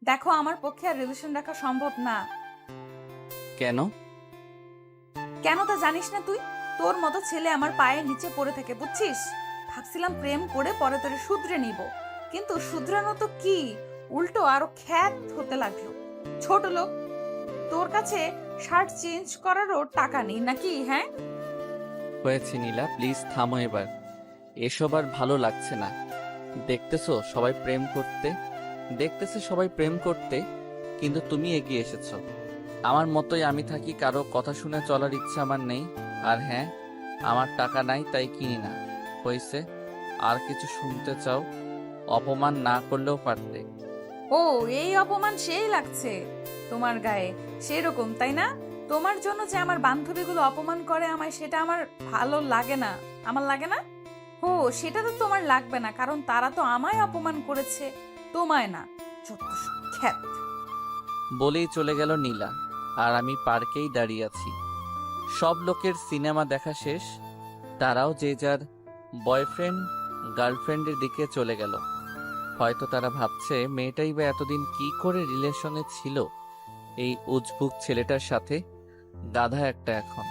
দেখো, আমার পক্ষে আর রিলেশন রাখা সম্ভব না। কেন? কেন তা জানিস না তুই? তোর মতো ছেলে আমার পায়ের নিচে পড়ে থাকে, বুঝছিস? ভাবছিলাম প্রেম করে পরে তোরে শুধরে নিব, কিন্তু শুধরানো তো কি, উল্টো আরো খ্যাত হতে লাগলো। ছোট লোক, তোর কাছে শার্ট চেঞ্জ করারও টাকা নেই নাকি? হ্যাঁ, হয়েছে নীলা, প্লিজ থামো এবার। এসব আর ভালো লাগছে না। দেখতেছো সবাই প্রেম করতে, কিন্তু তুমি এগিয়ে এসেছো। আমার মতোই আমি থাকি, কারো কথা শুনে চলার ইচ্ছা আমার নেই। আর হ্যাঁ, আমার টাকা নাই তাই কিনি না। হয়েছে, আর কিছু শুনতে চাও? অপমান না করলেও পারতে। ও, এই অপমান সেই লাগছে তোমার গায়ে, সেরকম তাই না? তোমার জন্য যে আমার বান্ধবীগুলো অপমান করে আমায়, সেটা আমার ভালো লাগে না। আমার লাগে না? ও, সেটা তো তোমার লাগবে না, কারণ তারা তো আমায় অপমান করেছে, তোমায় না। যত সব খ্যাত। বলেই চলে গেল নীলা। আর আমি পার্কেই দাঁড়িয়ে আছি। সব লোকের সিনেমা দেখা শেষ, তারাও যে যার বয়ফ্রেন্ড গার্লফ্রেন্ডের দিকে চলে গেল। হয়তো তারা ভাবছে মেয়েটাই বা এতদিন কি করে রিলেশনে ছিল এই উজবুক ছেলেটার সাথে। গাধা একটা এখন।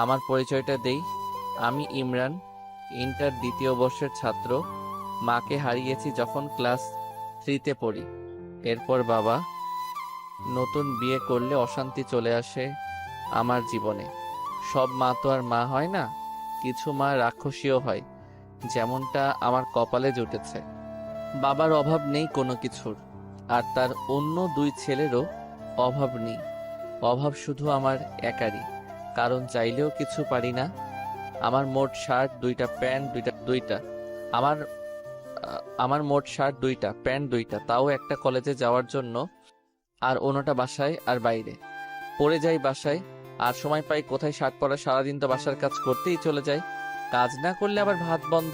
আমার পরিচয়টা দেই, আমি ইমরান, ইন্টার দ্বিতীয় বর্ষের ছাত্র। মাকে হারিয়েছি যখন ক্লাস 3-তে পড়ি। এরপর বাবা, নতুন বিয়ে করলে অশান্তি চলে আসে আমার জীবনে। সব মা তো আর মা হয় না, কিছু মা রাক্ষসীও হয়, যেমনটা আমার কপালে জুটেছে। বাবার অভাব নেই কোনো কিছুর, আর তার অন্য 2 ছেলেরও অভাব নেই। অভাব শুধু আমার একারই, কারণ চাইলেও কিছু পারি না। আমার মোট শার্ট 2টা, প্যান্ট 2টা। আমার আমার মোট শার্ট 2টা, প্যান্ট 2টা, তাও একটা কলেজে যাওয়ার জন্য। আর অন্যটা বাসায় আর বাইরে। পরে যাই বাসায়, আর সময় পাই কোথায় শার্ট পরা, সারাদিন তো বাসার কাজ করতেই চলে যায়। কাজ না করলে আবার ভাত বন্ধ।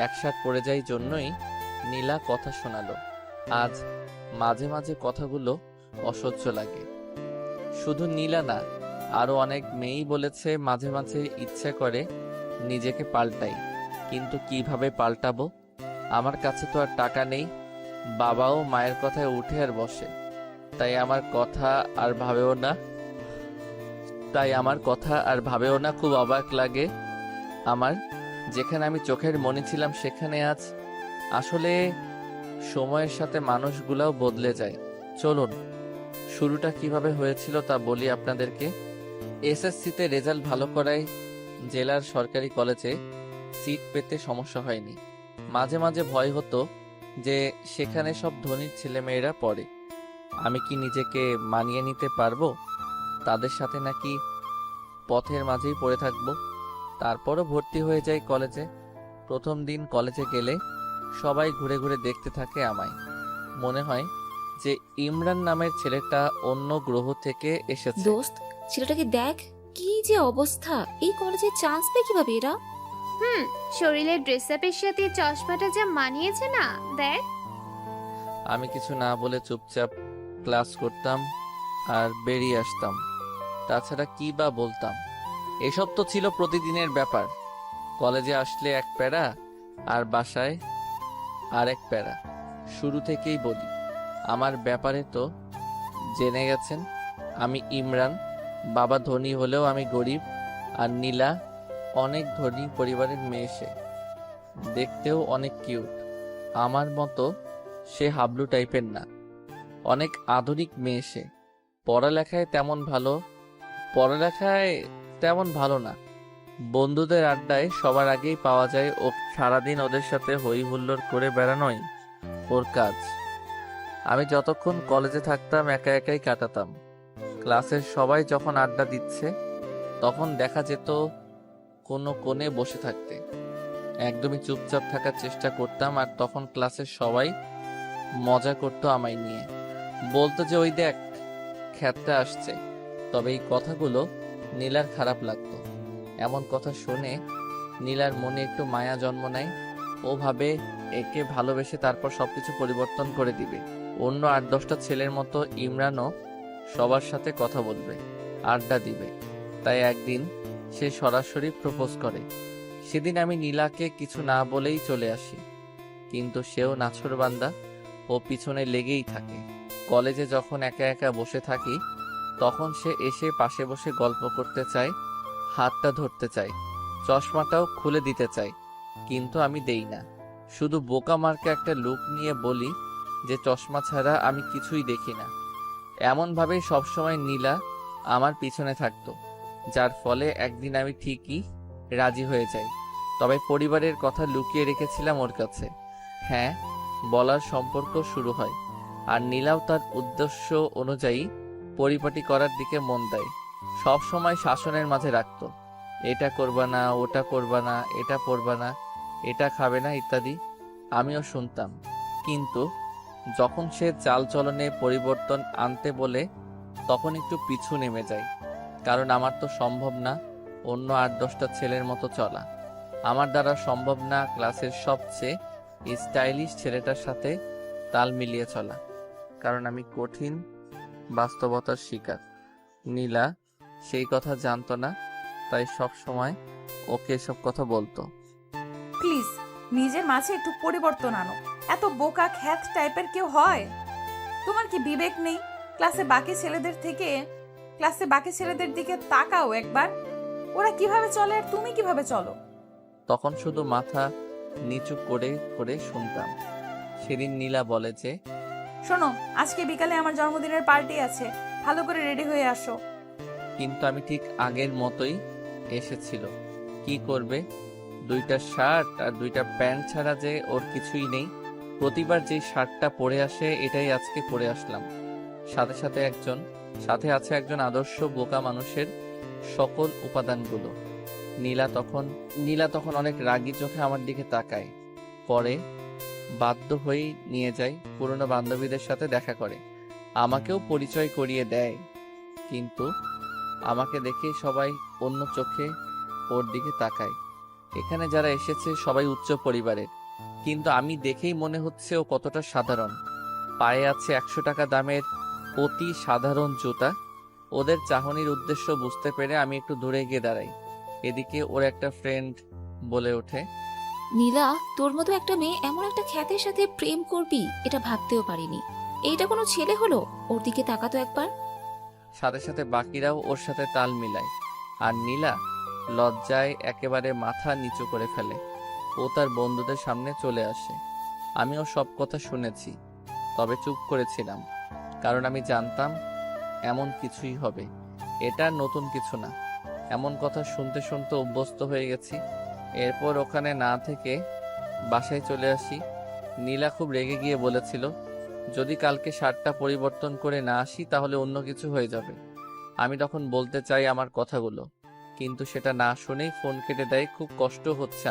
এক শার্ট পরে যাই জন্যই নীলা কথা শোনালো। আজ মাঝে মাঝে কথাগুলো অসহ্য লাগে। শুধু নীলা না, আরো অনেক মেয়েই বলেছে মাঝে মাঝে ইচ্ছে করে নিজেকে পাল্টাই, কিন্তু কিভাবে পাল্টাবো? আমার কাছে তো আর টাকা নেই। বাবাও মায়ের কথায় উঠে আর বসে, তাই আমার কথা আর ভাবেও না খুব অবাক লাগে আমার। যেখানে আমি চোখের মনি ছিলাম সেখানে আজ। আসলে সময়ের সাথে মানুষগুলাও বদলে যায়। চলুন, শুরুটা কিভাবে হয়েছিল তা বলি আপনাদেরকে। এসএসসিতে রেজাল্ট ভালো করায় জেলার সরকারি কলেজে সিট পেতে সমস্যা হয়নি। মাঝে মাঝে ভয় হতো যে সেখানে সব ধনীর ছেলেমেয়েরা পড়ে, আমি কি নিজেকে মানিয়ে নিতে পারবো তাদের সাথে, নাকি পথের মাঝেই পড়ে থাকবো। তারপরও ভর্তি হয়ে যাই কলেজে। প্রথম দিন কলেজে গেলে সবাই ঘুরে ঘুরে দেখতে থাকে আমায়। মনে হয় যে ইমরান নামের ছেলেটা অন্য গ্রহ থেকে এসেছে। দোস্ত, ছেলেটাকে দেখ, কি যে অবস্থা! এই কলেজে চান্স পেয়ে কিভাবে এরা? হুম, শরীরের ড্রেস আপের সাথে চশমাটা যা মানিয়েছে না, দেখ। আমি কিছু না বলে চুপচাপ ক্লাস করতাম আর বেরিয়ে আসতাম। তাছাড়া কি বা বলতাম? এসব তো ছিল প্রতিদিনের ব্যাপার। কলেজে আসলে এক প্যারা, আর বাসায় আর এক প্যারা। শুরু থেকেই বলি, আমার ব্যাপারে তো জেনে গেছেন। আমি ইমরান, বাবা ধনী হলেও আমি গরিব। আর নীলা অনেক ধনী পরিবারের মেয়ে, সে দেখতেও অনেক কিউট। আমার মতো সে হাবলু টাইপের না, অনেক আধুনিক মেয়ে সে। পড়ালেখায় তেমন ভালো পড়ালেখায় তেমন ভালো না। বন্ধুদের আড্ডায় সবার আগেই পাওয়া যায় ও। সারাদিন ওদের সাথে হই হুল্লোড় করে বেড়ানোই ওর কাজ। আমি যতক্ষণ কলেজে থাকতাম একা একাই কাটাতাম। ক্লাসের সবাই যখন আড্ডা দিচ্ছে তখন দেখা যেত কোনো কোণে বসে থাকতে। একদমই চুপচাপ থাকার চেষ্টা করতাম, আর তখন ক্লাসের সবাই মজা করতো আমায় নিয়ে। বলতো যে ওই দেখ, খ্যাতটা আসছে। তবে এই কথাগুলো নীলার খারাপ লাগতো। এমন কথা শুনে নীলার মনে একটু মায়া জন্ম নেয়। ও ভাবে একে ভালোবেসে তারপর সবকিছু পরিবর্তন করে দিবে। অন্য 8-10টা ছেলের মতো ইমরানও সবার সাথে কথা বলবে, আড্ডা দিবে। তাই একদিন সে সরাসরি প্রপোজ করে। সেদিন আমি নীলাকে কিছু না বলেই চলে আসি, কিন্তু সেও নাছোড়বান্দা, ও পিছনে লেগেই থাকে। কলেজে যখন একা একা বসে থাকি তখন সে এসে পাশে বসে গল্প করতে চায়, হাতটা ধরতে চায়, চশমাটাও খুলে দিতে চায়, কিন্তু আমি দেই না। শুধু বোকা মার্কা একটা লুক নিয়ে বলি যে চশমা ছাড়া আমি কিছুই দেখি না। এমনভাবেই সবসময় নীলা আমার পিছনে থাকতো, যার ফলে একদিন আমি ঠিকই রাজি হয়ে যাই। তবে পরিবারের কথা লুকিয়ে রেখেছিলাম ওর কাছে। হ্যাঁ, বলার সম্পর্ক শুরু হয়, আর নীলাও তার উদ্দেশ্য অনুযায়ী পরিপাটি করার দিকে মন দেয়। সব সময় শাসনের মাঝে রাখতো, এটা করবা না, ওটা করবা না, এটা পরবা না, এটা খাবে না ইত্যাদি। আমিও শুনতাম, কিন্তু যখন সে চালচলনে পরিবর্তন আনতে বলে তখন একটু পিছু নেমে যায়। কারণ আমার তো সম্ভব না অন্য 8-10টা ছেলের মতো চলা। আমার দ্বারা সম্ভব না ক্লাসের সবচেয়ে স্টাইলিশ ছেলেটার সাথে তাল মিলিয়ে চলা, কারণ আমি কঠিন বাস্তবতার শিকার। নীলা সেই কথা জানতো না, তাই সব সময় ওকে এসব কথা বলতো। প্লিজ নিজের মাঝে একটু পরিবর্তন আনো। এত বোকা খ্যাত টাইপের কেউ হয়? তোমার কি বিবেক নেই? ক্লাসে বাকি ছেলেদের দিকে তাকাও একবার। ওরা কিভাবে চলে আর তুমি কিভাবে চলো? তখন শুধু মাথা নিচু করে করে শুনতাম। সেদিন নীলা বলে যে, শোনো, আজকে বিকালে আমার জন্মদিনের পার্টি আছে, ভালো করে রেডি হয়ে আসো। কিন্তু আমি ঠিক আগের মতোই এসেছিল। কি করবে, 2টা শার্ট আর 2টা প্যান্ট ছাড়া যে ওর কিছুই নেই। প্রতিবার যে শার্টটা পরে আসে এটাই আজকে পরে আসলাম। সাথে আছে একজন আদর্শ বোকা মানুষের সকল উপাদানগুলো। নীলা তখন অনেক রাগী চোখে আমার দিকে তাকায়। পরে বাধ্য হয়েই নিয়ে যায়, পুরনো বান্ধবীদের সাথে দেখা করে, আমাকেও পরিচয় করিয়ে দেয়। কিন্তু আমাকে দেখে সবাই অন্য চোখে ওর দিকে তাকায়। এখানে যারা এসেছে সবাই উচ্চ পরিবারের, কিন্তু আমি দেখেই মনে হচ্ছে ও কতটা সাধারণ। পায়ে আছে 100 টাকা দামের অতি সাধারণ জুতা। ওদের চাহনির উদ্দেশ্য বুঝতে পেরে আমি একটু দূরে গিয়ে দাঁড়াই। এদিকে ওর একটা ফ্রেন্ড বলে ওঠে, নীলা, তোর মতো একটা মেয়ে এমন একটা খ্যাতের সাথে প্রেম করবি এটা ভাবতেও পারিনি। এইটা কোনো ছেলে হলো? ওর দিকে তাকাতো একবার। সাথে সাথে বাকিরাও ওর সাথে তাল মিলায়, আর নীলা লজ্জায় একেবারে মাথা নিচু করে ফেলে। ও তার বন্ধুদের সামনে চলে আসে। আমিও সব কথা শুনেছি, তবে চুপ করেছিলাম, কারণ আমি জানতাম এমন কিছুই হবে। এটা নতুন কিছু না, এমন কথা শুনতে শুনতে অভ্যস্ত হয়ে গেছি। এরপর ওখানে না থেকে বাসায় চলে আসি। নীলা খুব রেগে গিয়ে বলেছিল, যদি কালকে শার্টটা পরিবর্তন করে না আসি তাহলে অন্য কিছু হয়ে যাবে। আমি তখন বলতে চাই আমার কথাগুলো, কিন্তু সেটা না শুনেই ফোন কেটে দেয়। খুব কষ্ট হচ্ছে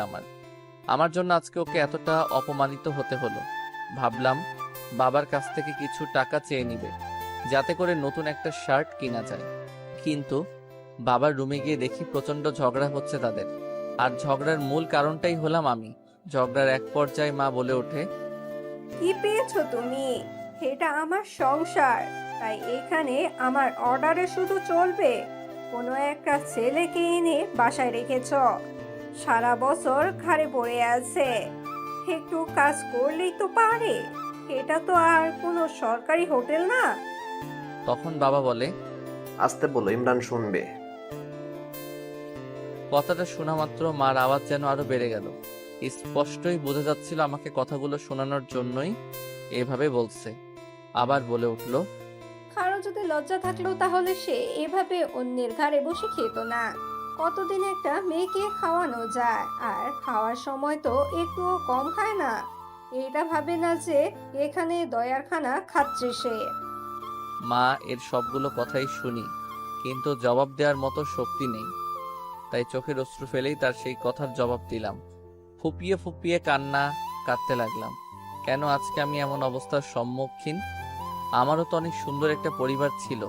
আমার জন্য আজকে ওকে এতটা অপমানিত হতে হলো। ভাবলাম বাবার কাছ থেকে কিছু টাকা চেয়ে নিবে, যাতে করে নতুন একটা শার্ট কিনা যায়। কিন্তু বাবার রুমে গিয়ে দেখি প্রচন্ড ঝগড়া হচ্ছে তাদের, আর ঝগড়ার মূল কারণটাই হলাম আমি। ঝগড়ার এক পর্যায়ে মা বলে ওঠে, কি পেয়েছো তুমি? এটা আমার সংসার, তাই এখানে আমার অর্ডারে শুধু চলবে। কোনো একটা ছেলেকে এনে বাসায় রেখেছ, সারা বছর ঘাড়ে পড়ে আছে, একটু কাজ করলেই তো পারে। এটা তো আর কোনো সরকারি হোটেল না। তখন বাবা বলে, আসতে বলো, ইমরান শুনবে। কথাটা শোনা মাত্র মার আওয়াজ যেন আরো বেড়ে গেল। স্পষ্টই বোঝা যাচ্ছিল আমাকে কথাগুলো শোনানোর জন্যই এভাবে বলছে। আবার বলে উঠল, কারো যদি লজ্জা থাকলেও তাহলে সে এভাবে অন্যের ঘাড়ে বসে খেত না। কতদিন একটা মেয়েকে খাওয়ানো যায়, আর খাওয়ার সময় তো একটুও কম খায় না। এটা ভাবে না যে এখানে দয়ার খানা খাচ্ছে সে। মা এর সবগুলো কথাই শুনি, কিন্তু জবাব দেওয়ার মতো শক্তি নেই। তাই চোখের অশ্রু ফেলেই তার সেই কথার জবাব দিলাম। ফুপিয়ে ফুপিয়ে কাঁদতে লাগলাম। কেন আজকে আমি এমন অবস্থার সম্মুখীন? আমারও তো অনেক সুন্দর একটা পরিবার ছিল,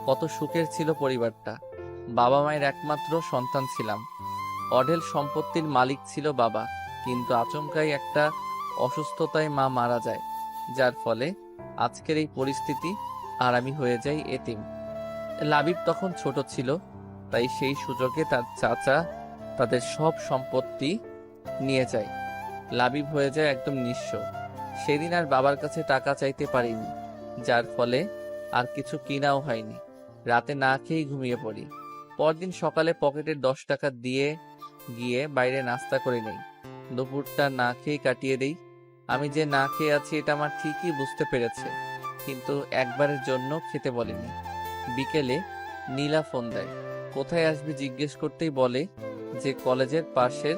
কত সুখের ছিল পরিবারটা। বাবা মায়ের একমাত্র সন্তান ছিলাম। অঢেল সম্পত্তির মালিক ছিল বাবা, কিন্তু আচমকাই একটা অসুস্থতায় মা মারা যায়, যার ফলে আজকের এই পরিস্থিতি, আর আমি হয়ে যাই এতিম। লাবিব তখন ছোট ছিল, তাই সেই সুযোগে তার চাচা তাদের সব সম্পত্তি নিয়ে যায়। লাবিব হয়ে যায় একদম নিঃস্ব। সেদিন আর বাবার কাছে টাকা চাইতে পারিনি, যার ফলে আর কিছু কিনাও হয়নি। রাতে না খেয়েই ঘুমিয়ে পড়ি। পরদিন সকালে পকেটের 10 টাকা দিয়ে গিয়ে বাইরে নাস্তা করে নেই। দুপুরটা না খেয়ে কাটিয়ে দেই। আমি যে না খেয়ে আছি এটা আমার ঠিকই বুঝতে পেরেছে, কিন্তু একবারের জন্য খেতে বলেনি। বিকেলে নীলা ফোন দেয়। কোথায় আসবি জিজ্ঞেস করতেই বলে যে কলেজের পাশের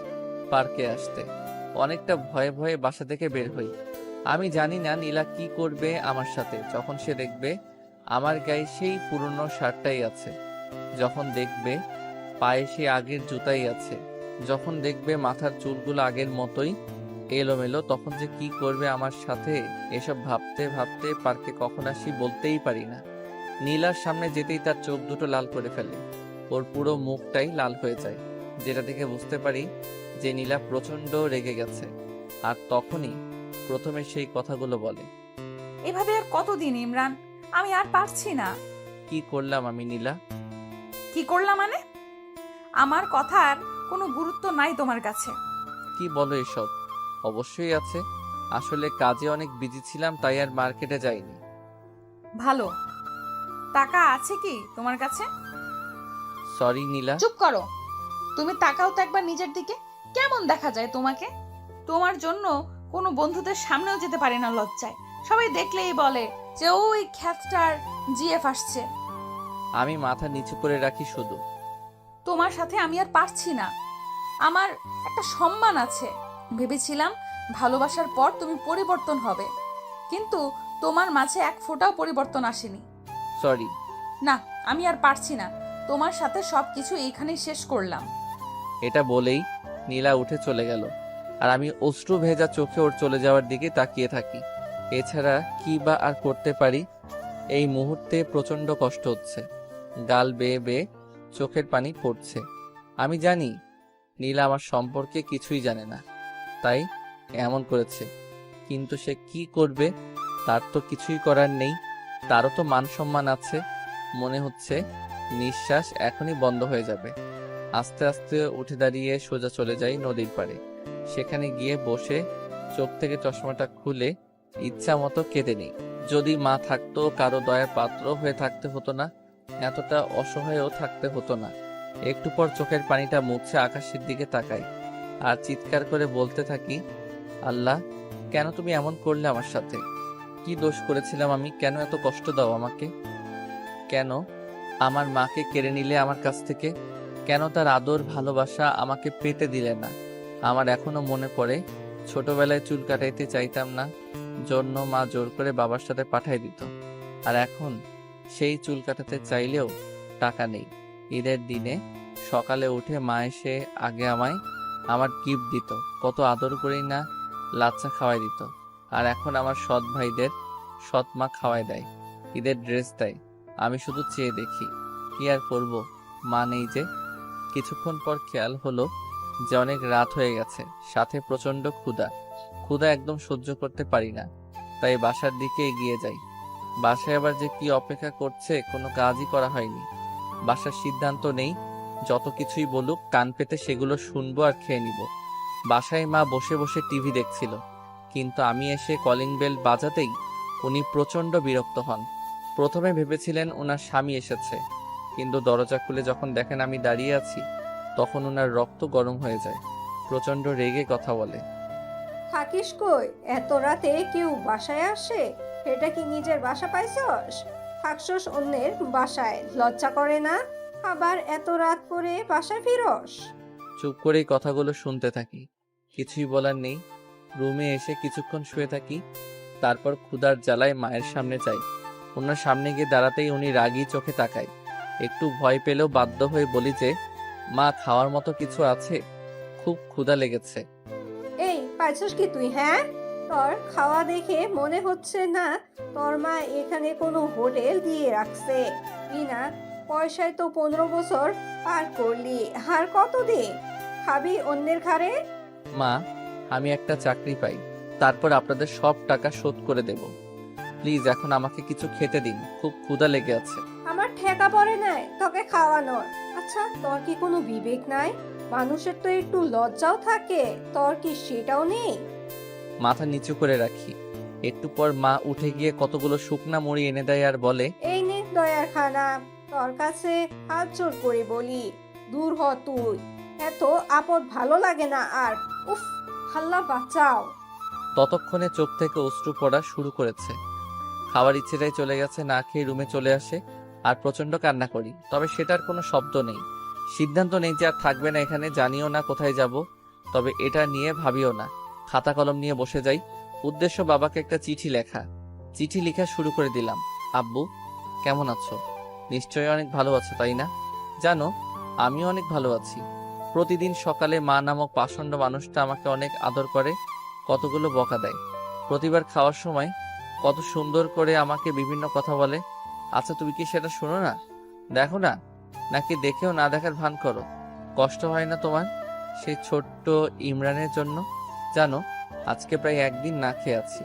পার্কে আসতে। অনেকটা ভয়ে ভয়ে বাসা থেকে বের হই। আমি জানি না নীলা কি করবে আমার সাথে যখন সে দেখবে আমার গায়ে সেই পুরনো শার্টটাই আছে, যখন দেখবে পায়ে সেই আগের জুতাই আছে, যখন দেখবে মাথার চুলগুলো আগের মতোই এলোমেলো, তখন যে কি করবে আমার সাথে এসব ভাবতে ভাবতে পার্কে কখন আসি বলতেই পারি না। নীলার সামনে যেতেই তার চোখ দুটো লাল করে ফেলে। ওর পুরো মুখটাই লাল হয়ে যায়, যেটা দেখে বুঝতে পারি যে নীলা প্রচন্ড রেগে গেছে। আর তখনই প্রথমে সেই কথাগুলো বলে। এভাবে আর কতদিন ইমরান, আমি আর পারছি না। কি করলাম আমি নীলা? কি করলাম মানে? আমার কথার কোনো গুরুত্ব নাই তোমার কাছে? কি বলো এসব? অবশ্যই আছে, আসলে কাজে অনেক বিজি ছিলাম তাই আর মার্কেটে যাইনি। ভালো। টাকা আছে কি তোমার কাছে? সরি নীলা। চুপ করো। তুমি তাকাও তো একবার নিজের দিকে, কেমন দেখা যায় তোমাকে? তোমার জন্য কোনো বন্ধুদের সামনেও যেতে পারি না লজ্জায়। সবাই দেখলেই বলে যে ওই খ্যাতটার জিএফ আসছে। আমি মাথা নিচু করে রাখি শুধু। তোমার সাথে আমি আর পারছি না। আমার একটা সম্মান আছে। ভেবেছিলাম ভালোবাসার পর তুমি পরিবর্তন হবে, কিন্তু তোমার মাঝে এক ফোঁটাও পরিবর্তন আসেনি। সরি। না, আমি আর পারছি না। তোমার সাথে সবকিছু এইখানেই শেষ করলাম। এটা বলেই নীলা উঠে চলে গেল, আর আমি অশ্রু ভেজা চোখে ওর চলে যাওয়ার দিকে তাকিয়ে থাকি। এছাড়া কি বা আর করতে পারি? এই মুহূর্তে প্রচন্ড কষ্ট হচ্ছে, গাল বেয়ে বেয়ে চোখের পানি পড়ছে। আমি জানি নীলা আমার সম্পর্কে কিছুই জানে না, তাই এমন করেছে। কিন্তু সে কি করবে? তার তো কিছুই করার নেই। তারও তো মান সম্মান আছে। মনে হচ্ছে নিঃশ্বাস এখনই বন্ধ হয়ে যাবে। আস্তে আস্তে উঠে দাঁড়িয়ে সোজা চলে যাই নদীর পাড়ে। সেখানে গিয়ে বসে চোখ থেকে চশমাটা খুলে ইচ্ছা মতো কেঁদে নিই। যদি মা থাকতো, কারো দয়ার পাত্র হয়ে থাকতে হতো না, এতটা অসহায়ও থাকতে হতো না। একটু পর চোখের পানিটা মুছে আকাশের দিকে তাকাই আর চিৎকার করে বলতে থাকি, আল্লাহ, কেন তুমি এমন করলে আমার সাথে? কি দোষ করেছিলাম আমি? কেন এত কষ্ট দাও আমাকে? কেন আমার মাকে কেড়ে নিলে আমার কাছ থেকে? কেন তার আদর ভালোবাসা আমাকে পেতে দিলে না? আমার এখনো মনে পড়ে ছোটবেলায় চুল কাটাইতে চাইতাম না, জন্য মা জোর করে বাবার সাথে পাঠাই দিত। আর এখন সেই চুল কাটাতে চাইলেও টাকা নেই। ঈদের দিনে সকালে উঠে মা এসে আগে আমায় আমার গিফট দিত, কত আদর করেই না লাচ্চা খাওয়াই দিত। আর এখন আমার সৎ ভাইদের সৎ মা খাওয়াই দেয়, ঈদের ড্রেস দেয়। আমি শুধু চেয়ে দেখি, কি আর করব, মা নেই যে। কিছুক্ষণ পর খেয়াল হলো যে অনেক রাত হয়ে গেছে, সাথে প্রচন্ড ক্ষুধা। ক্ষুধা একদম সহ্য করতে পারি না, তাই বাসার দিকে এগিয়ে যাই। বাসায় আবার যে কি অপেক্ষা করছে কোনো কাজই করা হয়নি। বাসার সিদ্ধান্ত নেই, যত কিছুই বলুক কান পেতে সেগুলো শুনবো আর খেয়ে নিব। বাসায় মা বসে বসে টিভি দেখছিল, কিন্তু আমি এসে কলিং বেল বাজাতেই উনি প্রচন্ড বিরক্ত হন। প্রথমে ভেবেছিলেন ওনার স্বামী এসেছে, কিন্তু দরজা খুলে যখন দেখেন আমি দাঁড়িয়ে আছি, তখন ওনার রক্ত গরম হয়ে যায়। প্রচন্ড রেগে কথা বলে। থাকিস কই? এত রাতে কেউ বাসায় আসে? এটা কি নিজের বাসা পাইছস? থাকছস অন্যের বাসায়, লজ্জা করে না? আবার এত রাত করে বাসায় ফিরস? চুপ করেই কথাগুলো শুনতে থাকি, কিছুই বলার নেই। রুমে এসে কিছুক্ষণ শুয়ে থাকি, তারপর ক্ষুধার জ্বালায় মায়ের সামনে যাই। ওনার সামনে গিয়ে দাঁড়াতেই উনি রাগী চোখে তাকায়। একটু ভয় পেলেও বাধ্য হয়ে বলি যে, মা, খাওয়ার মতো কিছু আছে? খুব ক্ষুধা লেগেছে। এই পাইছস কি তুই? হ্যাঁ, তোর খাওয়া দেখে মনে হচ্ছে না তোর মা এখানে কোনো হোটেল দিয়ে রাখছে। বিনা পয়সায় তো 15 বছর পার করলি, আর কতদিন খাবি অন্যের ঘাড়ে? মা, আমি একটা চাকরি পাই, তারপর আপনাদের সব টাকা শোধ করে দেব। প্লিজ এখন আমাকে কিছু খেতে দিন, খুব ক্ষুধা লেগে আছে। আমার ঠেকা পড়ে নাই তোকে খাওয়ানোর। আচ্ছা, তোর কি কোনো বিবেক নাই? মানুষের তো একটু লজ্জাও থাকে, তোর কি সেটাও নেই? মাথা নিচু করে রাখি। একটু পর মা উঠে গিয়ে কতগুলো শুকনা মুড়ি এনে দেয় আর বলে, এই নে দয়ার খানা, তোর কাছে হাত জোর করে বলি, দূর হ তুই। এত আপদ ভালো লাগে না আর। উফ, আল্লাহ বাঁচাও। ততক্ষণে চোখ থেকে অশ্রু পড়া শুরু করেছে। খাওয়ার ইচ্ছেটাই চলে গেছে, না খেয়ে রুমে চলে আসে আর প্রচন্ড কান্না করি। তবে সেটার কোনো শব্দ নেই, সিদ্ধান্ত নেই যে আর থাকবে না এখানে, জানিও না কোথায় যাব। তবে এটা নিয়ে ভাবিও না, খাতা কলম নিয়ে বসে যাই। উদ্দেশ্য বাবাকে একটা চিঠি লেখা। চিঠি লেখা শুরু করে দিলাম। আব্বু, কেমন আছো? নিশ্চয়ই অনেক ভালো আছো, তাই না? জানো, আমিও অনেক ভালো আছি। প্রতিদিন সকালে মা নামক পাষণ্ড মানুষটা আমাকে অনেক আদর করে, কতগুলো বকা দেয়। প্রতিবার খাওয়ার সময় কত সুন্দর করে আমাকে বিভিন্ন কথা বলে। আচ্ছা, তুমি কি সেটা শোনো না, দেখো না, নাকি দেখেও না দেখার ভান করো? কষ্ট হয় না তোমার সেই ছোট্ট ইমরানের জন্য? জানো, আজকে প্রায় একদিন না খেয়ে আছি।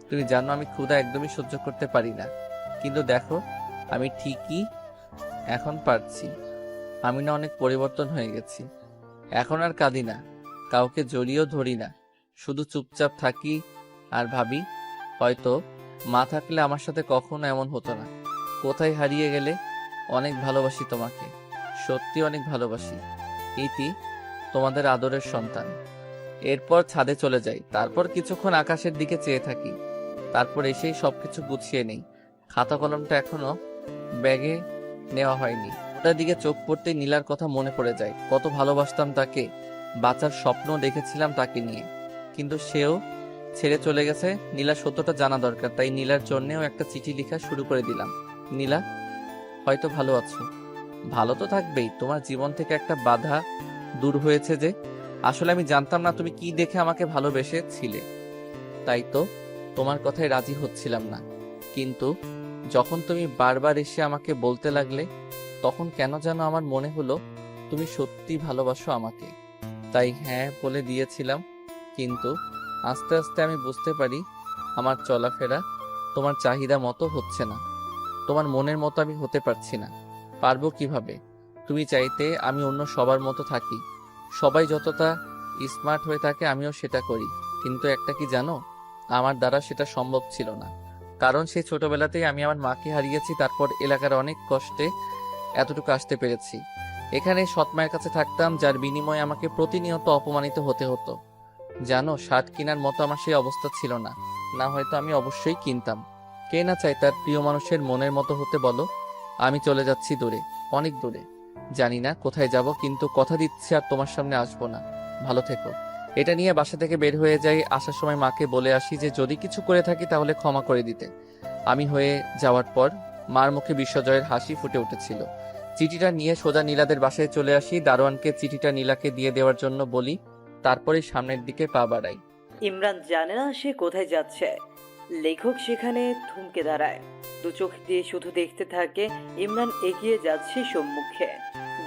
তুমি জানো আমি ক্ষুধা একদমই সহ্য করতে পারি না, কিন্তু দেখো আমি ঠিকই এখন পারছি। আমি না অনেক পরিবর্তন হয়ে গেছি। এখন আর কাঁদি না, কাউকে জড়িয়েও ধরি না, শুধু চুপচাপ থাকি আর ভাবি, হয়তো মা থাকলে আমার সাথে কখনো এমন হতো না। কোথায় হারিয়ে গেলে? অনেক ভালোবাসি তোমাকে, সত্যি অনেক ভালোবাসি। ইতি, তোমাদের আদরের সন্তান। এরপর ছাদে চলে যাই, তারপর কিছুক্ষণ আকাশের দিকে চেয়ে থাকি, তারপর এসেই সবকিছু গুছিয়ে নেই। খাতা কলমটা এখনো ব্যাগে নেওয়া হয়নি। ওটার দিকে চোখ পড়তেই নীলার কথা মনে পড়ে যায়। কত ভালোবাসতাম তাকে, বাঁচার স্বপ্ন দেখেছিলাম তাকে নিয়ে, কিন্তু সেও ছেড়ে চলে গেছে। নীলা সত্যটা জানা দরকার, তাই নীলার জন্যেও একটা চিঠি লেখা শুরু করে দিলাম। নীলা, হয়তো ভালো আছো, ভালো তো থাকবেই। তোমার জীবন থেকে একটা বাধা দূর হয়েছে যে। আসলে আমি জানতাম না তুমি কি দেখে আমাকে ভালোবেসেছিলে, তাই তো তোমার কথায় রাজি হচ্ছিলাম না। কিন্তু যখন তুমি বারবার এসে আমাকে বলতে লাগলে, তখন কেন যেন আমার মনে হলো তুমি সত্যি ভালোবাসো আমাকে। তাই হ্যাঁ বলে দিয়েছিলাম। কিন্তু আস্তে আস্তে আমি বুঝতে পারি আমার চলাফেরা তোমার চাহিদা মতো হচ্ছে না, তোমার মনের মতো আমি হতে পারছি না। পারবো কিভাবে? তুমি চাইতে আমি অন্য সবার মতো থাকি, সবাই যতটা স্মার্ট হয়ে থাকে আমিও সেটা করি। কিন্তু একটা কি জানো, আমার দ্বারা সেটা সম্ভব ছিল না। কারণ সেই ছোটবেলাতেই আমি আমার মাকে হারিয়েছি, তারপর এলাকার অনেক কষ্টে এতটুকু আসতে পেরেছি। এখানে সৎ মায়ের কাছে থাকতাম, যার বিনিময়ে আমাকে প্রতিনিয়ত অপমানিত হতে হতো। জানো, শার্ট কেনার মতো আমার সেই অবস্থা ছিল না, না হয়তো আমি অবশ্যই কিনতাম। কে না চায় তার প্রিয় মানুষের মনের মতো হতে, বলো? আমি চলে যাচ্ছি দূরে, অনেক দূরে। জানি না কোথায় যাব, কিন্তু কথা দিচ্ছি আর তোমার সামনে আসবো না। ভালো থেকো। এটা নিয়ে বাসা থেকে বের হয়ে যাই। আসার সময় মাকে বলে আসি যে যদি কিছু করে থাকি তাহলে ক্ষমা করে দিতে। আমি হয়ে যাওয়ার পর মার মুখে বিশ্বজয়ের হাসি ফুটে উঠেছিল। চিঠিটা নিয়ে সোজা নীলাদের বাসায় চলে আসি। দারোয়ানকে চিঠিটা নীলাকে দিয়ে দেওয়ার জন্য বলি, তারপরে সামনের দিকে পা বাড়াই। ইমরান জানে না সে কোথায় যাচ্ছে। লেখক সেখানে থমকে দাঁড়ায়, দু চোখ দিয়ে শুধু দেখতে থাকে ইমরান এগিয়ে যাচ্ছে সম্মুখে,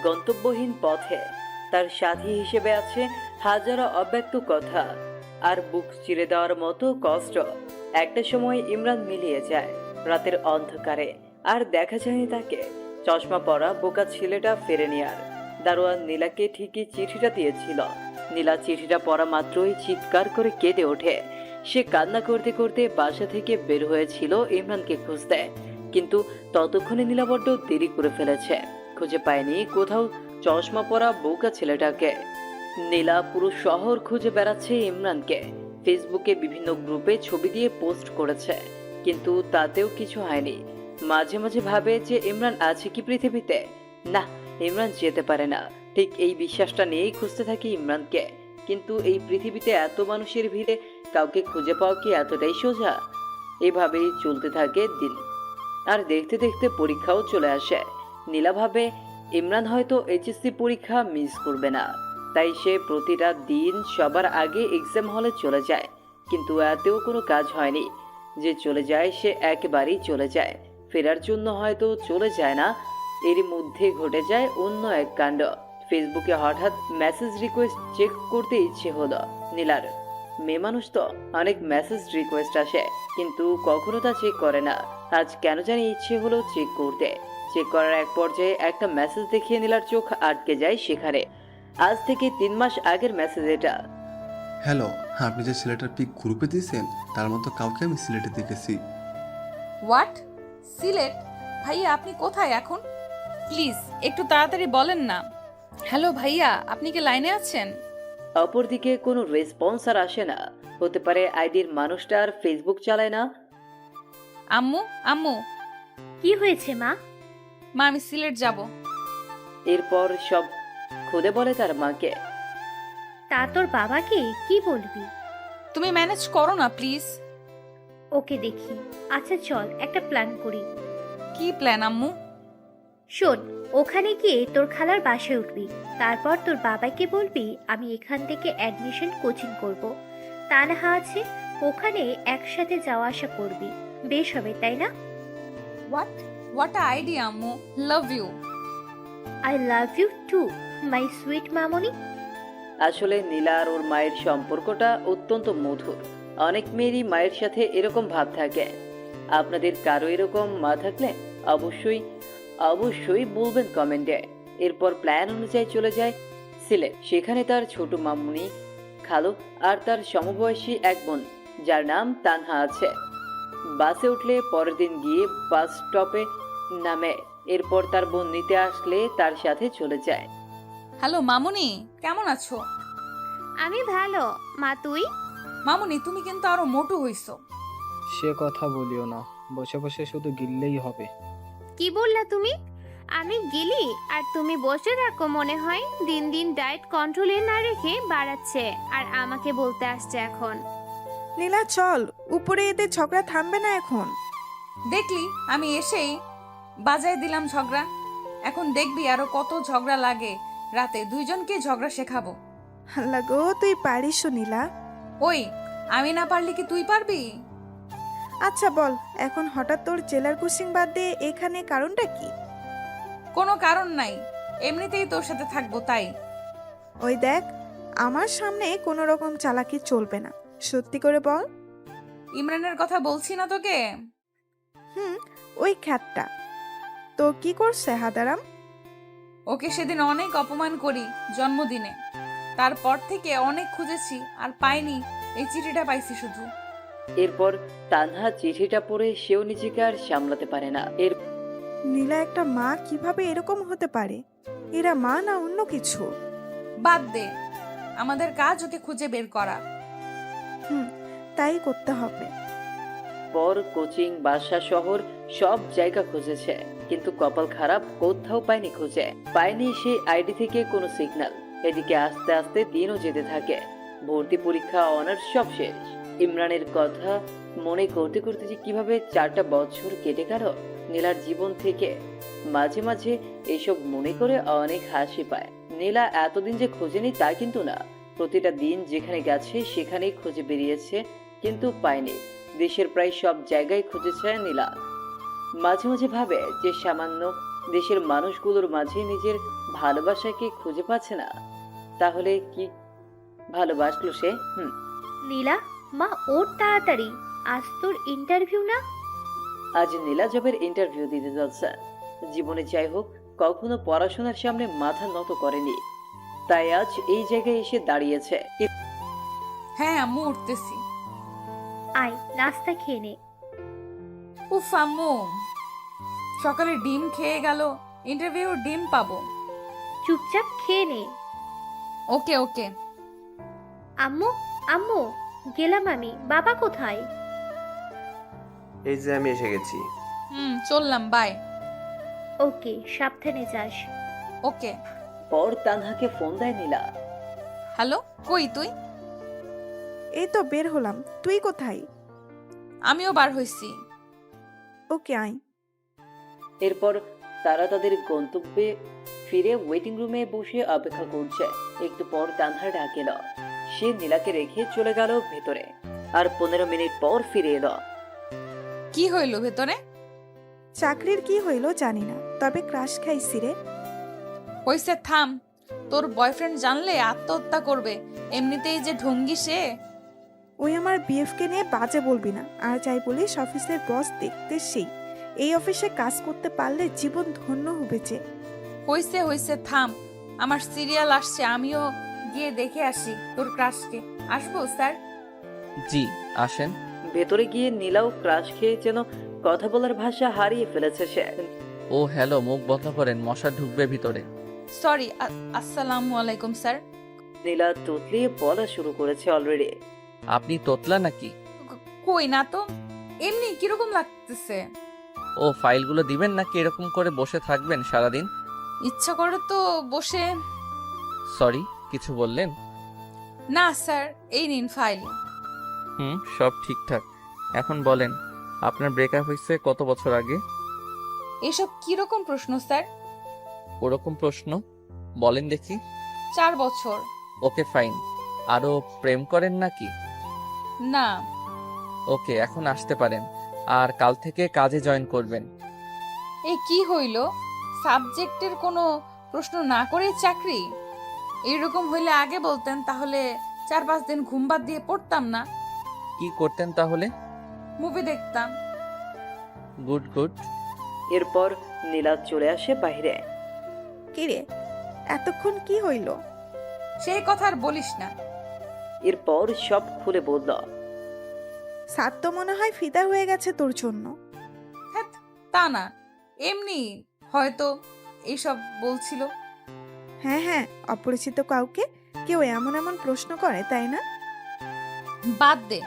গন্তব্যহীন পথে। তার সাথী হিসেবে আছে হাজারো অব্যক্ত কথা আর বুক চিরে দেওয়ার মতো কষ্ট। একটা সময় ইমরান মিলিয়ে যায় রাতের অন্ধকারে, আর দেখা যায়নি তাকে। চশমা পরা বোকা ছেলেটা ফেরেনি আর। দারোয়ান নীলাকে ঠিকই চিঠিটা দিয়েছিল। নীলা চিঠিটা পড়া মাত্রই চিৎকার করে কেঁদে ওঠে। সে কান্না করতে করতে বাসা থেকে বের হয়েছিল ইমরানকে খুঁজতে, কিন্তু ততক্ষণে নীলা বড্ড দেরি করে ফেলেছে। খুঁজে পায়নি কোথাও চশমা পরা বোকা ছেলেটাকে। নীলা পুরো শহর খুঁজে বেড়াচ্ছে ইমরানকে। ফেসবুকে বিভিন্ন গ্রুপে ছবি দিয়ে পোস্ট করেছে, কিন্তু তাতেও কিছু হয়নি। মাঝে মাঝে ভাবে যে ইমরান আছে কি পৃথিবীতে। না, ইমরান যেতে পারে না। ঠিক এই বিশ্বাসটা নিয়েই খুঁজতে থাকি ইমরানকে। কিন্তু এই পৃথিবীতে এত মানুষের ভিড়ে কাউকে খুঁজে পাওয়া কি এতটাই সোজা? এভাবেই চলতে থাকে দিন। আর দেখতে দেখতে পরীক্ষাও চলে আসে। নীলা ভাবে ইমরান হয়তো এইচএসসি পরীক্ষা মিস করবে না, তাই সে প্রতিটা দিন সবার আগে এক্সাম হলে চলে যায়। কিন্তু এতেও কোনো কাজ হয়নি। যে চলে যায় সে একেবারেই চলে যায়, ফেরার জন্য হয়তো চলে যায় না। এর মধ্যে ঘটে যায় অন্য এক কাণ্ড। ফেসবুকে হঠাৎ মেসেজ রিকোয়েস্ট চেক করতে ইচ্ছে হলো নীলার। মেয়ে মানুষ তো, অনেক মেসেজ রিকোয়েস্ট আসে, কিন্তু কখনো তা চেক করে না। আজ কেন জানি ইচ্ছে হলো চেক করতে। চেক করার এক পর্যায়ে একটা মেসেজ দেখিয়ে নীলার চোখ আটকে যায় সেখানে। আজ থেকে 3 মাস আগের মেসেজ এটা। হ্যালো, আপনি যে ছেলেটার পিক গ্রুপে দিয়েছেন তার মতো কাউকে আমি সিলেটে দেখেছি। হোয়াট? সিলেট? ভাইয়া আপনি কোথায় এখন? প্লিজ একটু তাড়াতাড়ি বলেন না। হ্যালো ভাইয়া, আপনি কি লাইনে আছেন? অপরদিকে কোনো রেসপন্স আর আসে না। হতে পারে আইডির মানুষটা আর ফেসবুক চালায় না। আম্মু, আম্মু, কি হয়েছে মা? মা আমি সিলেট যাব। এরপর সব খুলে বলে তার মাকে। তা তোর বাবাকে কি বলবি? তুমি ম্যানেজ করো না প্লিজ। ওকে দেখি। আচ্ছা চল একটা প্ল্যান করি। কি প্ল্যান আম্মু? শোন, ওখানে গিয়ে তোর খালার বাসায় উঠবি। তারপর তোর বাবাকে বলবি আমি এখান থেকে অ্যাডমিশন কোচিং করব। তানহা আছে, ওখানে একসাথে যাওয়া আসা করবি। বেশ হবে, তাই না? হোয়াট আইডিয়া আম্মু, love you. I love you to my sweet মামনি। আসলে নীলা আর ওর মায়ের সম্পর্কটা অত্যন্ত মধুর। অনেক মেয়েরই মায়ের সাথে এরকম ভাব থাকে। আপনাদের কারো এরকম মা থাকলে অবশ্যই অবশ্যই বলবেন কমেন্টে। এরপর প্ল্যান অনুযায়ী চলে যায় সিলেট। সেখানে তার ছোট মামুনি, খালু আর তার সমবয়সী এক বোন যার নাম তানহা আছে। বাসে উঠলে পরের দিন গিয়ে বাস স্টপে নামে। এরপর তার বোন নিতে আসলে তার সাথে চলে যায়। হ্যালো মামুনি, কেমন আছো? আমি ভালো মা, তুই? মামুনি তুমি কিন্তু আরো মোটু হইছো। সে কথা বলিও না, বসে বসে শুধু গিললেই হবে। কি বললা তুমি? আমি গেলি আর তুমি বসে থাকো মনে হয়? দিন দিন ডায়েট কন্ট্রোলে না রেখে বাড়াচ্ছে আর আমাকে বলতে আসছে এখন। নীলা চল, উপরে এদের ঝগড়া থামবে না এখন। দেখলি আমি এসেই বাজায় দিলাম ঝগড়া। এখন দেখবি আরো কত ঝগড়া লাগে। রাতে দুইজনকে ঝগড়া শেখাবো। আল্লাহ গো, তুই পারিস নীলা। ওই, আমি না পারলে কি তুই পারবি? আচ্ছা বল, এখন হঠাৎ তোর জেলার কোচিং বাদ দিয়ে এখানে কারণটা কি? কোনো কারণ নাই, এমনিতেই তোর সাথে থাকবো তাই। ওই দেখ, আমার সামনে কোনো রকম চালাকি চলবে না, সত্যি করে বল। ইমরানের কথা বলছি না তোকে? ওই খ্যাতটা তো কি করছে হাদারাম? ওকে সেদিন অনেক অপমান করি জন্মদিনে। তারপর থেকে অনেক খুঁজেছি আর পাইনি, এই চিঠিটা পাইছি শুধু। এরপর তানহা চিঠিটা পড়ে সেও নিজেকে আর সামলাতে পারে না। নীলা একটা মা কিভাবে এরকম হতে পারে? এরা মা না অন্য কিছু? বাদ দে, আমাদের কাজ ওকে খুঁজে বের করা। তাই করতে হবে। পর কোচিং, বাসা, শহর সব জায়গা খুঁজেছে, কিন্তু কপাল খারাপ, কোথাও পায়নি। খুঁজে পায়নি সেই আইডি থেকে কোনো সিগন্যাল। এদিকে আস্তে আস্তে দিনও যেতে থাকে। ভর্তি পরীক্ষা, অনার্স সব শেষ। ইমরানের কথা মনে করতে করতে যে কিভাবে 4টা বছর কেটে গেল নীলার জীবন থেকে। মাঝে মাঝে এসব মনে করে অনেক হাসি পায়। নীলা এতদিন যে খোঁজেনি তা কিন্তু না। প্রতিটা দিন যেখানে গেছে সেখানেই খুঁজে বেরিয়েছে, কিন্তু পায়নি। দেশের প্রায় সব জায়গায় খুঁজেছে নীলা। মাঝে মাঝে ভাবে যে সামান্য দেশের মানুষগুলোর মাঝে নিজের ভালোবাসাকে খুঁজে পাচ্ছে না। তাহলে কি ভালোবাসলো সে? নীলা, মা ওর তাড়াতাড়ি, আজ তোর ইন্টারভিউ না? আজ নীলা জবের ইন্টারভিউ দিতে যাচ্ছে। জীবনে যাই হোক, কখনো পড়াশোনার সামনে মাথা নত করেনি, তাই আজ এই জায়গায় এসে দাঁড়িয়েছে। হ্যাঁ আম্মু, উঠতেছি। আয় নাস্তা খেয়ে নে। উফ আম্মু, সকালে ডিম খেয়ে গেল, ইন্টারভিউ ডিম পাবো। চুপচাপ খেয়ে নে। ওকে ওকে। আম্মু, আম্মু, গেলাম আমি। বাবা কোথায়? এই যে আমি এসে গেছি। চললাম, বাই। ওকে, সাবধানে যাস। ওকে। পর তানহাকে ফোন দেয় নীলা। হ্যালো, কই তুই? এই তো বের হলাম, তুই কোথায়? আমিও বার হইছি। ওকে আয়। এরপর তারা তাদের গন্তব্যে ফিরে ওয়েটিং রুমে বসে অপেক্ষা করছে। একটু পর তানহা ডাক এলো। সে নীলাকে রেখে চলে গেল ভেতরে, আর 15 মিনিট পর ফিরে এলো। কি হইল ভেতরে? চাকরির কি হইলো জানি না, তবে ক্রাশ খাইছি রে। হইছে, থাম। তোর বয়ফ্রেন্ড জানলে আত্মহত্যা করবে। এমনিতেই যে ঢঙ্গি সে। ওই আমার বিএফকে নিয়ে বাজে বলবি না, আর যাই বলিস অফিসের বস দেখতে সেই। এই অফিসে কাজ করতে পারলে জীবন ধন্য হবে যে। হইছে হইছে, থাম। আমার সিরিয়াল আসছে, আমিও গিয়ে দেখে আসি তোর ক্রাশকে। আসবো স্যার? জি, আসেন। ভেতরে গিয়ে নীলাও ক্রাশ খেয়ে যেন কথা বলার ভাষা হারিয়ে ফেলেছে সে। ও হ্যালো, মুখ বন্ধ করেন, মশা ঢুকবে ভিতরে। সরি। আসসালামু আলাইকুম স্যার। নীলা তুতলিয়ে বলা শুরু করেছে অলরেডি। আপনি তোতলা নাকি? কই না তো, এমনি কিরকম লাগতেছে? ও ফাইলগুলো দিবেন নাকি এরকম করে বসে থাকবেন সারাদিন? ইচ্ছা করে তো বসে। সরি, কিছু বললেন? না স্যার, এই নিন ফাইল। সব ঠিকঠাক। এখন বলেন, আপনার ব্রেকআপ হয়েছে কত বছর আগে? এসব কিরকম প্রশ্ন স্যার? ওরকম প্রশ্ন বলেন দেখি। 4 বছর। Okay fine. আরো প্রেম করেন নাকি? না। ওকে, এখন আসতে পারেন। আর কাল থেকে কাজে জয়েন করবেন। এই কি হইল? সাবজেক্টের কোনো প্রশ্ন না করেই চাকরি? এইরকম হইলে আগে বলতেন, তাহলে 4-5 দিন ঘুম বাদ দিয়ে পড়তাম না। কি করতেন তাহলে? মুভি দেখতাম। Good good. এরপর নীলা চলে আসে বাইরে। কিরে, এতক্ষণ কি হইল? সেই কথা আর বলিস না। এরপর সব খুলে বলল। সাত তো মনে হয় ফিদা হয়ে গেছে তোর জন্য। হ্যাঁ, তা না, এমনি হয়তো এইসব বলছিল। হ্যাঁ হ্যাঁ, অপরিচিত কাউকে কেউ এমন এমন প্রশ্ন করে, তাই না? বাদ দে,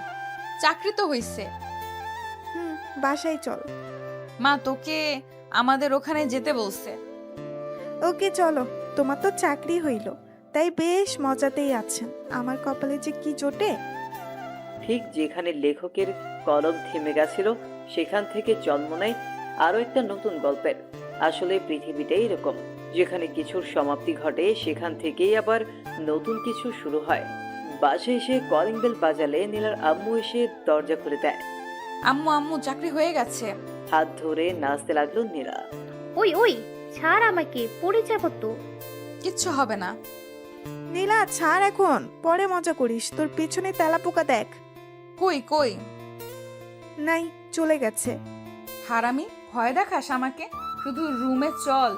চাকরি তো হইছে। বাসায় চল। মা তোকে আমাদের ওখানে যেতে বলছে। ওকে চলো, তোমার তো চাকরি হইল, তাই বেশ মজাতেই আছেন। আমার কপালে যে কি জোটে। ঠিক যেখানে লেখকের কলম থেমে গেছিল সেখান থেকে জন্ম নেয় আরো একটা নতুন গল্পের। আসলে পৃথিবীটাই এরকম, যেখানে কিছুর সমাপ্তি ঘটে সেখান থেকেই আবার নতুন কিছু শুরু হয়। বাসে এসে কলিং বেল বাজালে নীলার আম্মু এসে দরজা খুলে দেয়। আম্মু আম্মু, চাকরি হয়ে গেছে। হাত ধরে নাচতে লাগলো নীলা। ওই ওই, ছাড় আমাকে, পড়ে যাব তো। কিচ্ছু হবে না। নীলা ছাড় এখন, পরে মজা করিস। তোর পেছনে তেলাপোকা দেখ। কই কই? নাই, চলে গেছে। হারামি, ভয় দেখাস আমাকে? শুধু রুমে চল,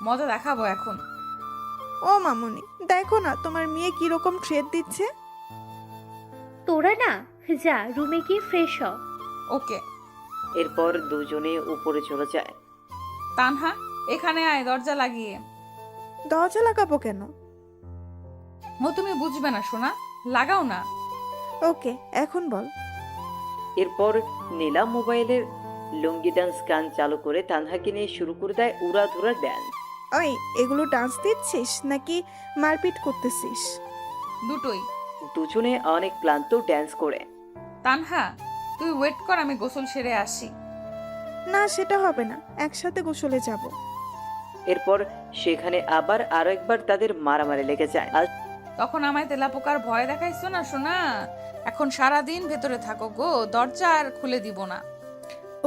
মজা দেখাবো এখন। ও মামুনি, দেখো না তোমার মেয়ে কিরকম ট্রেড দিচ্ছে। তোরা না, যা রুমে গিয়ে ফ্রেশ হ। ওকে। এরপর দুজনে উপরে চলে যায়। তানহা, এখানে আয়, দরজা লাগিয়ে। দরজা লাগাবো কেন? তুমি বুঝবে না সোনা, লাগাও না। ওকে, এখন বল। এরপর নীলা মোবাইলের লুঙ্গি ডান্স গান চালু করে তানহাকে নিয়ে শুরু করে দেয় উড়াধুরা ড্যান্স। ওই, এগুলো ডান্স দিচ্ছিস নাকি মারপিট করতেছিস? দুটোই। দুজনে অনেক ক্লান্ত ড্যান্স করে। তানহা, তুই ওয়েট কর, আমি গোসল সেরে আসি। না, সেটা হবে না, একসাথে গোসলে যাব। এরপর সেখানে আবার আরো একবার তাদের মারামারি লেগে যায়। আর তখন আমায় তেলাপোকার ভয় দেখাইছো না সোনা। এখন সারাদিন ভেতরে থাকো গো, দরজা আর খুলে দিব না।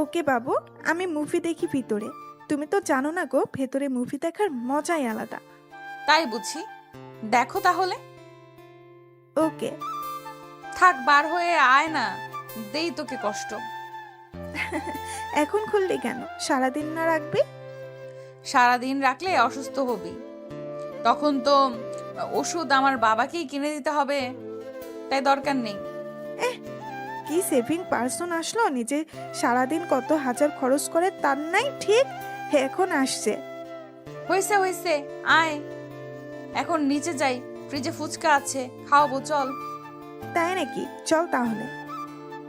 ওকে বাবু, আমি মুভি দেখি ভিতরে। তুমি তো জানো না গো, ভেতরে মুভি দেখার মজাই আলাদা। তাই বুঝি, দেখো তাহলে। ওকে। থাক, বার হয়ে আয় না, দেই তোকে কষ্ট। এখন খুললি কেন? সারাদিন না রাখবি? সারাদিন রাখলে অসুস্থ হবি, তখন তো ওষুধ আমার বাবাকেই কিনে দিতে হবে, তাই দরকার নেই। কি সেভিং পার্সন আসলো, নিজে সারাদিন কত হাজার খরচ করে তার নাই ঠিক এখন আসছে। হয়েছে হয়েছে, আয় এখন নিচে যাই, ফ্রিজে ফুচকা আছে, খাওয়াবো, চল। তাই নাকি? চল তাহলে।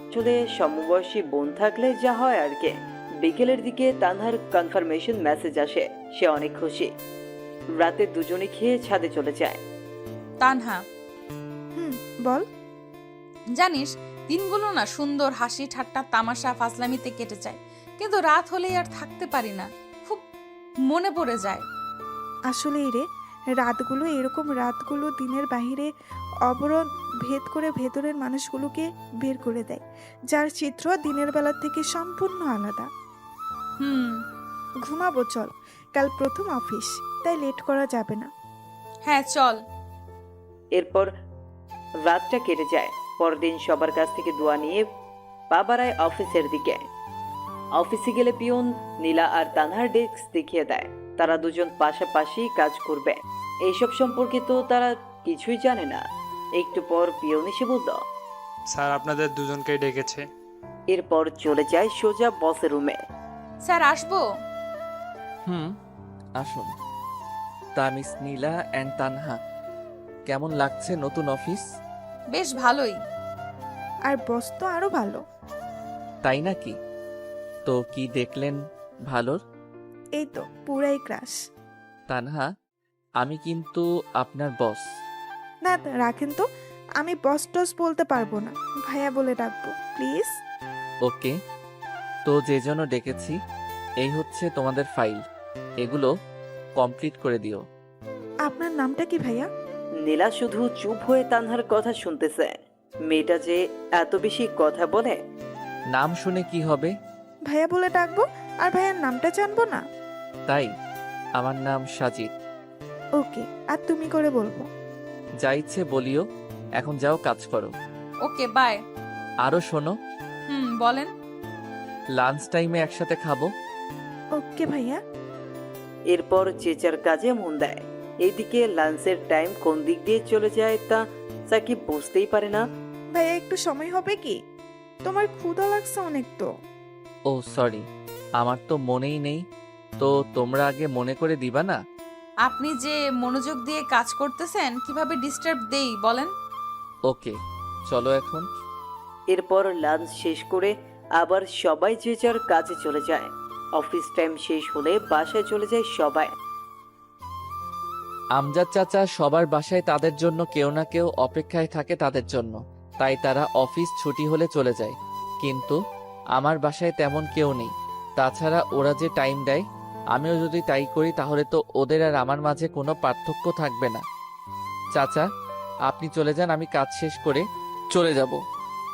আসলে সমবয়সী বোন থাকলে যা হয় আর কি। বিকেলের দিকে তানহার কনফার্মেশন মেসেজ আসে, সে অনেক খুশি। রাতে দুজনে খেয়ে ছাদে চলে যায়। তানহা, বল। জানিস, দিনগুলো না সুন্দর হাসি ঠাট্টা তামাশা ফাজলামিতে কেটে যায়, কিন্তু রাত হলেই আর থাকতে পারি না, খুব মনে পড়ে যায়। আসলেই রে, রাতগুলো এরকম, রাতগুলো দিনের বাহিরে অবরোধ ভেদ করে ভেতরের মানুষগুলোকে বের করে দেয়, যার চিত্র দিনের বেলা থেকে সম্পূর্ণ আলাদা। ঘুমাবো চল, কাল প্রথম অফিস, তাই লেট করা যাবে না। হ্যাঁ চল। এরপর রাতটা কেটে যায়। পরদিন সবার কাছ থেকে দোয়া নিয়ে পা বাড়ায় অফিসের দিকে। অফিসে গেলে পিয়ন নীলা আর তানহার ডেস্ক দেখিয়ে দেয়, তারা দুজন পাশাপাশি কাজ করবে। এইসব সম্পর্কে তো তারা কিছুই জানে না। একটু পর পিয়ন এসে বলল, স্যার আপনাদের দুজনকেই ডেকেছে। এরপর চলে যায় সোজা বসের রুমে। স্যার আসবো? আসুন। তা মিস নীলা অ্যান্ড তানহা, কেমন লাগছে নতুন অফিস? বেশ ভালোই। আর বস তো আরো ভালো। তাই নাকি? তো কি দেখলেন ভালোর? এই তো পুরাই ক্রাশ। তানহা, আমি কিন্তু আপনার বস। না রাখেন তো, আমি বস টস বলতে পারবো না, ভাইয়া বলে ডাকবো প্লিজ। ওকে, তো যে জন্য ডেকেছি, এই হচ্ছে তোমাদের ফাইল। এগুলো কমপ্লিট করে দিও। আপনার নামটা কি ভাইয়া? নীলা শুধু চুপ হয়ে তানহার কথা শুনতেছে। মেয়েটা যে এত বেশি কথা বলে। নাম শুনে কি হবে? ভাইয়া বলে ডাকবো, আর ভাইয়ার নামটা জানবো না? তাই আমার নাম সাজিদ। ওকে, আর তুমি করে বলবো। যা ইচ্ছে বলিও, এখন যাও কাজ করো। Okay bye. আরও শোনো, বলেন। লাঞ্চ টাইমে একসাথে খাবো। ওকে ভাইয়া। এরপর যে যার কাজে মন দেয়। এইদিকে লাঞ্চের টাইম কোন দিক দিয়ে চলে যায় তা সাকিব বুঝতেই পারে না। ভাইয়া একটু সময় হবে কি? তোমার ক্ষুধা লাগছে অনেক তো। ও সরি, আমার তো মনেই নেই। তো তোমরা আগে মনে করে দিবা না? আপনি যে মনোযোগ দিয়ে কাজ করতেছেন, কিভাবে ডিস্টার্ব দেই বলেন? ওকে, চলো এখন। এরপর লাঞ্চ শেষ করে আবার সবাই যে যার কাজে চলে যায়। অফিস টাইম শেষ হলে বাসায় চলে যায় সবাই। আমজাদ চাচা সবার বাসায় তাদের জন্য কেউ না কেউ অপেক্ষায় থাকে তাদের জন্য, তাই তারা অফিস ছুটি হলে চলে যায়। কিন্তু আমার বাসায় তেমন কেউ নেই। তাছাড়া ওরা যে টাইম দেয়, আমিও যদি তাই করি তাহলে তো ওদের আর আমার মাঝে কোনো পার্থক্য থাকবে না। চাচা, আপনি চলে যান, আমি কাজ শেষ করে চলে যাব।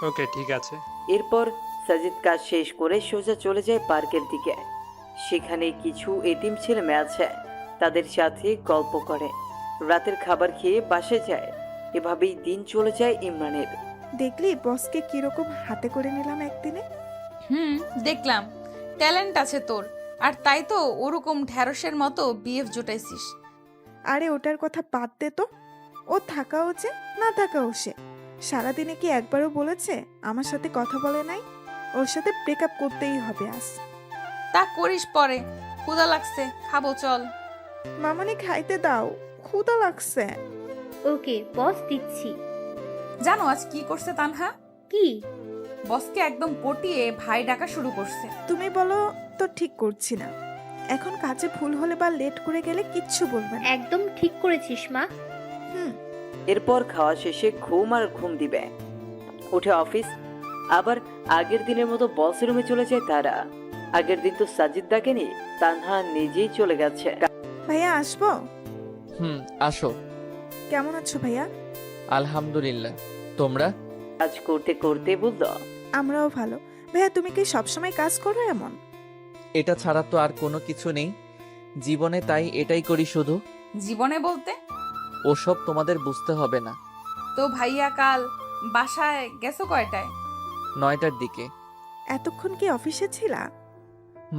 ওকে ঠিক আছে। এরপর সাজিদ কাজ শেষ করে সোজা চলে যায় পার্কের দিকে। সেখানে কিছু এতিম ছেলে মেয়ে আছে, তাদের সাথে গল্প করে। রাতের খাবার খেয়ে বাসে যায়। এভাবেই দিন চলে যায় ইমরানের। দেখলি বসকে কিরকম হাতে করে নিলাম একদিনে। দেখলাম, ট্যালেন্ট আছে তোর, আর তাই তো ওরকম ঢ্যাঁড়সের মতো বিএফ জোটাইছিস। আরে ওটার কথা বাদ দে তো। ও থাকাও যে না থাকাও সে। সারাদিনে কি একবারও বলেছে আমার সাথে কথা বলে নাই? ওর সাথে ব্রেকআপ করতেই হবে আজ। তা করিস পরে। ক্ষুধা লাগছে, খাবো চল। মামনি খাইতে দাও, ক্ষুধা লাগছে। ওকে বস, দিচ্ছি। জানো আজ কি করছে তানহা? কি? বসকে একদম পটিয়ে ভাই ডাকা শুরু করছে। তুমি বলো তো ঠিক করছি না। এখন কাজে ভুল হলে বা লেট করে গেলে কিচ্ছু বলবে না। একদম ঠিক করেছিস মা। হুম। এরপর খাওয়া শেষে ঘুম আর ঘুম দিবে। উঠে অফিস। আবার আগের দিনের মতো বস রুমে চলে যায় তারা। আগের দিন তো সাজিদ ডাকেনি, তানহা নিজেই চলে গেছে। ভাইয়া আসবো? আসো। কেমন আছো ভাইয়া? আলহামদুলিল্লাহ, তোমরা? কাজ করতে করতে বলল, আমরাও ভালো। ভাইয়া তুমি কি সবসময় কাজ করো এমন? এটা ছাড়া তো আর কোনো কিছু নেই জীবনে, তাই এটাই করি শুধু। জীবনে বলতে? ওসব তোমাদের বুঝতে হবে না। তো ভাইয়া কাল বাসায় গেছো কয়টায়? 9টার দিকে। এতক্ষণ কি অফিসে ছিলা?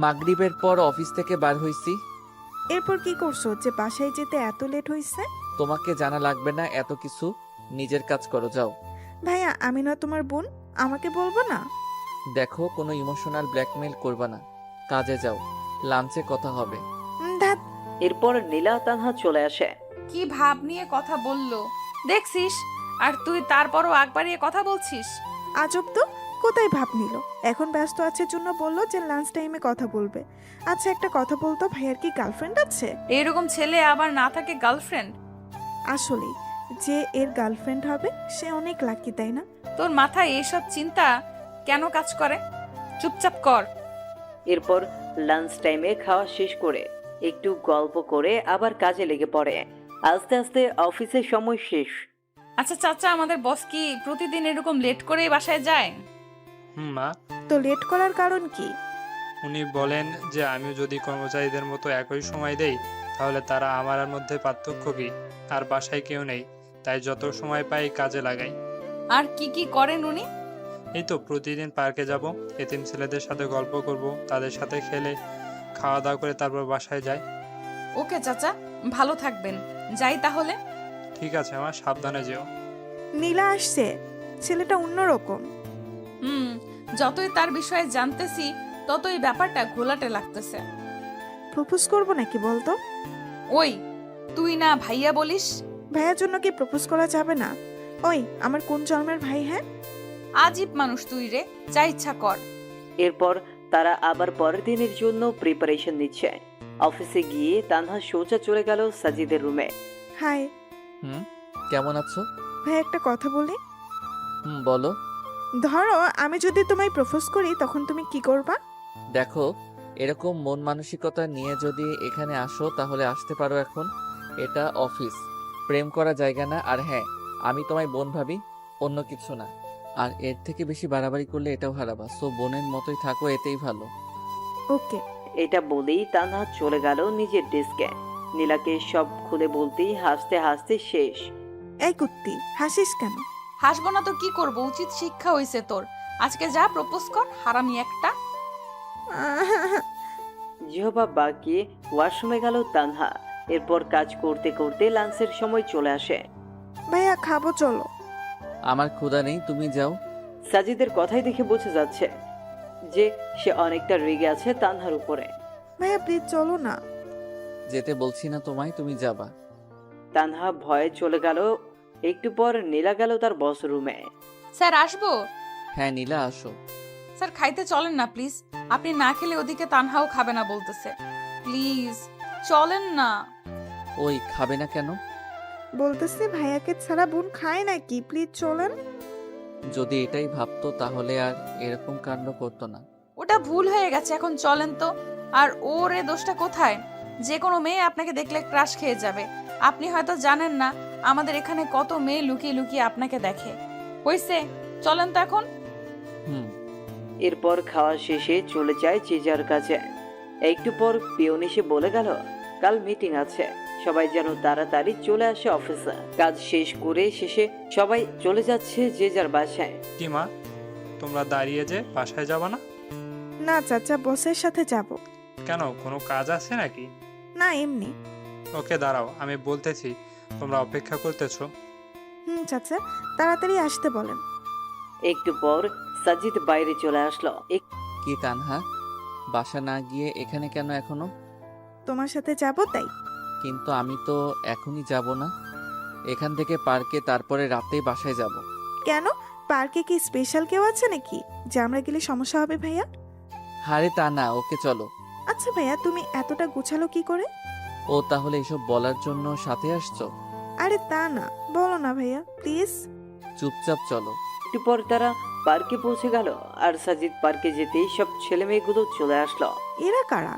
মাগরিবের পর অফিস থেকে বার হইছি। এরপর কি করছো যে বাসায় যেতে এত লেট হয়েছে? তোমাকে জানা লাগবে না এত কিছু, নিজের কাজ করো, যাও। ভাইয়া আমি না তোমার বোন, আমাকে বলবো না? দেখো, কোনো ইমোশনাল ব্ল্যাকমেল করবা না, কাজে যাও, লাঞ্চে কথা হবে। ধ্যাৎ। এরপর নীলা তানহা চলে আসে। কি ভাব নিয়ে কথা বললো দেখছিস, আর তুই তারপরও আগ বাড়িয়ে কথা বলছিস। আজব তো, কোথায় ভাব নিল? এখন ব্যস্ত আছে জন্য বললো যে লাঞ্চ টাইমে কথা বলবে। আচ্ছা একটা কথা বলতো, ভাইয়ার কি গার্লফ্রেন্ড আছে? এরকম ছেলে আবার না থাকে গার্লফ্রেন্ড? আসলে যে এর গার্লফ্রেন্ড হবে সে অনেক লাকি, তাই না? তোর মাথায় এসব চিন্তা কেন কাজ করে? চুপচাপ কর। এরপর লাঞ্চ টাইমে খাওয়া শেষ করে একটু গল্প করে আবার কাজে লেগে পড়ে। আস্তে আস্তে অফিসের সময় শেষ। আচ্ছা চাচা, আমাদের বস কি প্রতিদিন এরকম লেট করে বাসায় যায়? মা, তো লেট করার কারণ কি? উনি বলেন যে আমিও যদি কর্মচারীদের মতো একই সময় দেই তাহলে তারা আমার মধ্যে পার্থক্য কি? আর বাসায় কেউ নেই, তাই যত সময় পাই কাজে লাগাই। আর কি কি করেন উনি? এই তো প্রতিদিন পার্কে যাব, এতিম ছেলেদের সাথে গল্প করব, তাদের সাথে খেলে খাওয়া দাওয়া করে তারপর বাসায় যাই। ওকে চাচা, ভালো থাকবেন, যাই তাহলে। ঠিক আছে মা, সাবধানে যেও। নীলা আসছে, ছেলেটা অন্যরকম। যতই তার বিষয়ে জানতেছি ততই ব্যাপারটা ঘোলাটে লাগতেছে। প্রপোজ করবো নাকি বলতো? ওই, তুই না ভাইয়া বলিস? ভাইয়ার জন্য কি প্রপোজ করা যাবে না? ওই, আমার কোন জন্মের ভাই? হ্যাঁ, আজীব মানুষ তুই রে, যা ইচ্ছা কর। এরপর তারা আবার পরের দিনের জন্য প্রিপারেশন নিচ্ছে। অফিসে গিয়ে তানহা সোজা চলে গেল সাজিদের রুমে। হাই হুম, কেমন আছো? ভাই, একটা কথা বলি। বলো। ধরো আমি যদি তোমায় প্রপোজ করি, তখন তুমি কি করবা? দেখো, এরকম মন মানসিকতা নিয়ে যদি এখানে আসো তাহলে আসতে পারো। এখন এটা অফিস, প্রেম করা জায়গা না। আর হ্যাঁ, আমি তোমায় বোন ভাবি, অন্য কিছু না। আর এর থেকে বেশি বাড়াবাড়ি করলে এটাও হারাবা। সো বোনের মতোই থাকো, এতেই ভালো। ওকে। এটা বলেই তানহা চলে গেল নিজের ডেস্কে। নীলাকে সব খুলে বলতেই হাসতে হাসতে শেষ। এই কুত্তি, হাসিস কেন? হাসবো না তো কি করব? উচিত শিক্ষা হয়েছে তোর। আজকে যা প্রপোজ কর, হারামি একটা। জিহবা বাকিয়ে ওয়াশরুমে গেল তানহা। এরপর কাজ করতে করতে লাঞ্চের সময় চলে আসে। ভাইয়া, খাবো, চলো। আমার ক্ষুধা নেই, তুমি যাও। সাজিদের কথাই দেখে বোঝা যাচ্ছে যে সে অনেকটা রেগে আছে তানহার উপরে। ভাইয়া প্লিজ চলো না। যেতে বলছি না তোমায়, তুমি যাবা। তানহা ভয়ে চলে গেল। একটু পর নীলা গেল তার বস রুমে। স্যার আসবো? হ্যাঁ নীলা, আসো। স্যার খাইতে চলেন না প্লিজ। আপনি না খেলে ওদিকে তানহাও খাবে না বলতেছে। প্লিজ চলেন না। ওই, খাবে না কেন? বলতেছি ভাইয়াকে ছাড়া বোন খায় নাকি? প্লিজ চলেন। যদি এটাই ভাবতো তাহলে আর এরকম কাণ্ড করতো না। ওটা ভুল হয়ে গেছে, এখন চলেন তো। আর ওর এ দোষটা কোথায়? যে কোনো মেয়ে আপনাকে দেখলে ক্রাশ খেয়ে যাবে। আপনি হয়তো জানেন না আমাদের এখানে কত মেয়ে লুকিয়ে লুকিয়ে আপনাকে দেখে। হইছে, চলেন তো এখন। হুম। এরপর খাওয়া শেষে চলে যায় যে যার কাছে। একটু পর পিয়ন এসে বলে গেল কাল মিটিং আছে, সবাই যেন তাড়াতাড়ি চলে আসে অফিসে। কাজ শেষ করে শেষে সবাই চলে যাচ্ছে যে যার বাসায়। কি মা, তোমরা দাঁড়িয়ে যে বাসায় যাবা না? না চাচা, বসের সাথে যাব। কেন, কোনো কাজ আছে নাকি? না, এমনি। ওকে দাঁড়াও, আমি বলতেছি। তোমরা অপেক্ষা করতেছো? চাচা, তাড়াতাড়ি আসতে বলেন। একটু পর সাজিদ বাইরে চলে আসলো। কি তানহা, বাসা না গিয়ে এখানে কেন এখনো? তোমার সাথে যাব তাই। কিন্তু আমি তো এখনই যাব না। এখান থেকে পার্কে, তারপরে রাতেই বাসায় যাব। কেন? পার্কে কি স্পেশাল কেউ আছে নাকি যে আমরা গেলে সমস্যা হবে ভাইয়া? আরে তা না, ওকে চলো। আচ্ছা ভাইয়া, তুমি এতটা গুছালো কি করে? ও তাহলে এসব বলার জন্য সাথে আসছো? আরে তা না, বলো না ভাইয়া প্লিজ। চুপচাপ চলো। একটু পর তারা পার্কে পৌঁছে গেল। আর সাজিদ পার্কে যেতেই সব ছেলে মেয়েগুলো চলে আসলো। এরা কারা?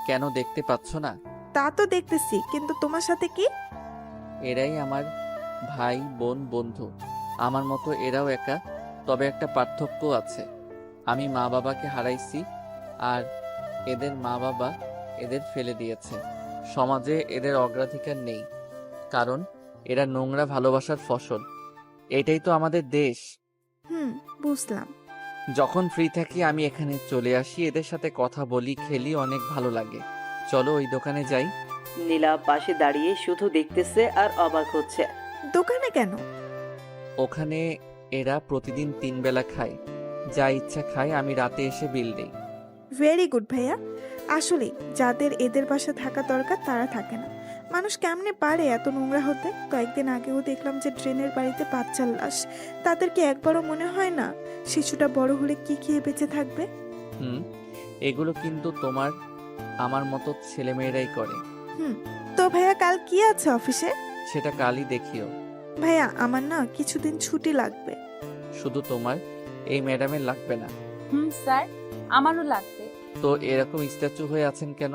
কেন, দেখতে পাচ্ছ না? তা তো দেখতেছি, কিন্তু তোমার সাথে কি? এরাই আমার ভাই বোন বন্ধু। আমার মতো এরাও একা, তবে একটা পার্থক্য আছে। আমি মা বাবাকে হারাইছি, আর এদের মা বাবা এদের ফেলে দিয়েছে। সমাজে এদের অগ্রাধিকার নেই, কারণ এরা নোংরা ভালোবাসার ফসল। এটাই তো আমাদের দেশ। বুঝলাম। যখন ফ্রি থাকি আমি এখানে চলে আসি, এদের সাথে কথা বলি, খেলি, অনেক ভালো লাগে। চলো ওই দোকানে যাই। নীলা পাশে দাঁড়িয়ে শুধু দেখতেছে আর অবাক হচ্ছে। দোকানে কেন? ওখানে এরা প্রতিদিন 3 বেলা খায়, যা ইচ্ছা খায়। আমি রাতে এসে বিল দেই। ভেরি গুড ভাইয়া। আসলে যাদের এদের বাসা থাকা দরকার তারা থাকে না। মানুষ কেমনে পারে এত নোংরা হতে? কয়েকদিন আগেও দেখলাম যে ড্রেনের বাড়িতে বাচ্চার লাশ। তাদের কি একবারও মনে হয় না শিশুটা বড় হলে কি খেয়ে বেঁচে থাকবে? এগুলো কিন্তু তোমার আমার মতো ছেলেমেয়েরাই করে। তো ভাইয়া, কাল কি আছে অফিসে? সেটা কালই দেখিও। ভাইয়া, আমার না কিছুদিন ছুটি লাগবে। শুধু তোমার, এই ম্যাডামের লাগবে না? স্যার, আমারও লাগবে। তো এরকম স্ট্যাচু হয়ে আছেন কেন?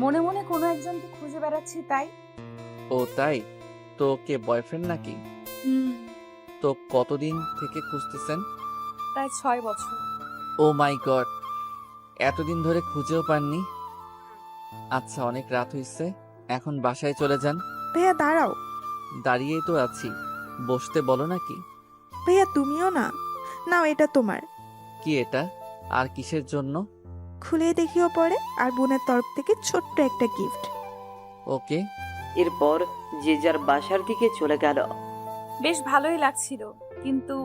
মনে মনে কোনো একজনকে খুঁজে বেড়াচ্ছি তাই। ও তাই? তো কে, বয়ফ্রেন্ড নাকি? তো কতদিন থেকে খুঁজতেছেন? প্রায় 6 বছর। ও মাই গড, এতদিন ধরে খুঁজেও পাননি? আচ্ছা, অনেক রাত হয়েছে, এখন বাসায় চলে যান। ভাইয়া দাঁড়াও। দাঁড়িয়েই তো আছি, বসতে বলো নাকি? ভাইয়া তুমিও না। নাও, এটা তোমার। কি এটা? আর কিসের জন্য? খুলে দেখিও পরে। আর বোনের তরফ থেকে ছোট্ট একটা গিফট। ওকে। এরপর যে যার বাসার দিকে চলে গেল। বেশ ভালোই লাগছিল, কিন্তু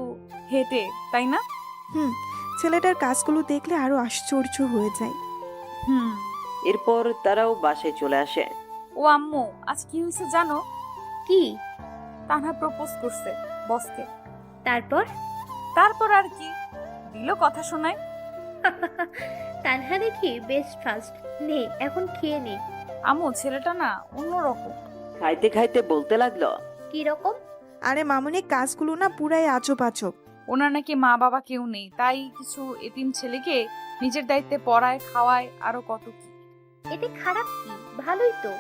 হেঁটে, তাই না? হুম, ছেলেটার কাজগুলো দেখলে আরো আশ্চর্য হয়ে যায়। হুম। এরপর তারাও বাসায় চলে আসে। ও আম্মু, আজ কি হয়েছে জানো? কি? তানহা প্রপোজ করছে বসকে। তারপর? তারপর আর কি, দিল কথা শোনায়। তানহা দেখি বেস্ট ফার্স্ট। নে এখন খেয়ে নে। আম্মু, ছেলেটা না অন্যরকম। খাইতে খাইতে বলতে লাগলো, কি রকম? আরে মামুনি, কাজগুলো না পুরাই আজব আজব। ওনার নাকি মা বাবা কেউ নেই, তাই কিছু এতিম ছেলেকে নিজের দায়িত্বে পড়ায়, খাওয়ায়, আরো কত কি। এতে খারাপ কি? ভালোই তো।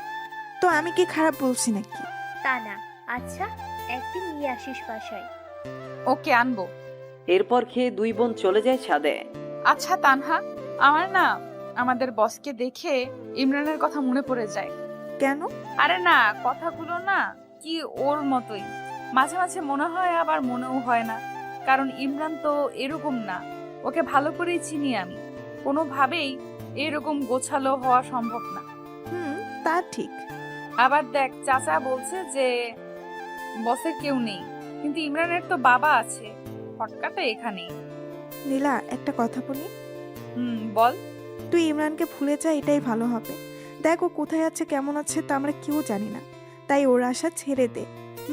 তো আমি কি খারাপ বলছি নাকি? তা না। আচ্ছা, একদিন নিয়ে আসিস বাসায়। ওকে, আনবো। এরপর খেয়ে দুই বোন চলে যায় ছাদে। আচ্ছা তানহা, আমার না আমাদের বসকে দেখে ইমরানের কথা মনে পড়ে যায়। কেন? আরে না, কথাগুলো না কি ওর মতোই। মাঝে মাঝে মনে হয়, আবার মনেও হয় না, কারণ ইমরান তো এরকম না। ওকে ভালো করেই চিনি আমি। কোনোভাবেই এরকম গোছালো হওয়া সম্ভব না। হুম, তা ঠিক। আবার দেখ, চাচা বলছে যে বসের কেউ নেই, কিন্তু ইমরানের তো বাবা আছে। ফটকাটা এখানেই। নীলা, একটা কথা বলি। বল। তুই ইমরানকে ভুলে যা, এটাই ভালো হবে। দেখ, ও কোথায় আছে, কেমন আছে তা আমরা কেউ জানি না। তাই ওর আশা ছেড়ে দে,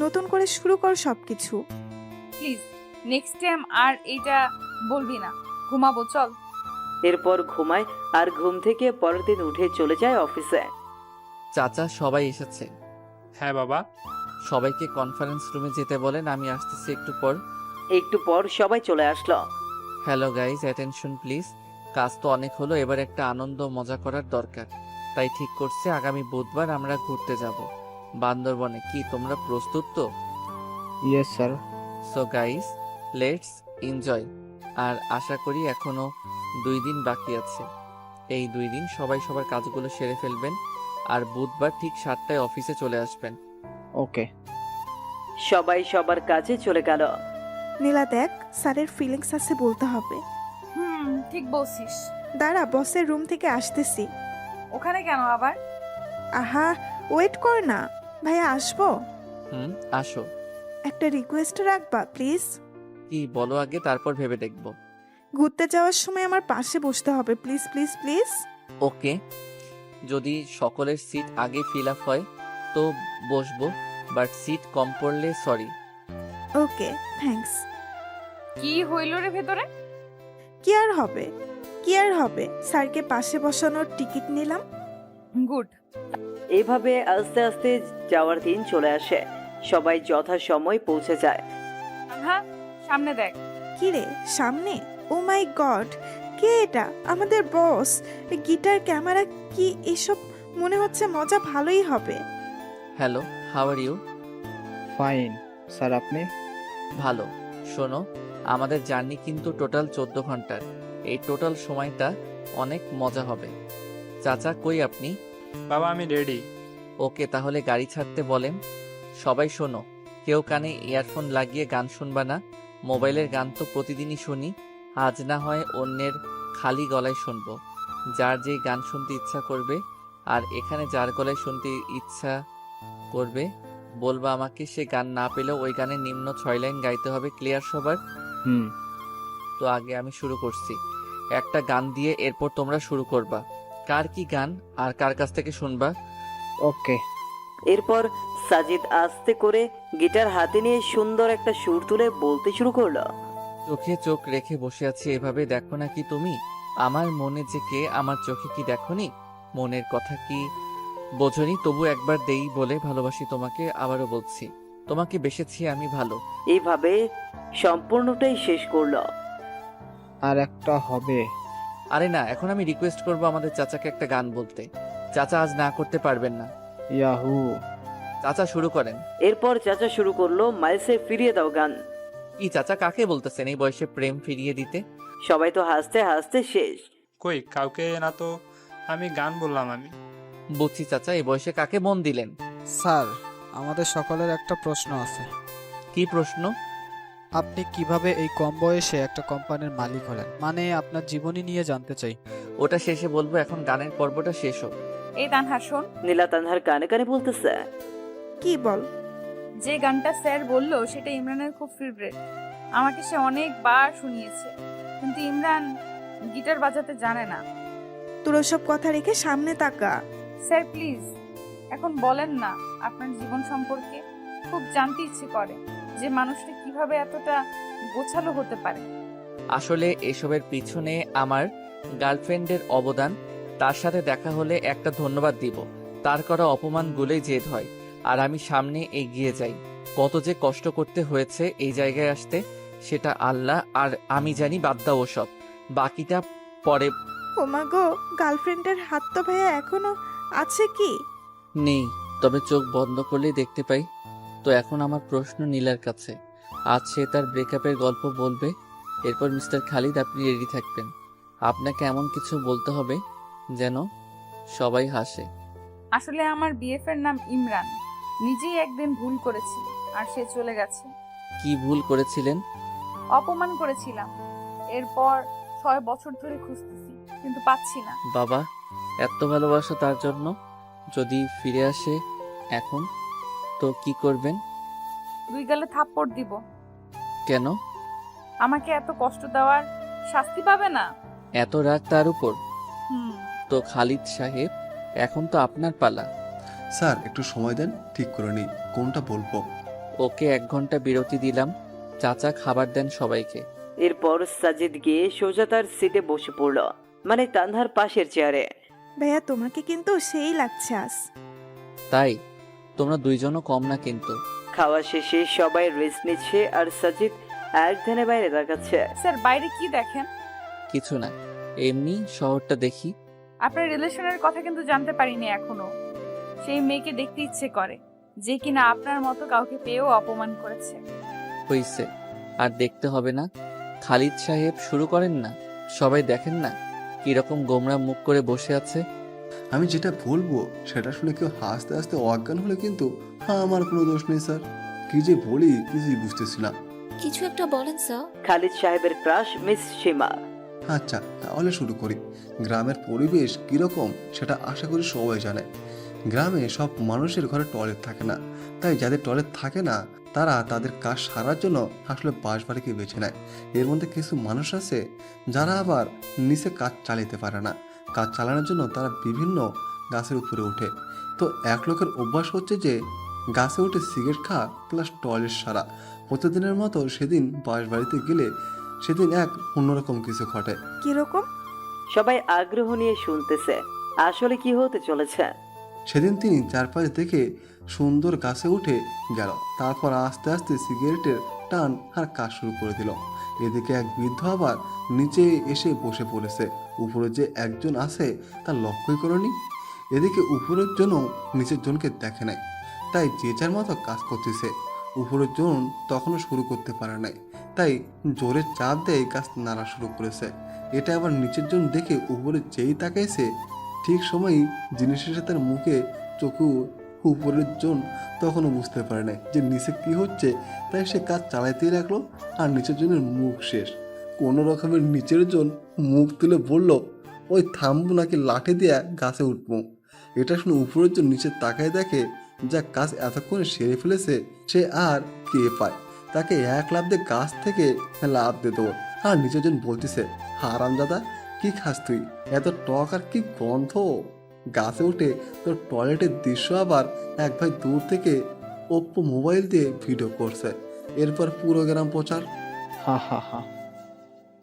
নতুন করে শুরু কর সবকিছু। প্লিজ, নেক্সট টাইম আর এইটা বলবি না। ঘুমাবো, চল। এরপর ঘুমায় আর ঘুম থেকে পরের দিন উঠে চলে যায় অফিসে। চাচা, সবাই এসেছে। হ্যাঁ বাবা। সবাইকে কনফারেন্স রুমে যেতে বলেন, আমি আসতেছি একটু পর। একটু পর সবাই চলে আসলো। Hello guys, attention please. কাজ তো অনেক হলো, এবার একটা আনন্দ মজা করার দরকার। তাই ঠিক করছে আগামী বুধবার আমরা ঘুরতে যাব বান্দরবনে। কি তোমরা প্রস্তুত তো? Yes sir. So guys, let's enjoy. আর আশা করি এখনো 2 দিন বাকি আছে। এই 2 দিন সবাই সবার কাজগুলো সেরে ফেলবেন, আর বুধবার ঠিক 7টায় অফিসে চলে আসবেন। ওকে। সবাই সবার কাজে চলে গেল। নীলা দেখ, স্যারের ফিলিংস আছে, বলতে হবে। ঠিক বলছিস। দাঁড়া, বসের রুম থেকে আসতেছি। ওখানে কেন আবার? আহা, ওয়েট কর না। ভাইয়া, আসবো? আসো। একটা রিকোয়েস্ট রাখবা প্লিজ? কি বলো আগে, তারপর ভেবে দেখব। ঘুরতে যাওয়ার সময় আমার পাশে বসতে হবে, প্লিজ প্লিজ প্লিজ। ওকে, যদি সকলের সিট আগে ফিল আপ হয় তো বসবো, বাট সিট কম পড়লে সরি। ওকে, থ্যাঙ্কস। কি হইল রে ভেতরে? কি আর হবে, কি আর হবে, স্যারকে পাশে বসানোর টিকিট নিলাম। গুড। এইভাবে আস্তে আস্তে যাওয়ার দিন চলে আসে। সবাই যথাসময় পৌঁছে যায়। হ্যাঁ, সামনে দেখ। কি রে, সামনে? ও মাই গড, কে এটা? আমাদের বস। গিটার, ক্যামেরা, কি এসব? মনে হচ্ছে মজা ভালোই হবে। Hello, how are you? Fine sir, আপনি? ভালো। শোনো, আমাদের জার্নি কিন্তু টোটাল 14 ঘন্টার। এই টোটাল সময়টা অনেক মজা হবে। চাচা, কই আপনি? বাবা, আমি রেডি। ওকে, তাহলে গাড়ি ছাড়তে বলেন। সবাই শোনো, কেউ কানে ইয়ারফোন লাগিয়ে গান শুনবা না। মোবাইলের গান তো প্রতিদিনই শুনি, আজ না হয় অন্যের খালি গলায় শুনবো। যার যেই গান শুনতে ইচ্ছা করবে, আর এখানে যার গলায় শুনতে ইচ্ছা করবে বলবা আমাকে। সে গান না পেলেও ওই গানের নিম্ন 6 লাইন গাইতে হবে। ক্লিয়ার সবার? তো আগে আমি শুরু করছি একটা গান দিয়ে, এরপর তোমরা শুরু করবা। কার কি গান আর কার কাছ থেকে শুনবা? ওকে। এরপর সাজিদ আস্তে করে গিটার হাতে নিয়ে সুন্দর একটা সুর তুলে বলতে শুরু করলো। চোখে চোখ রেখে বসে আছি এভাবে, দেখো না কি তুমি আমার মনে যে কে, আমার চোখে কি দেখোনি? মনের কথা কি বোঝনি? তবু একবার দেই বলে ভালোবাসি তোমাকে, আবারও বলছি তোমাকে বেসেছি আমি ভালো। এইভাবে সম্পূর্ণটাই শেষ করলো। আর একটা হবে। আরে না, এখন আমি রিকোয়েস্ট করব আমাদের চাচাকে একটা গান বলতে। চাচা আজ না করতে পারবেন না। ইয়াহু। চাচা শুরু করেন। এরপর চাচা শুরু করলো মাইলসে ফিরিয়ে দাও গান। কি চাচা, কাকে বলতেছেন এই বয়সে প্রেম ফিরিয়ে দিতে? সবাই তো হাসতে হাসতে শেষ। কই, কাউকে না তো। আমি গান বললাম আমি। বুঝছি চাচা, এই বয়সে কাকে মন দিলেন? স্যার, আমাদের সকলের একটা প্রশ্ন আছে। কি প্রশ্ন? আপনি কিভাবে এই কম বয়সে একটা কোম্পানির মালিক হলেন? মানে আপনার জীবনী নিয়ে জানতে চাই। ওটা শেষে বলবো, এখন গানের পর্বটা শেষ হোক। এই তানহা শোন, নীলা তানহার কানে কানে বলতেছে। কি বল? যে গানটা স্যার বললো সেটা ইমরানের খুব ফেভারিট। আমাকে সে অনেকবার শুনিয়েছে, কিন্তু ইমরান গিটার বাজাতে জানে না। তোর ওসব কথা রেখে সামনে তাকা। স্যার প্লিজ এখন বলেন না আপনার জীবন সম্পর্কে। খুব জানতে ইচ্ছে করে যে মানুষটা কিভাবে এতটা গোছালো হতে পারে। আসলে এসবের পিছনে আমার গার্লফ্রেন্ডের অবদান। তার সাথে দেখা হলে একটা ধন্যবাদ দিব। তার করা অপমানগুলোই জেদ হয়, আর আমি সামনে এগিয়ে যাই। কত যে কষ্ট করতে হয়েছে এই জায়গায় আসতে, সেটা আল্লাহ আর আমি জানি। বাদ দাও ওসব, বাকিটা পরে। ওমা গো, গার্লফ্রেন্ডের হাত তো ভাইয়া এখনো আছে কি? নেই, তবে চোখ বন্ধ করলেই দেখতে পাই। তো এখন আমার প্রশ্ন নীলার কাছে। আজ সে তার ব্রেকআপের গল্প বলবে। এরপর মিস্টার খালিদ আপনি রেডি থাকবেন। আপনাকে এমন কিছু বলতে হবে যেন সবাই হাসে। আসলে আমার বিএফ এর নাম ইমরান। নিজেই একদিন ভুল করেছি আর সে চলে গেছে। কি ভুল করেছিলেন? অপমান করেছিলাম। এরপর 6 বছর ধরে খুঁজতেছি, কিন্তু পাচ্ছি না। বাবা, এত ভালোবাসা তার জন্য? যদি ফিরে আসে এখন, তো কি করবেন? 2 গালে থাপ্পড় দিব। কেন? আমাকে এত কষ্ট দেওয়ার শাস্তি পাবে না? এত রাগ তার উপর? হুম। তো খালিদ সাহেব, এখন তো আপনার পালা। স্যার একটু সময় দেন, ঠিক করে নিই কোনটা বলবো। ওকে 1 ঘন্টা বিরতি দিলাম। চাচা খাবার দেন সবাইকে। এরপর সাজিদ গিয়ে সোজা তার সিটে বসে পড়ল, মানে তানহার পাশের চেয়ারে। ভাইয়া তোমাকে কিন্তু সেই লাগছে আজ। তাই? তোমরা দুইজনও কম না কিন্তু। খাওয়া শেষে সবাই রেস্ট নিচ্ছে আর সাজিদ এক ধ্যানে বাইরে তাকাচ্ছে। স্যার বাইরে কি দেখেন? কিছু না, এমনি শহরটা দেখি। আপনার রিলেশনের কথা কিন্তু জানতে পারিনি এখনো। সেই মেয়েকে দেখতে ইচ্ছে করে যে কিনা আপনার মতো কাউকে পেয়েও অপমান করেছে। হইছে, আর দেখতে হবে না। খালিদ সাহেব শুরু করেন না। সবাই দেখেন না কিরকম গোমরা মুখ করে বসে আছে। আমি যেটা বলবো সেটা শুনে কেউ হাসতে হাসতে অজ্ঞান হলে কিন্তু আমার কোনো দোষ নেই স্যার। কি যে বলি কিছুই বুঝতেছি না। কিছু একটা বলেন স্যার। খালিদ সাহেবের ক্রাশ মিস সীমা। আচ্ছা তাহলে শুরু করি। গ্রামের পরিবেশ কিরকম সেটা আশা করি সবাই জানে। গ্রামে সব মানুষের ঘরে টয়লেট থাকে না, তাই যাদের টয়লেট থাকে না তারা তাদের কাজ সারার জন্য আসলে বাসবাড়িকে বেছে নেয়। এর মধ্যে কিছু মানুষ আছে যারা আবার নিচে কাজ চালাতে পারে না। কাজ চালানোর জন্য তারা বিভিন্ন গাছের উপরে ওঠে। তো এক লোকের অভ্যাস হচ্ছে যে গাছে উঠে সিগারেট খাওয়া প্লাস টয়লেট সারা। প্রতিদিনের মতো সেদিন বাসবাড়িতে গেলে সেদিন এক অন্যরকম কিছু ঘটে। কিরকম? সবাই আগ্রহ নিয়ে শুনতেছে আসলে কি হতে চলেছে। সেদিন তিনি চারপাশ দেখে সুন্দর গাছে উঠে গেল। তারপর আস্তে আস্তে সিগারেটের টান আর কাজ শুরু করে দিল। এদিকে এক বৃদ্ধ আবার নিচে এসে বসে পড়েছে। উপরে যে একজন আছে তা লক্ষ্যই করনি। এদিকে উপরের জন্য নিচের জনকে দেখে নাই, তাই যে যার মতো কাজ করতেছে। উপরের জন তখনও শুরু করতে পারে নাই, তাই জোরে চাপ দেয় গাছ নাড়া শুরু করেছে। এটা আবার নিচের জন দেখে উপরে যেই তাকাইছে ঠিক সময়ই জিনিসের সাথে তার মুখে চোখে উপরের জন তখনও বুঝতে পারে না যে নিচে কি হচ্ছে, তাই সে কাজ চালাইতেই রাখলো। আর নিচের জনের মুখ শেষ। কোনো রকমের নিচের জন মুখ তুলে বলল, ওই থামবো নাকি লাঠি দিয়ে গাছে উঠবো। এটা শুনে উপরের জন নিচে তাকায় দেখে যা কাজ এতক্ষণে সেরে ফেলেছে সে আর কে পায়। তাকে এক লাফ দিয়ে গাছ থেকে লাফ দিয়ে দেবো। আর নিচের জন বলতেছে, হারামজাদা কি খাস তুই, এত টক আর কি গন্ধ। গাছে উঠে তোর টয়লেটের দৃশ্য আবার এক ভাই দূর থেকে ওপ্পো মোবাইল দিয়ে ভিডিও করছে। এরপর পুরো গ্রাম প্রচার। হা হা হা।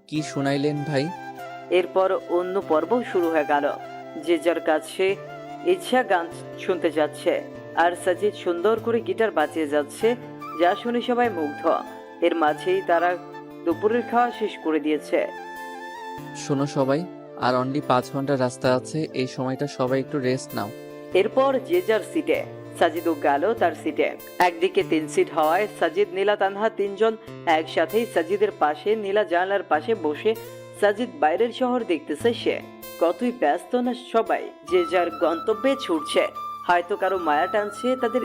কি শুনাইলেন ভাই? এরপর অন্য পর্ব শুরু হয়ে গেল। যে যার কাছে ইচ্ছা গান শুনতে যাচ্ছে আর সাজিদ সুন্দর করে গিটার বাজিয়ে যাচ্ছে, যা শুনে সবাই মুগ্ধ। এর মাঝেই তারা দুপুরের খাওয়া শেষ করে দিয়েছে। শোনো সবাই, আর অনলি 5 ঘন্টা রাস্তা আছে। এই সময়টা সবাই একটু রেস্ট নাও। এরপর যে যার সিটে। সাজিদও গেল তার সিটে। একদিকে 3 সিট হওয়ায় সাজিদ, নীলা, তানহা তিনজন একসাথেই সাজিদের পাশে নীলা জানলার পাশে বসে। সাজিদ বাইরের শহর দেখতেছে। সে কতই ব্যস্ত না সবাই যে যার গন্তব্যে ছুটছে। হয়তো কারো মায়া টানছে তাদের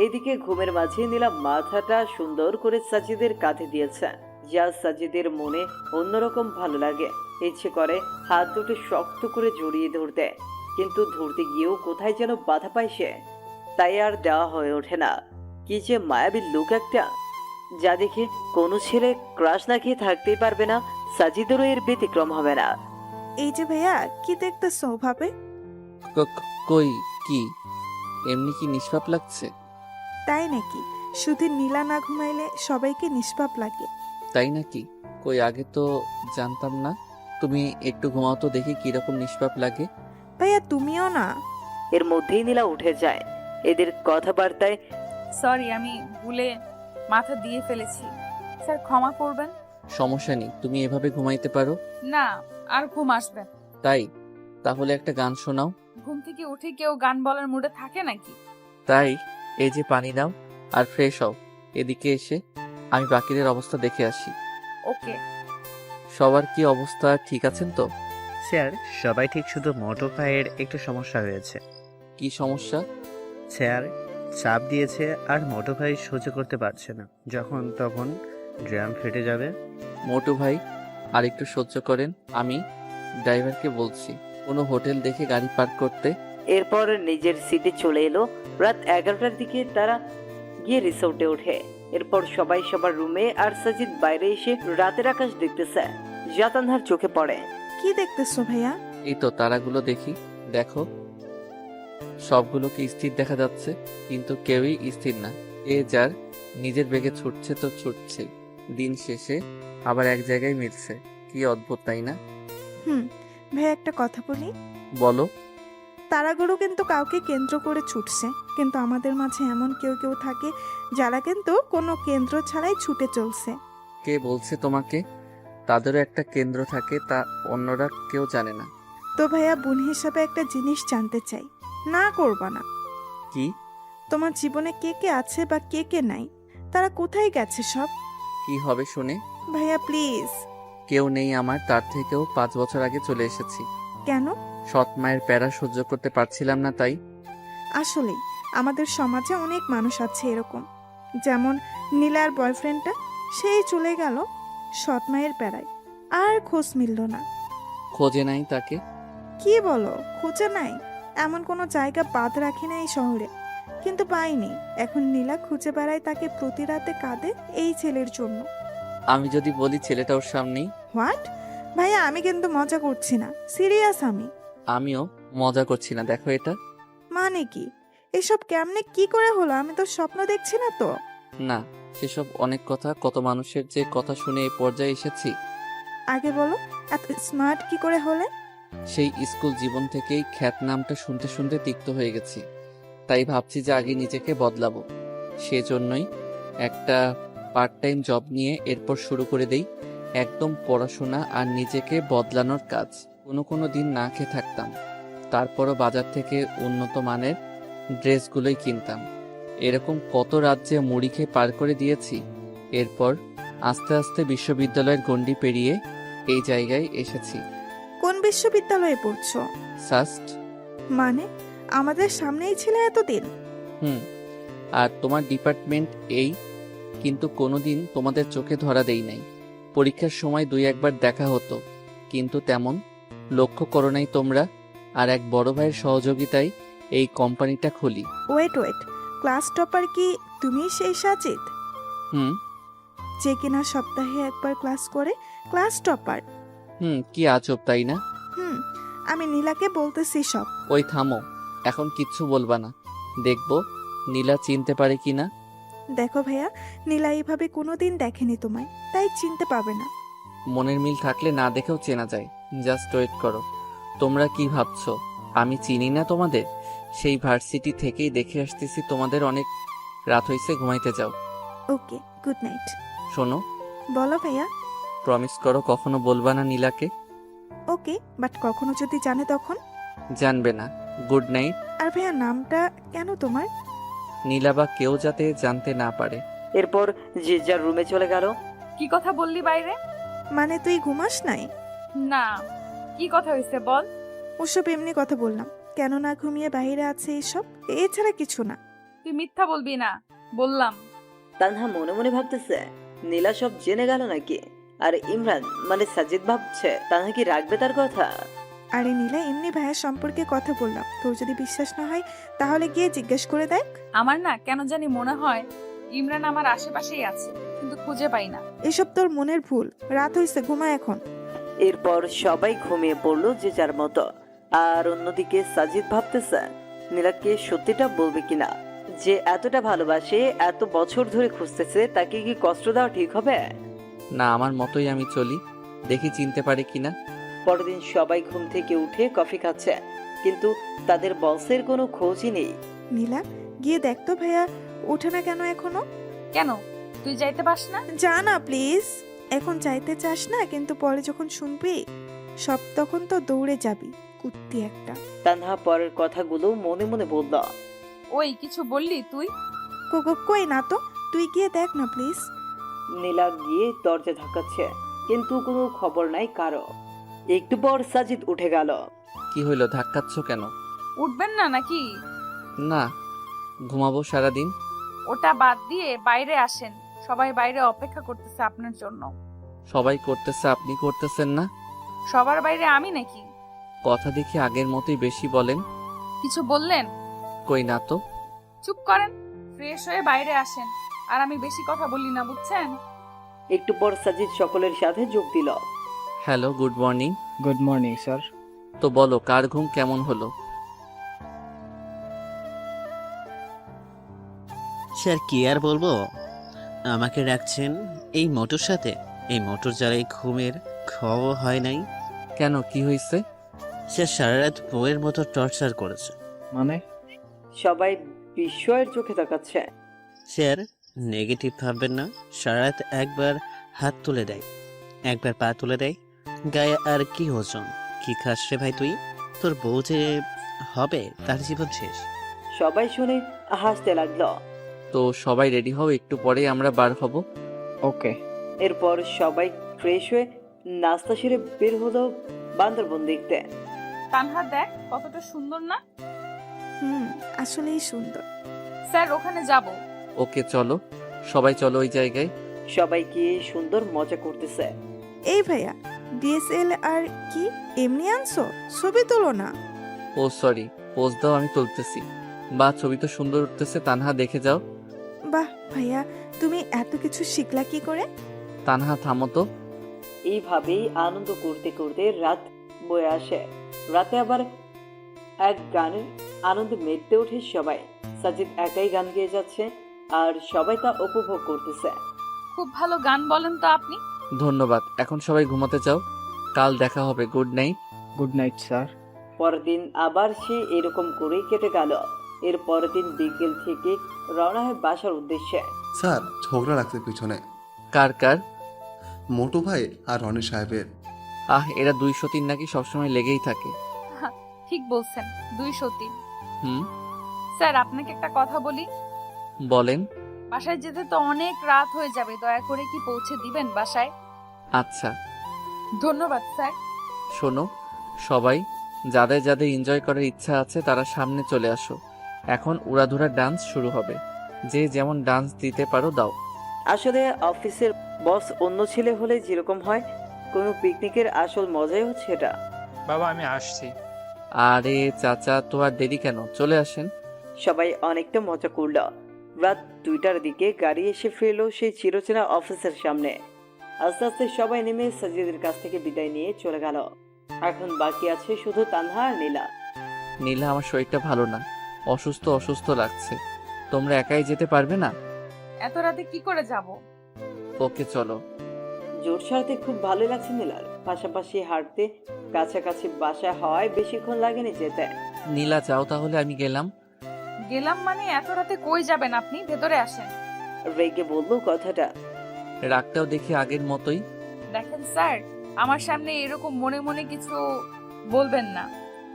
এইদিকে ঘুমের মাঝে নীলা মাথাটা সুন্দর করে সাজিদের কাঁধে দিয়েছে, যা সাজিদের মনে অন্যরকম ভালো লাগে। ইচ্ছে করে হাত দুটো শক্ত করে জড়িয়ে ধরতে, কিন্তু ধরতে গিয়েও কোথায় যেন বাধা পায় সে, তাই আর দেওয়া হয়ে ওঠে না। কি যে মায়াবী লুক একটা, যা দেখে কোনো ছেলে ক্রাশ না খেয়ে থাকতেই পারবে না। সাজিদেরও এর ব্যতিক্রম হবে না। এই যে ভাইয়া, কি দেখতেছো ভাবে? কই কি এমনি কি নিষ্পাপ লাগছে? তাই নাকি? শুধু নীলা না ঘুমাইলে সবাইকে নিষ্পাপ লাগে। তাই নাকি? কই আগে তো জানতাম না। তুমি একটু ঘুমাও তো দেখি কিরকম নিষ্পাপ লাগে। ভাইয়া তুমিও না। এর মধ্যেই নীলা উঠে যায়। এদের কথাবার্তায় সরি, আমি ভুলে মাথা দিয়ে ফেলেছি, স্যার ক্ষমা করবেন। সমস্যা নেই, তুমি এভাবে ঘুমাইতে পারো। না, আর ঘুম আসবে না। তাই? তাহলে একটা গান শোনাও। ঘুম থেকে উঠে কেউ গান বলার মুডে থাকে নাকি? তাই এই যে পানি নাও আর ফ্রেশ হও। এদিকে এসে আমি বাকিদের অবস্থা দেখে আসি। ওকে। সবার কি অবস্থা, ঠিক আছেন তো? স্যার সবাই ঠিক, শুধু মোটো ভাইয়ের একটু সমস্যা হয়েছে। কি সমস্যা? স্যার চাপ দিয়েছে আর মোটো ভাই সহ্য করতে পারছে না, যখন তখন ড্রাম ফেটে যাবে। মোটু ভাই আর একটু সহ্য করেন, আমি ড্রাইভারকে বলছি কোনো হোটেল দেখে গাড়ি পার্ক করতে। এরপর নিজের সিটে চলে এলো। রাত 11টার দিকে তারা গিয়ে রিসোর্টে ওঠে। এরপর সবাই সবার রুমে, আর সাজিদ বাইরে এসে রাতের আকাশ দেখতেছে, যা তানহার চোখে পড়ে। কি দেখতেছো ভাইয়া? এই তো তারাগুলো দেখি। দেখো, সবগুলোকে স্থির দেখা যাচ্ছে, কিন্তু কেউই স্থির না। এ যার নিজের বেগে ছুটছে তো ছুটছে, দিন শেষে আবার এক জায়গায় মিলছে। কি অদ্ভুত, তাই না? ভাইয়া একটা কথা বলি। বলো। তারাগুলো কিন্তু কাউকে কেন্দ্র করে ছুটছে, কিন্তু আমাদের মাঝে এমন কেউ কেউ থাকে যারা কিন্তু কোনো কেন্দ্র ছাড়াই ছুটে চলছে। কে বলছে তোমাকে? তাদেরও একটা কেন্দ্র থাকে, তা অন্যরা কেউ জানে না। তো ভাইয়া বোন হিসাবে একটা জিনিস জানতে চাই, না করবা না। কি? তোমার জীবনে কে কে আছে বা কে কে নাই, তারা কোথায় গেছে সব? কি হবে শুনে? ভাইয়া প্লিজ। কেউ নেই আমার, তার থেকেও 5 বছর আগে চলে এসেছি। কেন? সৎ মায়ের প্যারা সহ্য করতে পারছিলাম না, তাই। আসলেই আমাদের সমাজে অনেক মানুষ আছে এরকম, যেমন নীলার বয়ফ্রেন্ডটা, সেই চলে গেল সৎ মায়ের প্যারায়, আর খোঁজ মিলল না। খোঁজে নাই তাকে? কি বলো, খোঁজে নাই? এমন কোনো জায়গা বাদ রাখি না এই শহরে, কিন্তু পাইনি। এখন নীলা খুঁজে বেড়ায় তাকে, প্রতি রাতে কাঁদে এই ছেলের জন্য। আমি যদি বলি ছেলেটা ওর সামনেই? হোয়াট? ভাইয়া আমি কিন্তু মজা করছি না, সিরিয়াস আমি। আমিও মজা করছি না, দেখো এটা। মানে কি? এসব কেমনে কি করে হলো? আমি তো স্বপ্ন দেখছি না তো। না, সেসব অনেক কথা, কত মানুষের যে কথা শুনে এই পর্যায়ে এসেছি। আগে বলো, এত স্মার্ট কি করে হলে? সেই স্কুল জীবন থেকেই খ্যাত নামটা শুনতে শুনতে তিক্ত হয়ে গেছি, তাই ভাবছি যে আগে নিজেকে বদলাবো। সেজন্যই একটা পার্ট টাইম জব নিয়ে এরপর শুরু করে দেই একদম পড়াশোনা আর নিজেকে বদলানোর কাজ। কোনো দিন না খেয়ে থাকতাম, তারপরও বাজার থেকে উন্নত মানের ড্রেসগুলোই কিনতাম। এরকম কত রাজ্যে মুড়ি খেয়ে পার করে দিয়েছি। এরপর আস্তে আস্তে বিশ্ববিদ্যালয়ের গণ্ডি পেরিয়ে এই জায়গায় এসেছি। কোন বিশ্ববিদ্যালয়ে পড়ছো? সাস্ট। মানে আমাদের সামনেই ছিল এতদিন? আর তোমার ডিপার্টমেন্ট এই, কিন্তু কোনোদিন তোমাদের চোখে ধরা দেই নাই। পরীক্ষার সময় 2-1 বার দেখা হতো, কিন্তু তেমন লক্ষ্য করো নাই তোমরা। আর এক বড় ভাইয়ের সহযোগিতায় এই কোম্পানিটা খুলি। ওয়েট, ক্লাস টপার কি তুমি সেই সাজিদ হুম যে কিনা সপ্তাহে একবার ক্লাস করে? Class topper? কি আজব, তাই না? আমি নীলাকে বলতেছি সব। ওই থামো, এখন কিচ্ছু বলবা না, দেখবো নীলা চিনতে পারে কিনা। দেখো ভাইয়া, নীলা এইভাবে কোনোদিন দেখেনি তোমায়, তাই চিনতে পাবে না। মনের মিল থাকলে না দেখেও চেনা যায়। জাস্ট ওয়েট করো। তোমরা কি ভাবছো আমি চিনি না তোমাদের? সেই ভার্সিটি থেকেই দেখে আসতেছি তোমাদের। অনেক রাত হয়েছে, ঘুমাইতে যাও। ওকে, গুড নাইট। শোনো, বলো ভাইয়া। প্রমিস করো কখনো বলবা না নীলাকে। ওকে, বাট কখনো যদি জানে তখন? জানবে না। Good night. আর ভাইয়া নামটা কেন তোমার? নীলা বা কেউ যাতে জানতে না পারে। এরপর যে যার রুমে চলে গেল। কি কথা বললি বাইরে? মানে তুই ঘুমাস নাই? না, কি কথা হয়েছে বল। ওসব এমনি কথা বললাম, কেন না ঘুমিয়ে বাইরে আছে এসব, এছাড়া কিছু না। তুই মিথ্যা বলবি না, বললাম। তানহা মনে মনে ভাবতেছে নীলা সব জেনে গেল নাকি। আর ইমরান মানে সাজিদ ভাবছে তানহা কি রাখবে তার কথা। আরে নীলা, এমনি ভাইয়ার সম্পর্কে কথা বললাম, তোর যদি বিশ্বাস না হয় তাহলে গিয়ে জিজ্ঞেস করে দেখ। আমার না কেন জানি মনে হয় ইমরান আমার আশেপাশেই আছে, কিন্তু খুঁজে পাই না। এসব তোর মনের ভুল, রাত হয়েছে, ঘুমা এখন। এরপর সবাই ঘুমিয়ে পড়লো যে যার মতো। আর অন্যদিকে সাজিদ ভাবতেছে নীলাকে সত্যিটা বলবে কিনা। যে এতটা ভালোবাসে, এত বছর ধরে খুঁজতেছে, তাকে কি কষ্ট দেওয়া ঠিক হবে? না, আমার মতোই আমি চলি, দেখি চিনতে পারে কিনা। পরের দিন সবাই ঘুম থেকে উঠে কফি খাচ্ছে, কিন্তু তাদের বসের কোনো খোঁজই নেই। নীলা, গিয়ে দেখ তো ভাইয়া ওঠে না কেন এখনো। কেন, তুই যাইতে পাস না? যা না প্লিজ। এখন যাইতে চাস না, কিন্তু পরে যখন শুনবি সব তখন তো দৌড়ে যাবি, কুত্তি একটা। তানহা পরের কথাগুলো মনে মনে বলল। ওই কিছু বললি তুই? কই না তো, তুই গিয়ে দেখ না প্লিজ। নীলা গিয়ে দরজা ধাক্কাচ্ছে, কিন্তু কোনো খবর নাই কারো। একটু পর সাজিদ উঠে গেল। কি হইলো, ধাক্কাচ্ছ কেন? উঠবেন না নাকি? না, ঘুমাবো সারাদিন। ওটা বাদ দিয়ে বাইরে আসেন, সবাই বাইরে অপেক্ষা করতেছে আপনার জন্য। সবাই করতেছে, আপনি করতেছেন না? সবার বাইরে আমি নাকি? কথা দেখি আগের মতোই বেশি বলেন। কিছু বললেন? কই না তো। চুপ করেন, ফ্রেশ হয়ে বাইরে আসেন, আর আমি বেশি কথা বলি না, বুঝছেন? একটু পর সাজিদ সকলের সাথে যোগ দিল। Hello, good morning. Good morning sir. তো বলো, কার ঘুম কেমন হলো? স্যার কি আর বলবো, আমাকে রাখছেন এই মোটর সাথে। এই মোটর জ্বালাই ঘুমের খবর হয় নাই। কেন, কি হয়েছে? স্যার সারা রাত বউয়ের মতো টর্চার করেছে। মানে? সবাই বিস্ময়ের চোখে তাকাচ্ছে। স্যার নেগেটিভ ভাববেন না, সারা রাত একবার হাত তুলে দেয়, একবার পা তুলে দেয়, গায়ে আর কি ওজন। কি খাস রে ভাই তুই? তোর বউ যে হবে তার জীবন শেষ। সবাই শুনে হাসতে লাগলো। তো সবাই রেডি হও, একটু পরেই আমরা বার হব। ওকে। এরপর সবাই ফ্রেশ হয়ে নাস্তা সেরে বের হলো বান্দরবন দেখতে। তানহা দেখ কতটা সুন্দর না? আসলেই সুন্দর। স্যার ওখানে যাব। ওকে চলো, সবাই চলো ওই জায়গায়। সবাই গিয়ে সুন্দর মজা করতেছে। এই ভাইয়া, ডিএসএলআর কি এমনি আনছো? ছবি তোলো না। ও সরি, পোজ দাও, আমি তুলতেছি। বা ছবি তো সুন্দর উঠতেছে, তানহা দেখে যাও। বাহ ভাইয়া, তুমি এত কিছু শিখলা কি করে? তানহা থামো তো। এইভাবেই আনন্দ করতে করতে রাত বয়ে আসে। রাতে আবার এক গানের আনন্দে মেতে ওঠে সবাই। সাজিদ একাই গান গেয়ে যাচ্ছে, আর সবাই তা উপভোগ করতেছে। খুব ভালো গান বলেন তো আপনি। ধন্যবাদ, এখন সবাই ঘুমাতে যাও, কাল দেখা হবে। Good night. Good night sir. পরের দিন আবার সে এরকম করেই কেটে গেল। এর পরের দিন বিকেল থেকে রওনা হয় বাসার উদ্দেশ্যে। স্যার ঝগড়া লাগছে পিছনে। কার কার? মোটু ভাই আর রনি সাহেবের। এরা 203 নাকি সবসময় লেগেই থাকে। ঠিক বলছেন, 203। হুম, স্যার আপনাকে একটা কথা বলি। বলেন। বাসায় যেতে তো অনেক রাত হয়ে যাবে, দয়া করে কি পৌঁছে দিবেন বাসায়? আচ্ছা। ধন্যবাদ স্যার। শোনো সবাই, যাদের যাদের এনজয় করার ইচ্ছা আছে তারা সামনে চলে আসো। এখন উড়াধুরা ডান্স শুরু হবে, যে যেমন ডান্স দিতে পারো দাও। আসলে অফিসের বস অন্য ছেলে হলে যেরকম হয়, কোনো পিকনিকের আসল মজাই হচ্ছে এটা। বাবা আমি আসছি। আরে চাচা, তো আর দেরি কেন, চলে আসেন। সবাই অনেকটা মজা করল। রাত 2টার দিকে গাড়ি এসে ফিরল সেই চিরচেনা অফিসের সামনে। আস্তে আস্তে সবাই নেমে সাজিদের কাছ থেকে বিদায় নিয়ে চলে গেল। এখন বাকি আছে শুধু তানহা আর নীলা। নীলা, আমার শরীরটা ভালো না, অসুস্থ অসুস্থ লাগছে। তোমরা একাই যেতে পারবে না? এত রাতে কি করে যাব? ওকে চলো। জোর সারতে খুব ভালো লাগছে নীলার, পাশাপাশি হাঁটতে কাছাকাছি বাসা হওয়ায় বেশিক্ষণ লাগেনি যেতে। নীলা যাও তাহলে, আমি গেলাম। গেলাম মানে এত রাতে কই যাবেন আপনি? ভেতরে আসেন। রেগে বললো কথাটা। রাগটাও দেখি আগের মতোই। দেখেন স্যার, আমার সামনে এরকম মনে মনে কিছু বলবেন না।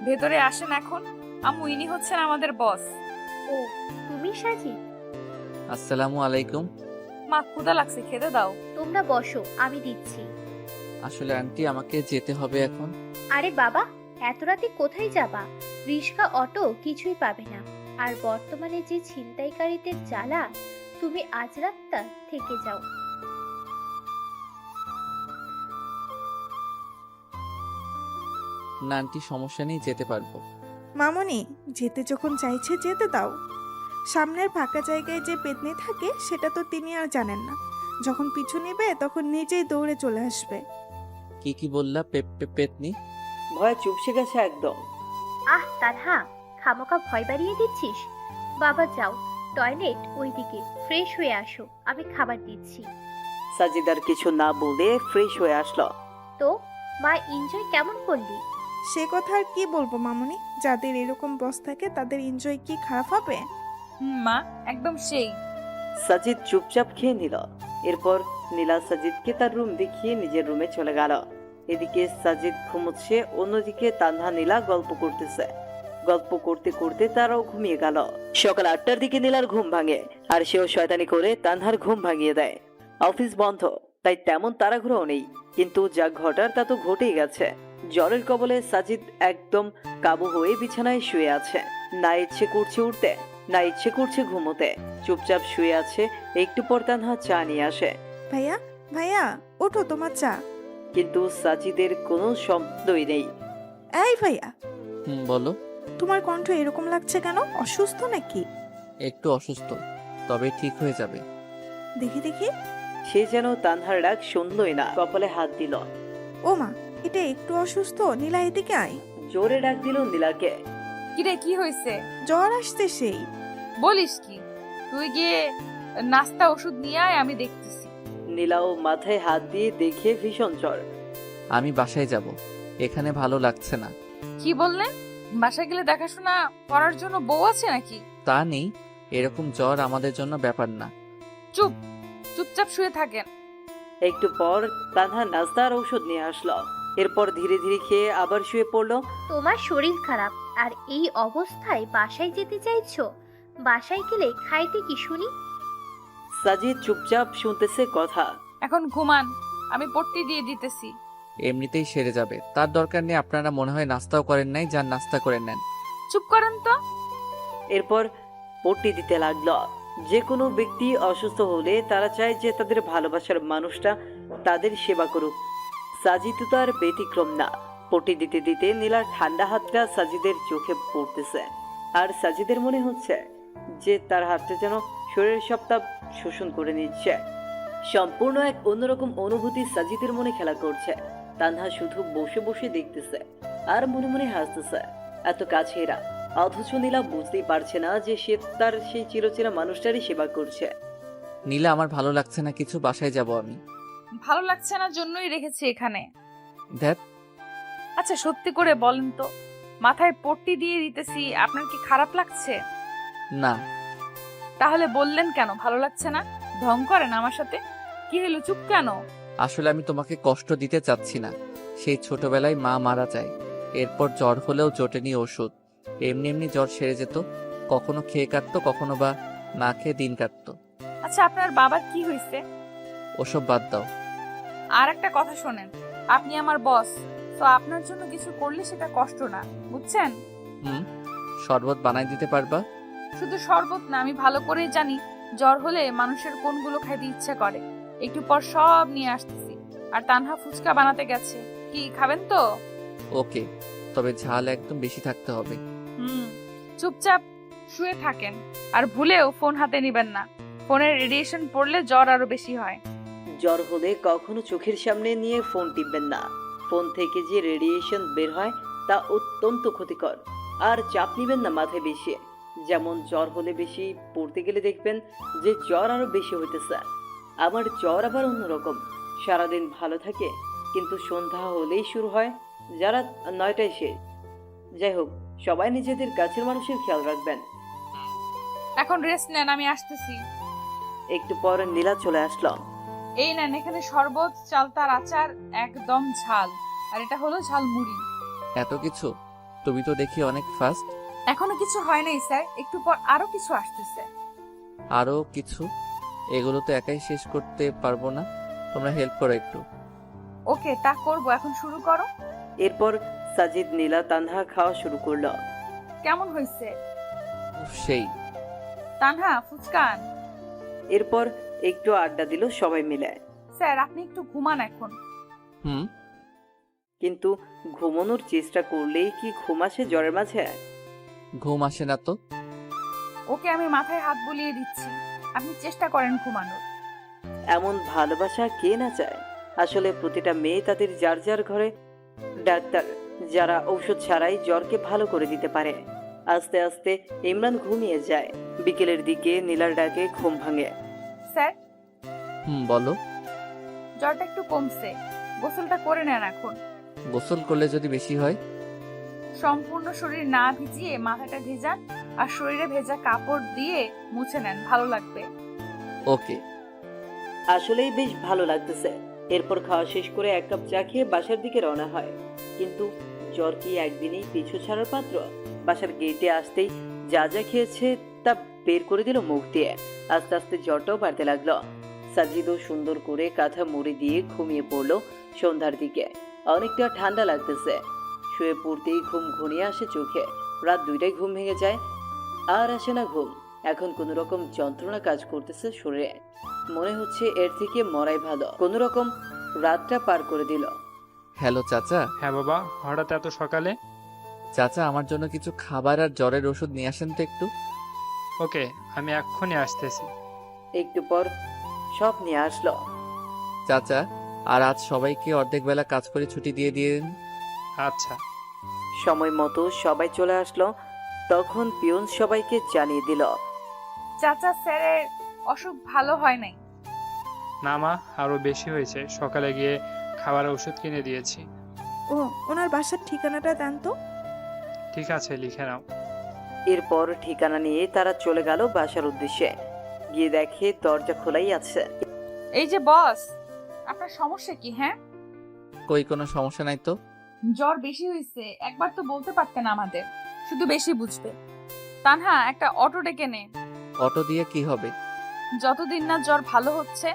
ভেতরে আসেন এখন। আম্মু, ইনি হচ্ছেন আমাদের বস। ও তুমি সাজি? আসসালামু আলাইকুম। মা, ক্ষুধা লাগছে, খেতে দাও। তোমরা বসো, আমি দিচ্ছি। আসলে আন্টি, আমাকে যেতে হবে এখন। আরে বাবা, এত রাতে কোথায় যাবা? রিক্সা অটো কিছুই পাবে না। আর বর্তমানে যে ছিনতাইকারীদের জ্বালা, তুমি আজ রাতটা থেকে যাও। না আন্টি, সমস্যা নেই, যেতে পারবো। মামনি, যেতে যখন চাইছে যেতে দাও। সামনের ফাঁকা জায়গায় যে পেতনি থাকে সেটা তো তিনি আর জানেন না। যখন পিছু নেবে তখন নিজেই দৌড়ে চলে আসবে। কি বললা? পেতনি? ভয় চুপসে গেছে একদম। আহ তানহা, খামোকা ভয় বাড়িয়ে দিচ্ছিস। বাবা যাও, টয়লেট ওইদিকে, ফ্রেশ হয়ে আসো, আমি খাবার দিচ্ছি। সাজিদার কিছু না বলে ফ্রেশ হয়ে আসলো। তো মা, এনজয় কেমন করলি? সে কথা আর কি বলবো মামনি, যাদের এরকম বস থাকে তাদের এনজয় কি খারাপ হবে? মা, একদম সেই। সাজিদ চুপচাপ খেয়ে নিল। এরপর নীলা সাজিদকে তার রুম দেখিয়ে নিজের রুমে চলে গেল। এদিকে সাজিদ ঘুমোচ্ছে, অন্যদিকে তানহা নীলা গল্প করতেছে। গল্প করতে করতে তারাও ঘুমিয়ে গেল। সকাল 8টার দিকে নীলার ঘুম ভাঙে, আর সেও শয়তানি করে তানহার ঘুম ভাঙিয়ে দেয়। অফিস বন্ধ, তাই তেমন তাড়াহুড়োও নেই, কিন্তু যা ঘটার তা তো ঘটেই গেছে। জ্বরের কবলে সাজিদ একদম কাবু হয়ে বিছানায় শুয়ে আছে। না ইচ্ছে করছে উঠতে, না ইচ্ছে করছে ঘুমোতে। চুপচাপ শুয়ে আছে। একটু পর তানহা চা নিয়ে আসে, ভাইয়া, ভাইয়া ওঠো, তোমার চা। কিন্তু সাজিদের কোনো শব্দই নেই। এই ভাইয়া, বলো। তোমার কণ্ঠ এরকম লাগছে কেন? অসুস্থ নাকি? একটু অসুস্থ, তবে ঠিক হয়ে যাবে। দেখি দেখি। সে যেন তানহার ডাক শুনলই না, কপালে হাত দিল। ও মা, এটা একটু অসুস্থ। নীলা এদিকে আয়। জোরে ডাক দিল নীলাকে। কিরে, কি হয়েছে? জ্বর আসছে সেই। বলিস কি? তুই গিয়ে নাস্তা ওষুধ নিয়ে আয়, আমি দেখতেছি। নীলাও মাথায় হাত দিয়ে দেখে ভীষণ জ্বর। আমি বাসায় যাব, এখানে ভালো লাগছে না। কি বললেন? বাসায় গেলে দেখাশোনা করার জন্য বউ আছে নাকি? তা নেই, এরকম জ্বর আমাদের জন্য ব্যাপার না। চুপচাপ শুয়ে থাকেন। একটু পর তানহা নাস্তা আর ঔষধ নিয়ে আসলো। এরপর ধীরে ধীরে খেয়ে আবার শুয়ে পড়লো। তোমার শরীর খারাপ আর এই অবস্থায় বাসায় যেতে চাইছো? বাসায় গেলে খাইতে কি শুনি? সাজিদ চুপচাপ শুনতেছে কথা। এখন ঘুমান, আমি পট্টি দিয়ে দিতেছি। এমনিতেই সেরে যাবে, তার দরকার নেই। আপনারা মনে হয় নাস্তাও করেন নাই, যান নাস্তা করে নেন। চুপ করেন তো। এরপর পট্টি দিতে লাগলো। যে কোনো ব্যক্তি অসুস্থ হলে তারা চায় যে তাদের ভালোবাসার মানুষটা তাদের সেবা করুক। সাজিদ তো তার ব্যতিক্রম না। পট্টি দিতে দিতে নীলার ঠান্ডা হাতটা সাজিদের চোখে পড়তেছে, আর সাজিদের মনে হচ্ছে যে তার হাতটা যেন শরীরের সব তাপ শোষণ করে নিচ্ছে। সম্পূর্ণ এক অন্যরকম অনুভূতি সাজিদের মনে খেলা করছে। তানহা শুধু বসে বসে দেখতেছে আর মনে মনে হাসতেছে। এত কাছে এরা, অথচ নীলা বুঝতেই পারছে না যে সে তার সেই চিরচেনা মানুষটারই সেবা করছে। নীলা, আমার ভালো লাগছে না কিছু, বাসায় যাব আমি। ভালো লাগছে না জন্যই রেখেছি এখানে। ধ্যাত। আচ্ছা সত্যি করে বলেন তো, মাথায় পট্টি দিয়ে দিতেছি, আপনার কি খারাপ লাগছে? না। তাহলে বললেন কেন ভালো লাগছে না? ঢং করেন আমার সাথে? কি হলো, চুপ কেন? আসলে আমি তোমাকে কষ্ট দিতে চাচ্ছি না। সেই ছোটবেলায় মা মারা যায়, এরপর জ্বর হলেও জোটেনি ওষুধ। এমনি এমনি জ্বর সেরে যেত, কখনো খেয়ে কাটতো, কখনো বা না খেয়ে দিন কাটতো। আচ্ছা আপনার বাবার কি হয়েছে? ওসব বাদ দাও। আর একটা কথা শোনেন, আপনি আমার বস, তো আপনার জন্য কিছু করলে সেটা কষ্ট না, বুঝছেন? শরবত বানাই দিতে পারবা? শুধু শরবত না, আমি ভালো করেই জানি জ্বর হলে মানুষের কোনগুলো খাইতে ইচ্ছে করে। একটু পর সব নিয়ে আসতেছি। আর তানহা ফুচকা বানাতে গেছে, কি খাবেন তো? ওকে, তবে ঝাল একদম বেশি থাকতে হবে। চুপচাপ শুয়ে থাকেন, আর ভুলেও ফোন হাতে নিবেন না। ফোনের রেডিয়েশন পড়লে জ্বর আরো বেশি হয়। জ্বর হলে কখনো চোখের সামনে নিয়ে ফোন টিপবেন না। ফোন থেকে যে রেডিয়েশন বের হয় তা অত্যন্ত ক্ষতিকর। আর চাপ নিবেন না মাথায় বেশি। যেমন জ্বর হলে বেশি পড়তে গেলে দেখবেন যে জ্বর আরো বেশি হইতেছে। আমার জ্বর আবার অন্যরকম, সারাদিন ভালো থাকে, কিন্তু সন্ধ্যা হলেই শুরু হয়, যারা 9টায় শেষ। যাই হোক, সবাই নিজেদের কাছের মানুষের খেয়াল রাখবেন। এখন রেস্ট নেন, আমি আসতেছি। একটু পর নীলা চলে আসলো। এই নেন, এখানে শরবত, চালতার আচার, একদম ঝাল, আর এটা হলো ঝাল মুড়ি। এত কিছু? তুমি তো দেখি অনেক ফাস্ট। এখনো কিছু হয় নাই স্যার, একটু পর আরো কিছু আসতেছে। আরো কিছু? এগুলো তো একাই শেষ করতে পারবো না, তোমরা হেল্প করো একটু। ওকে, তা করবো, এখন শুরু করো। এরপর সাজিদ নীলা তানহা খাওয়া শুরু করলো। কেমন হয়েছে? সেই। তানহা ফুচকান। এরপর একটু আড্ডা দিল সবাই মিলে। স্যার আপনি একটু ঘুমান এখন। কিন্তু ঘুমানোর চেষ্টা করলেই কি ঘুম আসে জ্বরের মাঝে? ঘুম আসে না তো। ওকে আমি মাথায় হাত বুলিয়ে দিচ্ছি, আপনি চেষ্টা করেন ঘুমানোর। এমন ভালোবাসা কে না চায়? আসলে প্রতিটা মেয়ে তাদের যার যার ঘরে ডাক্তার, যারা ঔষধ ছাড়াই জ্বরকে ভালো করে দিতে পারে। আস্তে আস্তে ইমরান ঘুমিয়ে যায়। বিকেলের দিকে নীলার ডাকে ঘুম ভাঙে। স্যার, বলো। জ্বরটা একটু কমছে, গোসলটা করে নেন এখন। গোসল করলে যদি বেশি হয়? সম্পূর্ণ শরীর না ভিজিয়ে মাথাটা ভেজান আর শরীরে ভেজা কাপড় দিয়ে মুছে নেন, ভালো লাগবে। ওকে। আসলেই বেশ ভালো লাগতেছে। এরপর খাওয়া শেষ করে এক কাপ চা খেয়ে বাসার দিকে রওনা হয়। কিন্তু জ্বর কি একদিনেই পিছু ছাড়ার পাত্র? বাসার গেটে আসতেই যা যা খেয়েছে তা বের করে দিল মুখ দিয়ে। আস্তে আস্তে জ্বরটাও বাড়তে লাগলো। সাজিদও সুন্দর করে কাঁথা মুড়ি দিয়ে ঘুমিয়ে পড়লো। সন্ধ্যার দিকে অনেকটা ঠান্ডা লাগতেছে। শুয়ে পড়তেই ঘুম ঘনিয়ে আসে চোখে। রাত 2টায় ঘুম ভেঙে যায়। আর আসে না ঘুম। এখন কোনো রকম যন্ত্রণা কাজ করতেছে শরীরে। মনে হচ্ছে এর থেকে মরাই ভালো। কোনো রকম রাতটা পার করে দিল। হ্যালো চাচা। হ্যাঁ বাবা, হঠাৎ এত সকালে? চাচা, আমার জন্য কিছু খাবার আর জ্বরের ওষুধ নিয়ে আসেন তো একটু। ওকে, আমি এক্ষুনি আসতেছি। একটু পর সব নিয়ে আসলো। চাচা, আর আজ সবাইকে অর্ধেক বেলা কাজ করে ছুটি দিয়ে দিন। আচ্ছা। সময় মতো সবাই চলে আসলো। তখন পিয়ন সবাইকে জানিয়ে দিল। চাচা, স্যারের অসুখ ভালো হয় নাই। না মা, আরো বেশি হয়েছে। সকালে গিয়ে খাবার ওষুধ কিনে দিয়েছি। ও, ওনার বাসার ঠিকানাটা দেন তো। ঠিক আছে, লিখে নাও। এরপর ঠিকানা নিয়ে তারা চলে গেল বাসার উদ্দেশ্যে। গিয়ে দেখে দরজা খোলাই আছে। এই যে বস, আপনার সমস্যা কি? হ্যাঁ, কই কোনো সমস্যা নাই তো। জ্বর বেশি হয়েছে, একবার তো বলতে পারতেন আমাদের, শুধু বেশি বুঝবে। তানহা, একটা অটো ডেকে নে। অটো দিয়ে কি হবে? যতদিন না জ্বর ভালো হচ্ছে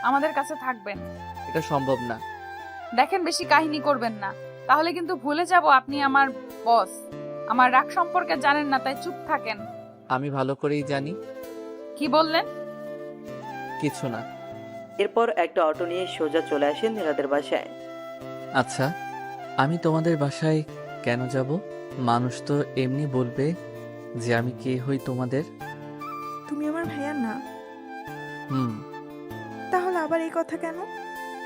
আমাদের কাছে থাকবেন। এটা সম্ভব না। দেখেন, বেশি কাহিনী করবেন না, তাহলে কিন্তু ভুলে যাব আপনি আমার বস। আমার রাগ সম্পর্কে জানেন না, তাই চুপ থাকেন। আমি ভালো করেই জানি। কি বললেন? কিছু না। এরপর একটা অটো নিয়ে সোজা চলে আসেন নীলাদের বাসায়। আচ্ছা, আমি তোমাদের বাসায় কেন যাব? মানুষ তো এমনি বলবে যে আমি কে হই তোমাদের। তুমি আমার ভাইয়া না, তাহলে আবার এই কথা কেন?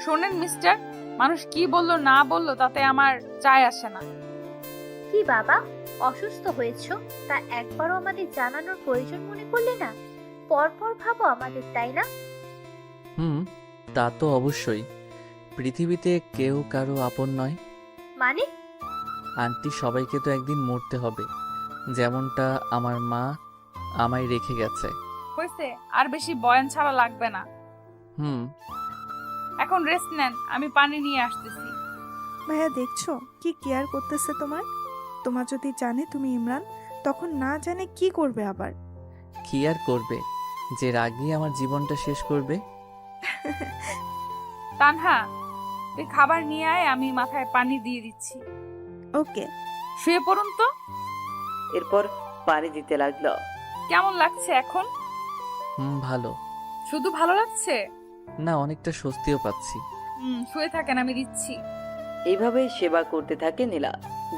শোনেন মিস্টার, মানুষ কি বললো না বললো তাতে আমার যায় আসে না। কি বাবা, অসুস্থ হয়েছো? তা একবারও আমাদের জানানোর প্রয়োজন মনে করলে না? পরপর ভাবো আমাদের, তাই না? তা তো অবশ্যই। পৃথিবীতে কেউ কারো আপন নয়। মানে? আন্টি, সবাইকে তো একদিন মরতে হবে, যেমনটা আমার মা আমায় রেখে গেছে। হয়েছে, আর বেশি বয়ান ছাড়া লাগবে না। এখন রেস্ট নেন, আমি পানি নিয়ে আসতেছি। ভাইয়া দেখছো কি কেয়ার করতেছে তোমার। তোমার যদি জানে তুমি ইমরান, তখন না জানে কি করবে আবার। কি আর করবে, যে রাগই আমার জীবনটা শেষ করবে। তানহা, তুই খাবার নিয়ে আয়, আমি মাথায় পানি দিয়ে দিচ্ছি। ওকে। শুয়ে পড়ুন তো। এরপর পানি দিতে লাগলো। কেমন লাগছে এখন? ভালো। শুধু ভালো লাগছে না, অনেকটা স্বস্তিও পাচ্ছি। শুয়ে থাকেন, আমি দিচ্ছি। এইভাবে সেবা করতে থাকে নীলা।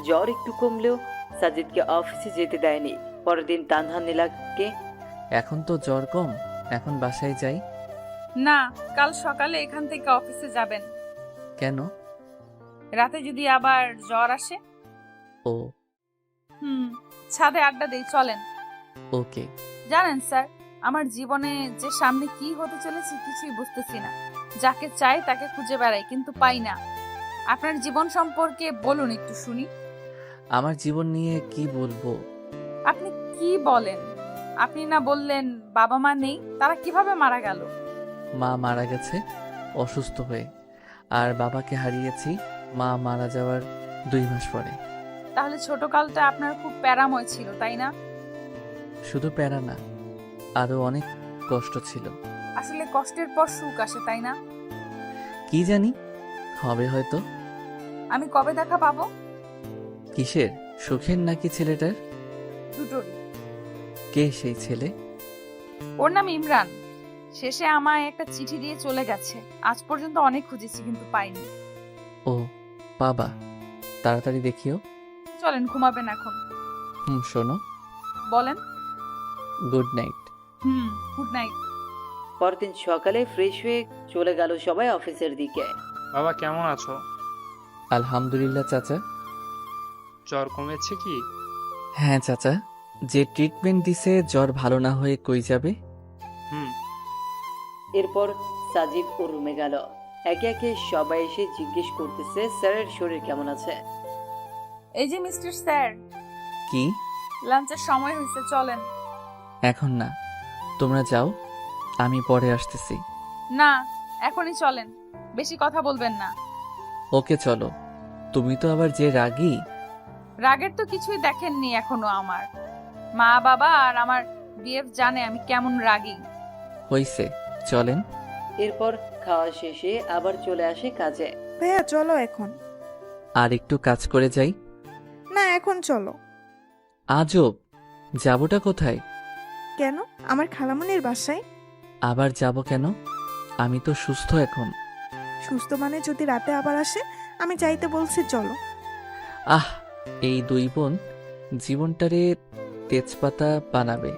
জ্বর একটু কমলেও সাজিদকে অফিসে যেতে দেয়নি। পরের দিন তানহা নীলাকে, এখন তো জ্বর কম, এখন বাসায় যাই। না, কাল সকালে এখান থেকে অফিসে যাবেন। কেন? রাতে যদি আবার জ্বর আসে। ও, ছাদে আড্ডা দেই, চলেন। ওকে। জানেন স্যার, আমার জীবনে যে সামনে কি হতে চলেছে কিছুই বুঝতেছি না। যাকে চাই তাকে খুঁজে বেড়াই, কিন্তু পাই না। আপনার জীবন সম্পর্কে বলুন একটু শুনি। আমার জীবন নিয়ে কি বলবো? আপনি কি বলেন? আপনি না বললেন বাবা মা নেই, তারা কিভাবে মারা গেল? মা মারা গেছে অসুস্থ হয়ে, আর বাবাকে হারিয়েছি মা মারা যাওয়ার 2 মাস পরে। তাহলে ছোটকালটা আপনার খুব প্যারাময় ছিল, তাই না? শুধু প্যারা না, আরো অনেক কষ্ট ছিল। আসলে কষ্টের পর সুখ আসে, তাই না? কি জানি, হবে হয়তো। আমি কবে দেখা পাবো? কিসের, সুখের নাকি ছেলেটার? দুটোরই। কে সেই ছেলে? ওর নাম ইমরান। শেষে আমায় একটা চিঠি দিয়ে চলে গেছে। আজ পর্যন্ত অনেক খুঁজেছি কিন্তু পাইনি। ও বাবা, তাড়াতাড়ি দেখিও। চলেন, ঘুমাবেন এখন। শোনো, বলেন। Good night. Good night. পরদিন সকালে ফ্রেশ হয়ে চলে গেল সবাই অফিসের দিকে। বাবা কেমন আছো? আলহামদুলিল্লাহ চাচা। জ্বর কমেছে কি? হ্যাঁ চাচা, যে ট্রিটমেন্ট দিছে জ্বর ভালো না হয়ে কই যাবে। হুম। এরপর সাজিদ ও রুমে গেল। একে একে সবাই এসে জিজ্ঞেস করতেছে স্যারের শরীর কেমন আছে। এই যে মিস্টার স্যার, কি? লাঞ্চের সময় হয়েছে, চলেন। এখন না, তোমরা যাও, আমি পরে আসতেছি। না, এখনই চলেন, বেশি কথা বলবেন না। ওকে চলো। তুমি তো আবার যে রাগী। রাগের তো কিছুই দেখেননি এখনো আমার। মা বাবা আর আমার বিএফ জানে আমি কেমন রাগী। হইছে, চলেন। এরপর খাওয়া শেষে আবার চলে আসে কাজে। ভাইয়া চলো এখন। আর একটু কাজ করে যাই। না, এখন চলো। আজব, যাবোটা কোথায়? কেন? আমার খালামণির বাসায়। আবার যাব কেন? আমি তো সুস্থ এখন। সুস্থ মানে যদি রাতে আবার আসে? আমি যাইতে বলছি, চলো। আহ, এই দুই বোন জীবনটারে তেজপাতা বানাবে।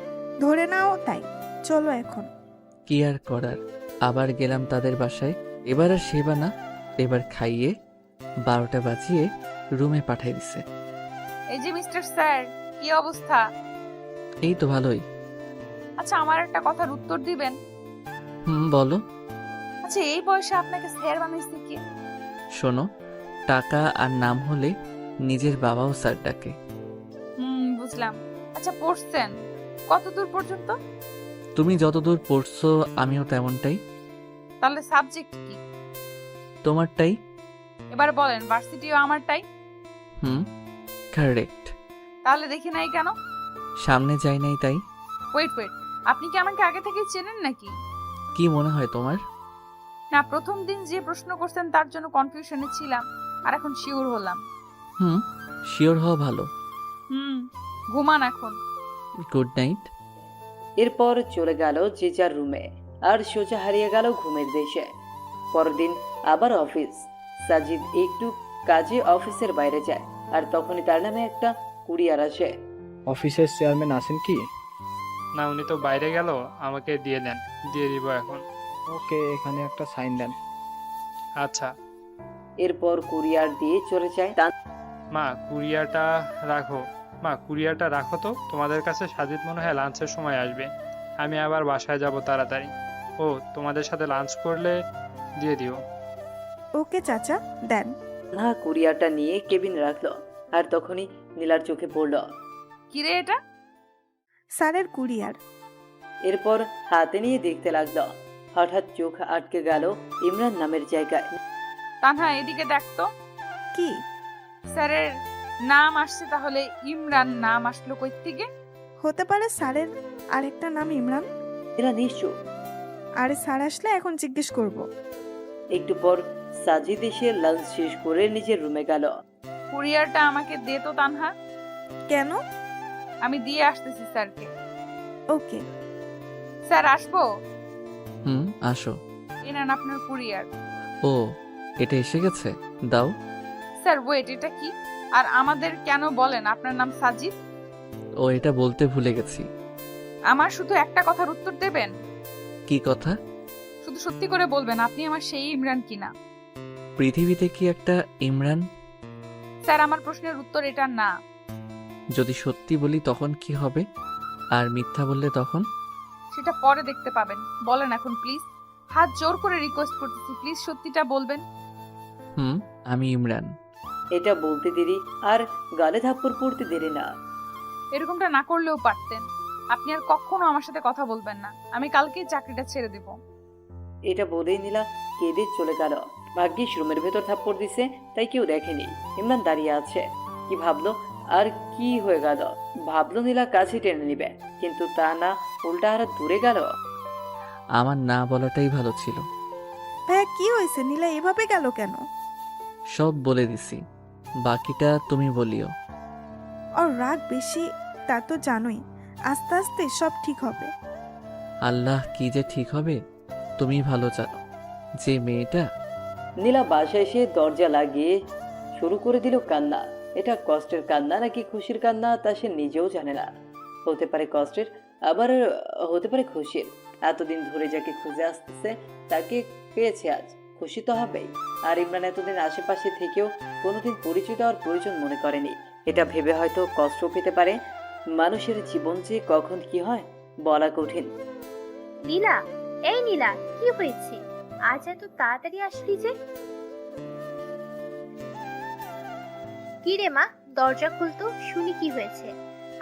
ধরে নাও তাই, চলো এখন। কি আর করার, আবার গেলাম তাদের বাসায়। এবার আর সেবা না, এবার খাইয়ে 12টা বাজিয়ে রুমে পাঠাই দিছে। এই যে মিস্টার স্যার, কি অবস্থা? এই তো ভালোই। আচ্ছা, আমার একটা কথার উত্তর দিবেন? বলো। আচ্ছা, এই বয়সে আপনাকে স্যার বানাইছে কি? শোনো, টাকা আর নাম হলে নিজের বাবাও স্যার ডাকে। বুঝলাম। আচ্ছা, পড়ছেন কত দূর পর্যন্ত? তুমি যতদূর পড়ছো আমিও তেমনটাই। তাহলে সাবজেক্ট কি? তোমারটাই। এবার বলেন, ভার্সিটিও আমারটাই। কারেক্ট। তাহলে দেখি নাই কেন? সামনে যাই নাই তাই। ওয়েট, আপনি কি আমাকে আগে থেকে চেনেন নাকি? কি মনে হয় তোমার? না, প্রথম দিন যে প্রশ্ন করছেন তার জন্য কনফিউশনে ছিলাম, আর এখন শিওর হলাম। শিওর হওয়া ভালো। ঘুমান এখন। Good night. এরপর চলে গেল যে যার রুমে, আর সোজা হারিয়ে গেল ঘুমের দেশে। পরদিন আবার অফিস। সাজিদ একটু কাজে অফিসের বাইরে যায়, আর তখনই তার নামে একটা কুরিয়ার আসে। অফিসের চেয়ারম্যান আছেন কি? না, উনি তো বাইরে গেল, আমাকে দিয়ে দেন। দিয়ে দিব এখন। ওকে, এখানে একটা সাইন দেন। আচ্ছা। এরপর কুরিয়ার দিয়ে চলে যায়। মা, কুরিয়ারটা রাখো। মা, কুরিয়ারটা রাখো তো, তোমাদের কাছে সাজিদ মনে হয় লাঞ্চের সময় আসবে। আমি আবার বাসায় যাব তাড়াতাড়ি। ও, তোমাদের সাথে লাঞ্চ করলে দিয়ে দিও। ওকে চাচা, দেন। না, কুরিয়ারটা নিয়ে কেবিন রাখলো, আর তখনই নীলার চোখে পড়ল। কি রে এটা? স্যারের কুরিয়ার। এরপর হাতে নিয়ে দেখতে লাগলো। হঠাৎ চোখ আটকে গেল ইমরান নামের জায়গায়। তানহা, এদিকে দেখতো। কি? স্যারের নাম আসছে, তাহলে ইমরান নাম আসলো কই থেকে? হতে পারে স্যারের আরেকটা নাম ইমরান। এরা নিশ্চয়। আরে স্যার আসলে এখন জিজ্ঞেস করব। একটু পর সাজিদ এসে লাঞ্চ শেষ করে নিজের রুমে গেল। কুরিয়ারটা আমাকে দে তো তানহা। কেন? আমি দিয়ে আসতেছি স্যারকে। ওকে। স্যার, আসবো? আসো। এই নেন আপনার কুরিয়ার। ও, এটা এসে গেছে, দাও। স্যার ওয়েট, এটা কি? আর আমাদের কেন বলেন আপনার নাম সাজিদ? ও, এটা বলতে ভুলে গেছি। আমার শুধু একটা কথার উত্তর দেবেন। কি কথা? শুধু সত্যি করে বলবেন আপনি আমার সেই ইমরান কিনা। পৃথিবীতে কি একটা ইমরান? স্যার, আমার প্রশ্নের উত্তর এটা না। যদি সত্যি বলি তখন কি হবে, আর মিথ্যা বললে তখন? সেটা পরে দেখতে পাবেন। বলেন এখন প্লিজ, হাত জোর করে রিকোয়েস্ট করতেছি, প্লিজ সত্যিটা বলবেন। আমি ইমরান। এটা বলতে দেরি আর গালে থাপ্পড় পড়তে দেরি না। এরকমটা না করলেও পারতেন। আপনি আর কখনো আমার সাথে কথা বলবেন না। আমি কালকেই চাকরিটা ছেড়ে দেব। এটা বলেই নীলা কেঁদে চলে গেল। ভাগ্যিস রুমের ভেতর থাপ্পড় দিছে, তাই কেউ দেখেনি। ইমরান দাঁড়িয়ে আছে। কি ভাবলো আর কি হয়ে গেল? ভাবলো নীলা কাছে টেনে নিবে, কিন্তু তা না, উল্টা আরো দূরে গেল। আমার না বলাটাই ভালো ছিল। ভাইয়া কি হয়েছে? নীলা এভাবে গেল কেন? সব বলে দিছি, বাকিটা তুমি বলিও। ওর রাগ বেশি, তা তো জানোই। আস্তে আস্তে সব ঠিক হবে। আল্লাহ, কি যে ঠিক হবে তুমি ভালো জানো। যে মেয়েটা। নীলা বাসায় এসে দরজা লাগিয়ে শুরু করে দিল কান্না। এটা কষ্টের কান্না নাকি খুশির কান্না তা সে নিজেও জানে না। হতে পারে কষ্টের, আবার হতে পারে খুশির। এতদিন ধরে যাকে খুঁজে আসতেছে তাকে পেয়েছে আজ, খুশি তো হবেই। আর ইমরান এতদিন আশেপাশে থেকেও কোনোদিন পরিচয় দেওয়ার প্রয়োজন মনে করেনি। এটা ভেবে হয়তো কষ্ট পেতে পারে। মানুষের জীবন যে কখন কি হয় বলা কঠিন। নীলা, এই নীলা, কি হয়েছে? আজ এত তাড়াতাড়ি আসলি যে? কি রে মা, দরজা খুলতো, শুনি কি হয়েছে।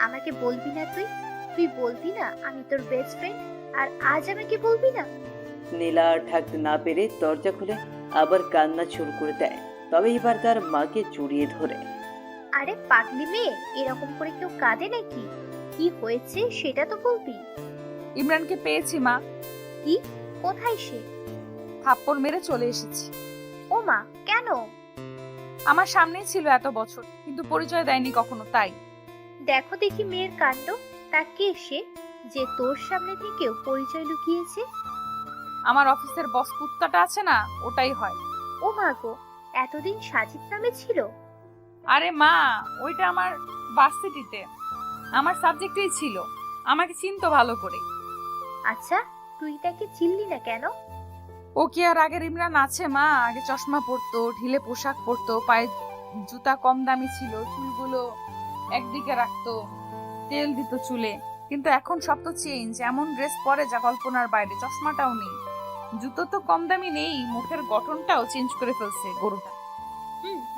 আমাকে বলবি না তুই? তুই বলবি না আমি তোর বেস্ট ফ্রেন্ড, আর আজ আমাকে বলবি না? নীলা আর থাকতে না পেরে দরজা খুলে আবার কান্না শুরু করে দেয়। তবে এবার তার মাকে জড়িয়ে ধরে। আরে পাগলি মেয়ে, এরকম করে কেউ কাঁদে নাকি? কি হয়েছে সেটা তো বলবি। ইমরানকে পেয়েছি মা। কি? কোথায় সে? থাপ্পড় মেরে চলে এসেছি। ও মা, কেন? আমার সামনেই ছিল এত বছর, কিন্তু পরিচয় দেয়নি কখনো, তাই। দেখো দেখি মেয়ের কাণ্ড। তা কে সে যে তোর সামনে থেকেও পরিচয় লুকিয়েছে? আমার অফিসের বস কুত্তাটা আছে না, ওটাই হয়। ও মা গো, এতদিন সাজিদ নামে ছিল? আরে মা, ওইটা আমার ভার্সিটিতে আমার সাবজেক্টেই ছিল, আমাকে চিনতো ভালো করে। আচ্ছা, তুই তাকে চিনলি না কেন? ও কি আর আগের ইমরান আছে মা? আগে চশমা পরতো, ঢিলে পোশাক পরতো, পায়ে জুতা কম দামি ছিল, চুলগুলো একদিকে রাখতো, তেল দিত চুলে। কিন্তু এখন সব তো চেঞ্জ, এমন ড্রেস পরে যা কল্পনার বাইরে। চশমাটাও নেই, জুতো তো কম দামি নেই, মুখের গঠনটাও চেঞ্জ করে ফেলছে গরুটা।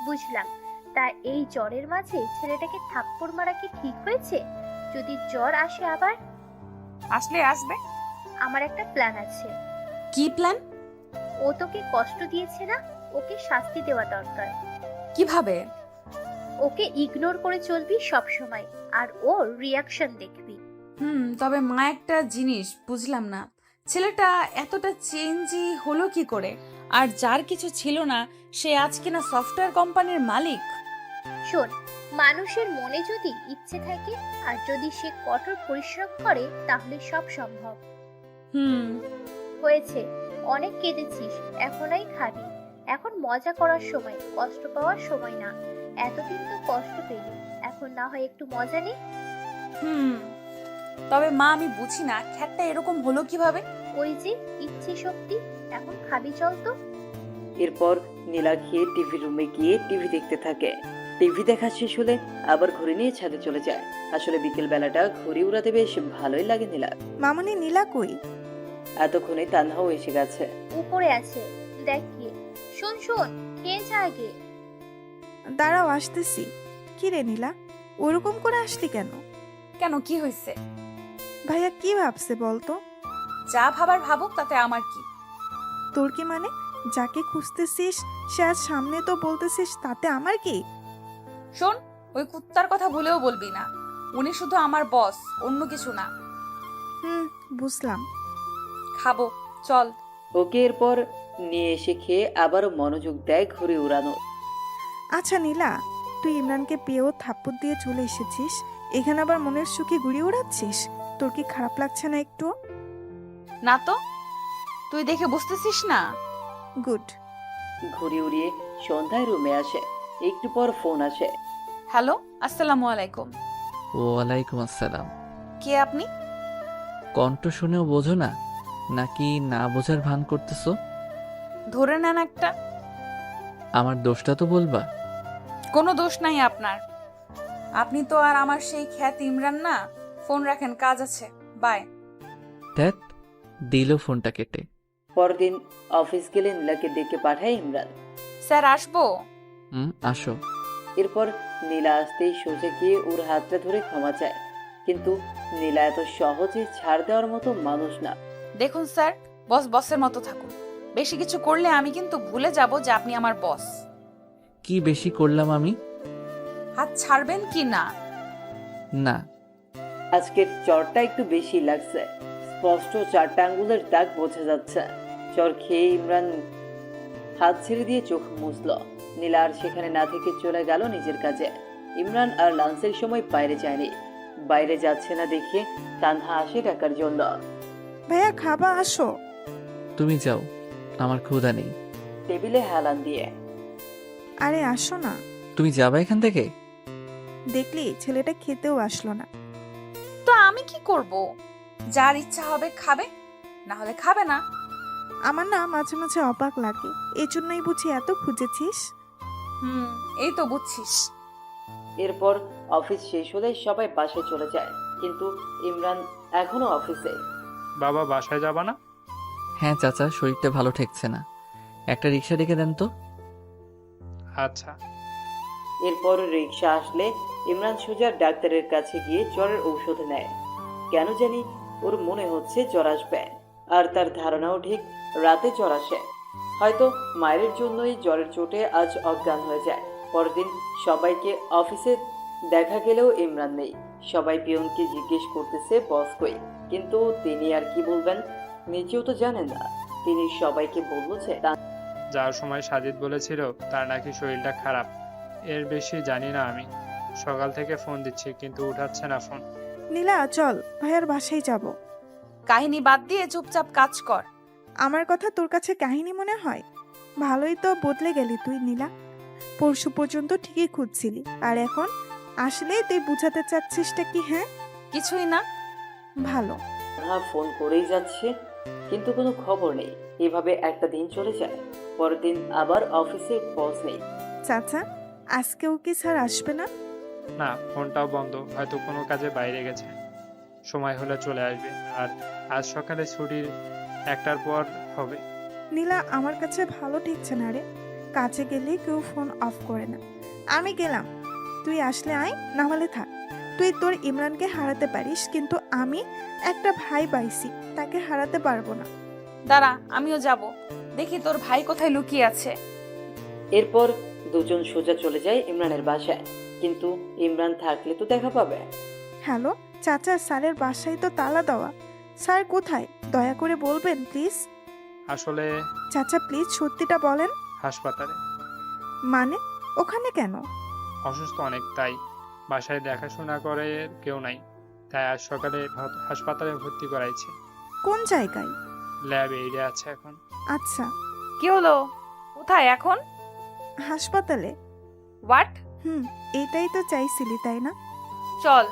বুঝলাম। তা এই জ্বরের মাঝে ছেলেটাকে থাপ্পড় মারা কি ঠিক হয়েছে? যদি জ্বর আসে আবার? আসলে আসবে। আমার একটা প্ল্যান আছে। কি প্ল্যান? ও তোকে কষ্ট দিয়েছে না, ওকে শাস্তি দেওয়া দরকার। কিভাবে? ওকে ইগনোর করে চলবি সব সময়, আর ওর রিয়াকশন দেখবি। তবে মা, একটা জিনিস বুঝলাম না, ছেলেটা এতটা চেঞ্জই হলো কি করে? আর যার কিছু ছিল না সে আজ কিনা সফটওয়্যার কোম্পানির মালিক। শোন, মানুষের মনে যদি ইচ্ছে থাকে আর যদি সে কঠোর পরিশ্রম করে তাহলে সব সম্ভব। হয়েছে, অনেক কেঁদেছিস, এখনই খাবি। এখন মজা করার সময়, কষ্ট পাওয়ার সময় না। এতদিন তো কষ্ট পেলি, এখন না হয় একটু মজা নে। তবে মা, আমি বুঝি না খ্যাতটা এরকম হলো কিভাবে। ওই যে ইচ্ছে শক্তি। এখন খাবি, চল তো। এরপর নীলা খেয়ে টিভি রুমে গিয়ে টিভি দেখতে থাকে। টিভি দেখা শেষ হলে আবার ঘুরে নিয়ে ছাদে চলে যায়। আসলে বিকেল বেলাটা ঘুরে উড়াতে বেশ ভালোই লাগে নীলা। মামুনি, নীলা কই? এতক্ষণে তানহাও এসে গেছে। উপরে আছে, দেখ গিয়ে। শোন শোন, খেয়ে যা আগে। দাঁড়াও, আসতেছি। কি রে নীলা, ওরকম করে আসলি কেন? কেন, কি হয়েছে? ভাইয়া কি ভাবছে বলতো? যা ভাবার ভাবুক, তাতে আমার কি? তোর কি মানে? যাকে খুঁজতেছিস সে আজ সামনে, তো বলতেছিস তাতে আমার কি? শোন, ওই কুত্তার কথা ভুলেও বলবি না। উনি শুধু আমার বস, অন্য কিছু না। বুঝলাম। খাবো, চল। ওকে এরপর নিয়ে এসে খেয়ে আবারও মনোযোগ দেয় ঘুরে উড়ানো। আচ্ছা নীলা, তুই ইমরানকে পেয়েও থাপ্পড় দিয়ে চলে এসেছিস, এখানে আবার মনের সুখে ঘুরে উড়াচ্ছিস। তোর কি খারাপ লাগছে না একটু? না তো, তুই দেখে বুঝতেছিস না? গুড। ঘুরে উড়িয়ে সন্ধ্যায় রুমে আসে। একটু পর ফোন আসে। হ্যালো, আসসালামু আলাইকুম। ওয়ালাইকুম আসসালাম। কে আপনি? কণ্ঠ শুনেও বোঝো না, নাকি না বোঝার ভান করতেছো? ধরে নেন একটা। আমার দোষটা তো বলবা। কোনো দোষ নাই আপনার। আপনি তো আর আমার সেই খ্যাত ইমরান না। ফোন রাখেন, কাজ আছে, বাই। ধ্যাত, দিল ফোনটা কেটে। পরদিন অফিস গেলে নীলাকে ডেকে পাঠায় ইমরান। স্যার, আসবো? আসো। এরপর নীলা আসতেই সোজা গিয়ে ওর হাতটা ধরে ক্ষমা চায়। কিন্তু নীলা এত সহজে ছাড় দেওয়ার মতো মানুষ না। দেখুন স্যার, বস বসের মতো থাকুন। বেশি কিছু করলে আমি কিন্তু ভুলে যাব যে আপনি আমার বস। কি বেশি করলাম আমি? হাত ছাড়বেন কি না? না। আজকের চরটা একটু বেশি লাগছে। স্পষ্ট 4টা আঙ্গুলের দাগ বোঝা যাচ্ছে। চর খেয়ে ইমরান হাত ছেড়ে দিয়ে চোখ মুছল। নীলা আর সেখানে না থেকে চলে গেল নিজের কাজে। ইমরান আর লাঞ্চের সময় বাইরে যায়নি। বাইরে যাচ্ছে না দেখে তানহা আসে ডাকার জন্য। ভাইয়া, খাবা, আসো। তুমি যাও, আমার ক্ষুধা নেই। টেবিলে হেলান দিয়ে। আরে আসো না। তুমি যাবে এখান থেকে? দেখলি ছেলেটা খেতেও আসলো না। তো আমি কি করব? যার ইচ্ছা হবে খাবে, না হলে খাবে না। আমার না মাঝে মাঝে অবাক লাগে, এই জন্যই বুঝি এত খুঁজেছিস। এই তো বুঝছিস। এরপর অফিস শেষ হলে সবাই বাসায় চলে যায়, কিন্তু ইমরান এখনো অফিসে। বাবা বাসায় যাবা না? হ্যাঁ চাচা, শরীরটা ভালো ঠেকছে না, একটা রিক্সা ডেকে দেন তো। আচ্ছা। এরপর রিক্সা আসলে ইমরান সোজা ডাক্তারের কাছে গিয়ে জ্বরের ঔষধ নেয়। কেন জানি ওর মনে হচ্ছে জ্বর আসবে, আর তার ধারণাও ঠিক রাতে জ্বর আসে। হয়তো মায়ের জন্যই জ্বরের চোটে আজ অজ্ঞান হয়ে যায়। পরদিন সবাইকে অফিসে দেখা গেলেও ইমরান নেই। সবাই পিয়নকে জিজ্ঞেস করতেছে বস কই, কিন্তু তিনি আর কি বলবেন, নিজেও তো জানেন না। তিনি সবাইকে বলল যে যাওয়ার সময় সাজিদ বলেছিল তার নাকি শরীরটা খারাপ। এর বেশি জানি না আমি। সকাল থেকে ফোন দিচ্ছি কিন্তু উঠাচ্ছে না ফোন। নীলা চল, ভাইয়ার বাসায় যাব। কাহিনী বাদ দিয়ে চুপচাপ কাজ কর। আমার কথা তোর কাছে কাহিনী মনে হয়? ভালোই তো বদলে গেলি তুই নীলা। পরশু পর্যন্ত ঠিকই খুঁজছিলি, আর এখন আসলে তুই বুঝাতে চাচ্ছিসটা কি? হ্যাঁ কিছুই না। ভালো। ফোন করেই যাচ্ছে কিন্তু কোনো খবর নেই। এভাবে একটা দিন চলে যায়। পরের দিন আবার অফিসে বস নেই। চাচা আজকেও কি স্যার আসবে না? না, ফোনটাও বন্ধ, হয়তো কোনো কাজে বাইরে গেছে। সময় হলে চলে আসবে। আর আজ সকালে ছুটির 1টার পর হবে। নীলা আমার কাছে ভালো ঠেকছে না রে, কাছে গেলে কেউ ফোন অফ করে না। আমি গেলাম, তুই আসলে আয়, না হলে থাক। তুই তোর ইমরানকে হারাতে পারিস, কিন্তু আমি একটা ভাই পাইছি, তাকে হারাতে পারবো না। দাঁড়া, আমিও যাব, দেখি তোর ভাই কোথায় লুকিয়ে আছে। এরপর দুজন সোজা চলে যায় ইমরানের বাসায়, কিন্তু ইমরান থাকলে তো দেখা পাবে। হ্যালো চাচা, স্যারের বাসায় তো তালা দেওয়া। স্যার কোথায় দয়া করে বলবেন প্লিজ? আসলে চাচা প্লিজ সত্যিটা বলেন। হাসপাতালে। মানে ওখানে কেন? অসুস্থ অনেক, তাই বাসায় দেখাশোনা করে কেউ নাই, তাই আজ সকালে হাসপাতালে ভর্তি করাইছি। কোন জায়গায়? ল্যাব এইডে আছে এখন। আচ্ছা। কি হলো, কোথায় এখন? হাসপাতালে। হোয়াট? এটাই তো চাইছিলি তাই না? চল।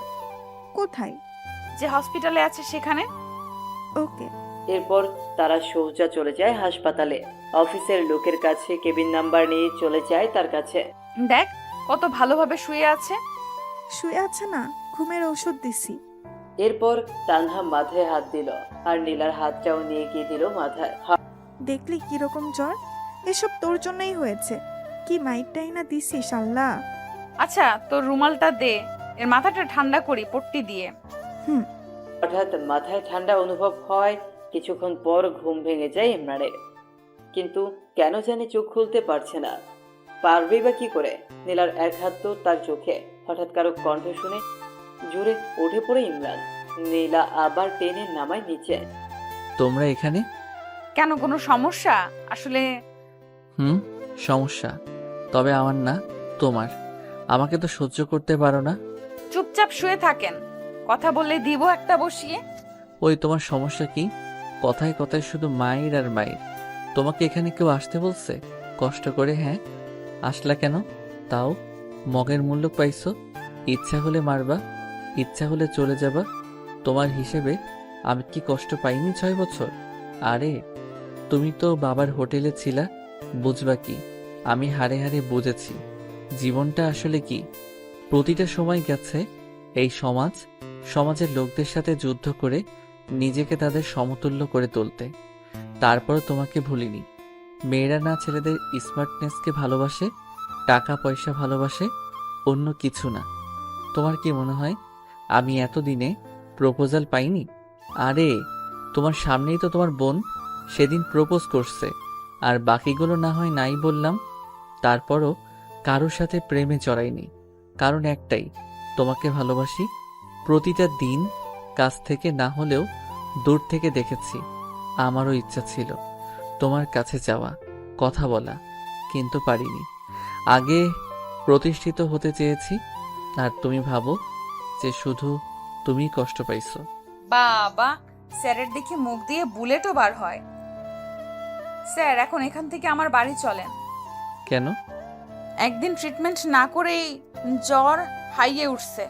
কোথায়? যে হসপিটালে আছে সেখানে। ওকে। এরপর তারা সোজা চলে যায় হাসপাতালে। অফিসের লোকের কাছে কেবিন নাম্বার নিয়ে চলে যায় তার কাছে। দেখ কত ভালোভাবে শুয়ে আছে। শুয়ে আছে না, ঘুমের ওষুধ দিছি। এরপর তানহা মাথায় হাত দিল, আর নীলার হাতটাও নিয়ে গিয়ে দিল মাথায়। দেখলি কিরকম জ্বর? এসব তোর জন্যই হয়েছে। কি মাইকটাই না দিছিস আল্লাহ। আচ্ছা তোর রুমালটা দে, এর মাথাটা ঠান্ডা করি পট্টি দিয়ে। হঠাৎ মাথায় ঠান্ডা অনুভব হয়। কিছুক্ষণ পর ঘুম ভেঙে যায় ইমরানের, কিন্তু কেন জানি চোখ খুলতে পারছে না। পারবেই বা কি করে? নীলার এক হাত তো তার চোখে। হঠাৎ কারো কণ্ঠ শুনে জোরে উঠে পড়ে ইমরান। নীলা আবার টেনে নামায় নিচে। তোমরা এখানে? কেন, কোনো সমস্যা? আসলে সমস্যা তবে আমার না, তোমার। আমাকে তো সহ্য করতে পারো না। চুপচাপ শুয়ে থাকেন, কথা বললে দিব একটা বসিয়ে। ওই তোমার সমস্যা কি? কথায় কথায় শুধু মায়ের আর মায়ের। তোমাকে এখানে কেউ আসতে বলছে কষ্ট করে? হ্যাঁ, আসলা কেন? তাও মগের মূল্য পাইছো। ইচ্ছা হলে মারবা, ইচ্ছা হলে চলে যাবা। তোমার হিসেবে আমি কি কষ্ট পাইনি 6 বছর? আরে তুমি তো বাবার হোটেলে ছিলা, বুঝবা কি? আমি হারে হারে বুঝেছি জীবনটা আসলে কি। প্রতিটা সময় গেছে এই সমাজের লোকদের সাথে যুদ্ধ করে নিজেকে তাদের সমতুল্য করে তুলতে। তারপরও তোমাকে ভুলিনি। মেয়েরা না ছেলেদের স্মার্টনেসকে ভালোবাসে, টাকা পয়সা ভালোবাসে, অন্য কিছু না। তোমার কি মনে হয় আমি এতদিনে প্রপোজাল পাইনি? আরে তোমার সামনেই তো তোমার বোন সেদিন প্রপোজ করছে, আর বাকিগুলো না হয় নাই বললাম। তারপরও কারোর সাথে প্রেমে জড়াইনি, কারণ একটাই, তোমাকে ভালোবাসি। প্রতিটা দিন কাছ থেকে না হলেও দূর থেকে দেখেছি। আমারও ইচ্ছা ছিল তোমার কাছে যাওয়া, কথা বলা, কিন্তু পারিনি। আগে প্রতিষ্ঠিত হতে চেয়েছি, আর তুমি ভাবো যে শুধু তুমিই কষ্ট পাইছো। বাবা, স্যারের দেখে মুখ দিয়ে বুলেটও বার হয়। স্যার এখন এখান থেকে আমার বাড়ি চলেন। কেন? একদিন ট্রিটমেন্ট না করেই জ্বর হাইয়ে উঠছে।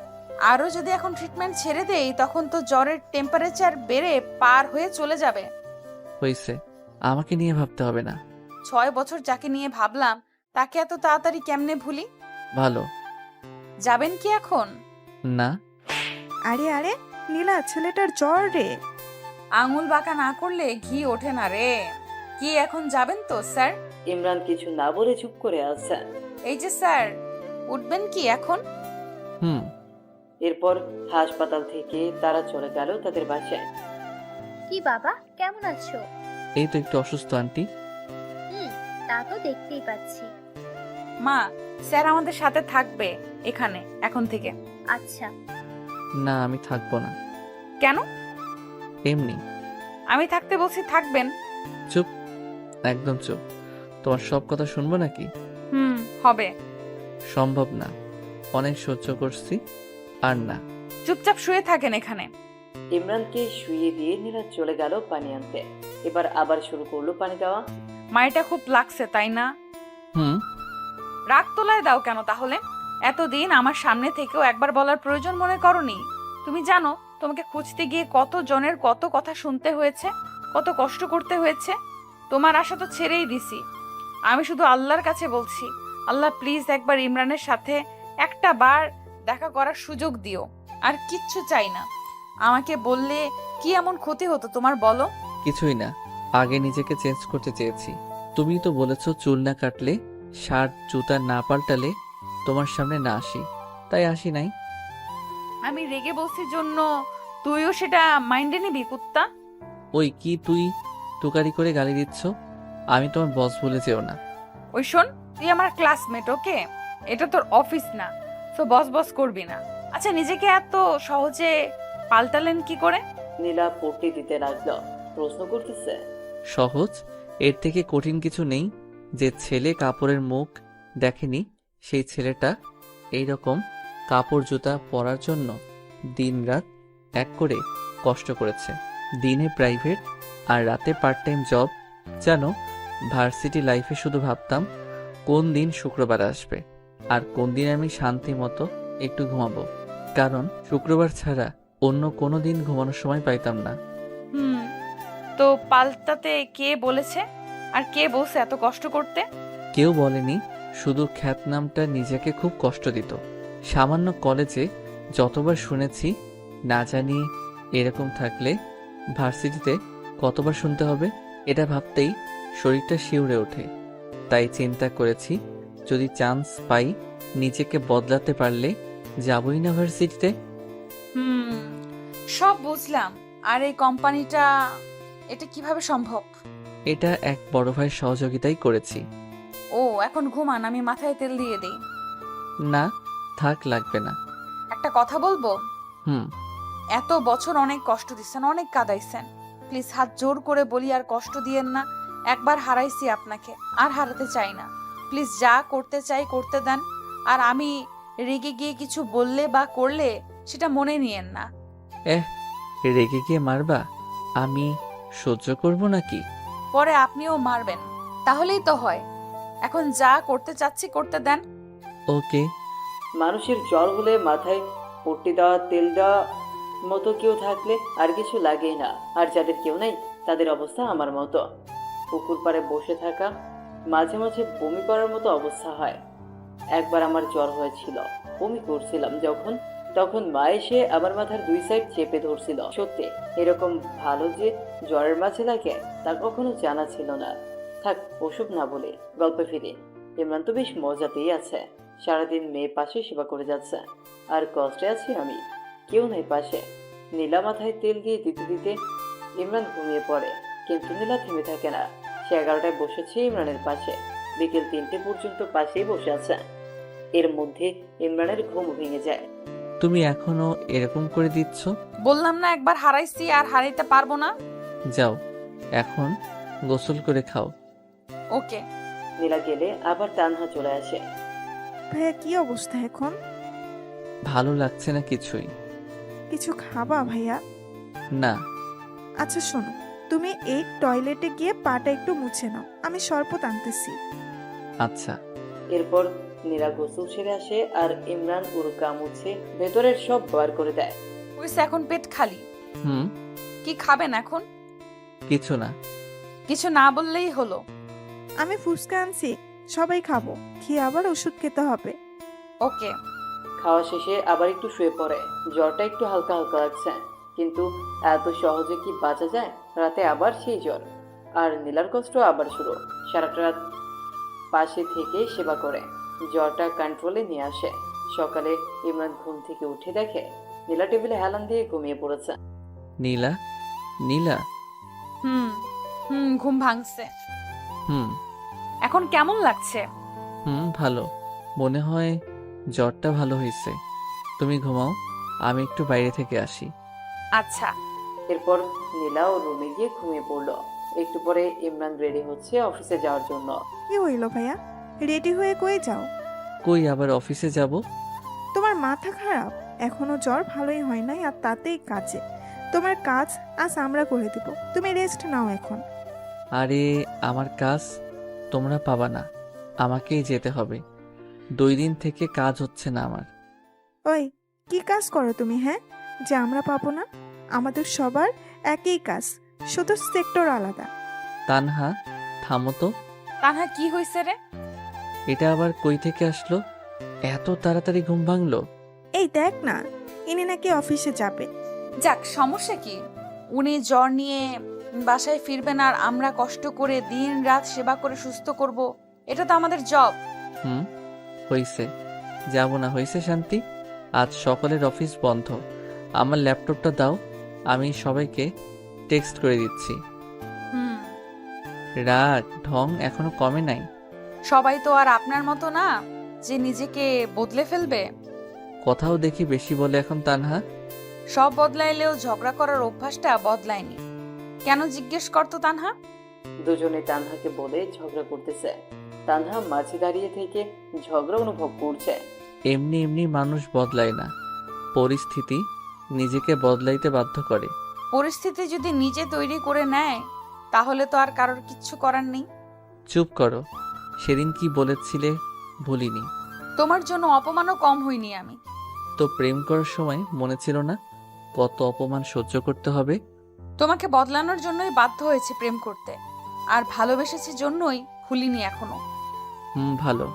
আরও যদি এখন ট্রিটমেন্ট ছেড়ে দেই তখন তো জ্বরের টেম্পারেচার বেড়ে পার হয়ে চলে যাবে। হয়েছে, আমাকে নিয়ে ভাবতে হবে না। 6 বছর যাকে নিয়ে ভাবলাম তাকে এত তাড়াতাড়ি কেমনে ভুলি? ভালো। যাবেন কি এখন? না। আরে আরে নীলা, ছেলেটার জ্বর রে। আঙুল বাঁকা না করলে ঘি ওঠে না রে। কি এখন যাবেন তো স্যার? ইমরান কিছু না বলে চুপ করে আছে। এই যে স্যার, উঠবেন কি এখন? হুম। এরপর হাসপাতাল থেকে তারা চলে গেল তাদের বাসায়। কি বাবা, কেমন আছো? এই তো একটু অসুস্থ আন্টি। তা তো দেখতেই পাচ্ছি। মা, স্যার আমাদের সাথে থাকবে এখানে এখন থেকে। আচ্ছা। না, আমি থাকবো না। কেন? এমনি। আমি থাকতে বলছি, থাকবেন। চুপ, একদম চুপ। তোমার সব কথা শুনবো নাকি? হবে। সম্ভব না, অনেক সহ্য করছি, আর না। চুপচাপ শুয়ে থাকেন এখানে। ইমরানকে শুইয়ে দিয়ে নীলা চলে গেল পানি আনতে। এবার আবার শুরু করলো পানি দেওয়া। মাইটা খুব লাগছে তাই না? হুম। রাগ তোলায় দাও কেন তাহলে? এতদিন আমার সামনে থেকেও একবার বলার প্রয়োজন মনে করনি? তুমি জানো তোমাকে খুঁজতে গিয়ে কত জনের কত কথা শুনতে হয়েছে, কত কষ্ট করতে হয়েছে। তোমার আশা তো ছেড়েই দিছি। আমি শুধু আল্লাহর কাছে বলছি, আল্লাহ প্লিজ একবার ইমরানের সাথে একটা বার দেখা করার সুযোগ দিও। আর কিচ্ছু চাই না। আমাকে বললে কি এমন ক্ষতি হতো তোমার, বলো? কিছুই না, আগে নিজেকে চেঞ্জ করতে চেয়েছি। তুমি তো বলেছো চুল না কাটলে, শার্ট জুতা না পাল্টালে তোমার সামনে না আসি, তাই আসি নাই। আমি রেগে বলছি জন্য তুইও সেটা মাইন্ডে নিবি কুত্তা? ওই কি তুই টুকারি করে গালি দিচ্ছ? আমি তোমার বস বলে যেও না। ওই শোন, তুই আমার ক্লাসমেট, ওকে? এটা তোর অফিস না, তো বস বস করবি না। আচ্ছা, নিজেকে এত সহজে পাল্টালেন কি করে? নীলা পট্টি দিতে লাগলো। প্রশ্ন করতেছে। সহজ, এর থেকে কঠিন কিছু নেই। যে ছেলে কাপড়ের মুখ দেখেনি সেই ছেলেটা এইরকম কাপড় জুতা পরার জন্য দিনরাত এক করে কষ্ট করেছে। দিনে প্রাইভেট আর রাতে পার্ট টাইম জব। জানো, ভার্সিটি লাইফে শুধু ভাবতাম কোন দিন শুক্রবার আসবে আর কোন দিন আমি শান্তি মতো একটু ঘুমাবো, কারণ শুক্রবার ছাড়া অন্য কোনো দিন ঘুমানোর সময় পাইতাম না। তো পাল্টাতে কে বলেছে? আর কে বলছে এত কষ্ট করতে? কেউ বলেনি, শুধু খ্যাতনামটা নিজেকে খুব কষ্ট দিত। সামান্য কলেজে যতবার শুনেছি, না জানি এরকম থাকলে ভার্সিটিতে কতবার শুনতে হবে, এটা ভাবতেই শরীরটা শিউরে ওঠে। তাই চিন্তা করেছি, যদি চান্স পাই নিজেকে বদলাতে পারলে যাবই না ভার্সিটিতে। সব বুঝলাম। আর এই কোম্পানিটা, এটা কিভাবে সম্ভব? এটা এক বড় ভাইয়ের সহযোগিতাই করেছি। ও, এখন ঘুমান, আমি মাথায় তেল দিয়ে দিই। না থাক, লাগবে না। একটা কথা বলবো? হুম। এত বছর অনেক কষ্ট দিচ্ছেন, অনেক কাঁদাইছেন। প্লিজ হাত জোর করে বলি, আর কষ্ট দিয়েন না। একবার হারাইছি আপনাকে, আর হারাতে চাই না। প্লিজ যা করতে চাই করতে দেন। আর আমি রেগে গিয়ে কিছু বললে বা করলে সেটা মনে নিয়েন না। রেগে গিয়ে মারবা? আমি সহ্য করব নাকি? পরে আপনিও মারবেন, তাহলেই তো হয়। এখন যা করতে চাচ্ছি করতে দেন। ওকে। মানুষের জ্বর হলে মাথায় পট্টি দেওয়া, তেল দেওয়া মতো কেউ থাকলে আর কিছু লাগেই না। আর যাদের কেউ নেই তাদের অবস্থা আমার মতো। পুকুর পাড়ে বসে থাকা, মাঝে মাঝে বমি করার মতো অবস্থা হয়। একবার আমার জ্বর হয়েছিল, বমি করছিলাম যখন, তখন মা এসে আমার মাথার 2 সাইড চেপে ধরছিল। সত্যি এরকম ভালো যে জ্বরের মাঝে লাগে তা কখনো জানা ছিল না। থাক, ওসব না বলে গল্পে ফিরে। ইমরান তো বেশ মজাতেই আছে। সারাদিন মেয়ে পাশে সেবা করে যাচ্ছে, আর কষ্টে আছি আমি, কেউ নেই পাশে। নীলা মাথায় তেল দিয়ে দিতে দিতে ইমরান ঘুমিয়ে পড়ে, কিন্তু নীলা থেমে থাকে না। সে 11টায় বসেছে ইমরানের পাশে, বিকেল 3টে পর্যন্ত পাশেই বসে আছে। এর মধ্যে ইমরানের ঘুম ভেঙে যায়। তুমি এখনো এরকম করে দিচ্ছ? বললাম না একবার হারাইছি, আর হারাইতে পারবো না। যাও, এখন গোসল করে খাও। ওকে। নীলা গেলে আবার তানহা চলে আসে। ভাইয়া কি অবস্থা এখন? ভালো লাগছে না কিছুই। কিছু খাবা ভাইয়া? না। আচ্ছা শোনো, তুমি এই টয়লেটে গিয়ে পাটা একটু মুছে নাও, আমি শরবত আনতেছি। আচ্ছা। এরপর নীলা গোসল সেরে আসে আর ইমরান উরুকা মুছে ভেতরের সব বার করে দেয়। হইছে, এখন পেট খালি। হুম, কি খাবেন এখন? কিছু না। কিছু না বললেই হলো। আমি ফুচকা আনছি, সবাই খাবো, খেয়ে আবার ওষুধ খেতে হবে। ওকে। খাওয়া শেষে আবার একটু শুয়ে পড়ে। জ্বরটা একটু হালকা হালকা লাগছে, কিন্তু এত সহজে কি বাঁচা যায়? রাতে আবার সেই জ্বর, আর নীলার কষ্ট আবার শুরু। সারাটা রাত পাশে থেকে সেবা করে জ্বরটা কন্ট্রোলে নিয়ে আসে। সকালে ইমরান ঘুম থেকে উঠে দেখে নীলা টেবিলে হেলান দিয়ে ঘুমিয়ে পড়েছে। নীলা, নীলা। হুম হুম, ঘুম ভাঙছে। হুম এখন কেমন লাগছে? হুম, ভালো। মনে হয় জ্বরটা ভালো হয়েছে। তুমি ঘুমাও, আমি একটু বাইরে থেকে আসি। আচ্ছা। এরপর নীলাও রুমে গিয়ে ঘুমিয়ে পড়লো। একটু পরে ইমরান রেডি হচ্ছে অফিসে যাওয়ার জন্য। কি হইল ভাইয়া, রেডি হয়ে কই যাও? কই আবার অফিসে যাব? তোমার মাথা খারাপ? এখনো জ্বর ভালোই হয় নাই আর তাতেই কাজে। তোমার কাজ আজ আমরা করে দিব, তুমি রেস্ট নাও এখন। আরে আমার কাজ তোমরা পাবা না, আমাকেই যেতে হবে। 2 দিন থেকে কাজ হচ্ছে না আমার। ওই, কি কাজ করো তুমি হ্যাঁ, যে আমরা পাবো না? আমাদের সবার একই কাজ, শুধু সেক্টর আলাদা। তানহা, থামো তো। তানহা, কি হয়েছে রে? এটা আবার কই থেকে আসলো? এত তাড়াতাড়ি ঘুম ভাঙলো? এই দেখ না, ইনি নাকি অফিসে যাবে। যাক, সমস্যা কি? উনি জ্বর নিয়ে বাসায় ফিরবেন আর আমরা কষ্ট করে দিন রাত সেবা করে সুস্থ করব। এটা তো আমাদের জব। হুম, হইছে। যাব না হইছে শান্তি। আজ সকলের অফিস বন্ধ। আমার ল্যাপটপটা দাও, আমি সবাইকে টেক্সট করে দিচ্ছি। হুম। রাগ ঢং এখনো কমে নাই। সবাই তো আর আপনার মতো না যে নিজেকে বদলে ফেলবে। কথাও দেখি বেশি বলে এখন তানহা। সব বদলাইলেও ঝগড়া করার অভ্যাসটা বদলায়নি। কেন জিজ্ঞেস করতো তানহা? দুজনে তানহাকে বলে ঝগড়া করতেছে। তানহা মাঝে দাঁড়িয়ে থেকে ঝগড়া অনুভব করছে। এমনি এমনি মানুষ বদলায় না, পরিস্থিতি নিজেকে বদলাইতে বাধ্য করে। পরিস্থিতি যদি নিজে তৈরি করে নেয় তাহলে তো আর কারোর কিচ্ছু করার নেই। চুপ করো, সেদিন কি বলেছিলে ভুলিনি। তোমার জন্য অপমানও কম হইনি আমি। তো প্রেম করার সময় মনে ছিল না কত অপমান সহ্য করতে হবে? তোমাকে বদলানোর জন্যই বাধ্য হয়েছে প্রেম করতে, আর ভালোবেসেছি জন্যই ভুলিনি এখনো। ভালো।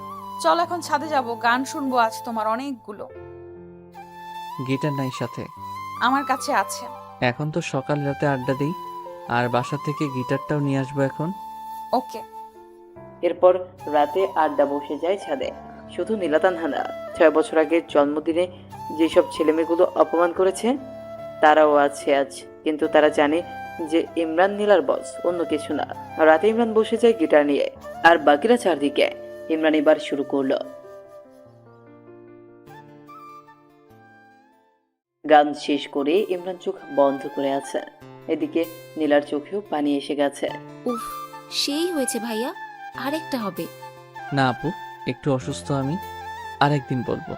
চল এখন ছাদে যাব, গান শুনবো আজ তোমার অনেকগুলো। গিটার নাই সাথে? আমার কাছে আছে। এখন তো সকাল রাতে আড্ডা দিই, আর বাসা থেকে গিটারটাও নিয়ে আসবো এখন। ওকে। এরপর রাতে আড্ডা বসে যায় ছাদে। শুধু নীলা তানহা না, 6 বছর আগে জন্মদিনে যেসব ছেলেমেয়েগুলো অপমান করেছে তারাও আছে আজ। কিন্তু তারা জানে যে ইমরান নীলার বস, অন্য কিছু না। রাতে ইমরান বসে যায় গিটার নিয়ে, আর বাকিরা চারদিকে। ইমরান এবার শুরু করলো। গান শেষ করে ইমরান চোখ বন্ধ করে আছে। এদিকে নীলার চোখেও পানি এসে গেছে। উফ, সেই হয়েছে ভাইয়া, আরেকটা হবে। না আপু, একটু অসুস্থ আমি, আরেকদিন বলবো।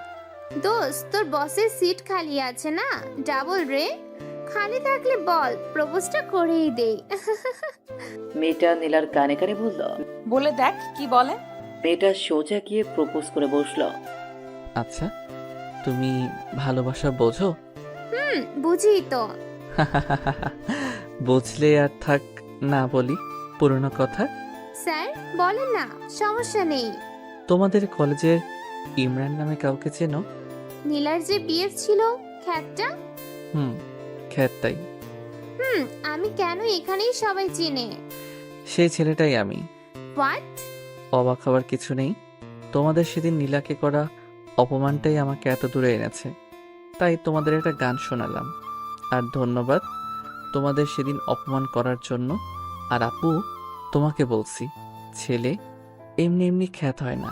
দোস্ত, তোর বসের সিট খালি আছে না, ডাবল রে। খালি থাকলে বল, প্রপোজটা করেই দেই। মেয়েটা নীলার কানে কানে বলল। বলে দেখ কি বলে। মেয়েটা সোজা গিয়ে প্রপোজ করে বসলো। আচ্ছা, তুমি ভালোবাসা বোঝো? বুঝি তো। বুঝলে আর থাক না বলি পুরনো কথা। স্যার বলেন না, সমস্যা নেই। তোমাদের কলেজের ইমরান নামে কাউকে চেনো? নীলার যে বিএফ ছিল, খ্যাতটা। খ্যাতটাই। আমি কেন এখানেই সবাই চিনে। সেই ছেলেটাই আমি। হোয়াট? অবাক হওয়ার কিছু নেই। তোমাদের সেদিন নীলাকে করা অপমানটাই আমাকে এত দূরে এনেছে। তাই তোমাদের একটা গান শোনালাম। আর ধন্যবাদ তোমাদের সেদিন অপমান করার জন্য। আর আপু, তোমাকে বলছি, ছেলে এমনি এমনি খ্যাত হয় না,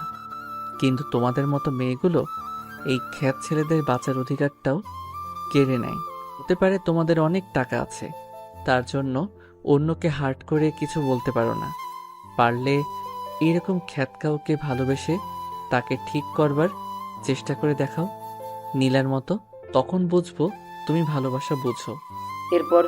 কিন্তু তোমাদের মতো মেয়েগুলো এই খ্যাত ছেলেদের বাঁচার অধিকারটাও কেড়ে নেয়। হতে পারে তোমাদের অনেক টাকা আছে, তার জন্য অন্যকে হার্ট করে কিছু বলতে পারো না। পারলে এরকম খ্যাত কাউকে ভালোবেসে তাকে ঠিক করবার চেষ্টা করে দেখাও নীলার মতো, তখন বুঝবো তুমি ভালোবাসা বুঝো। এরপর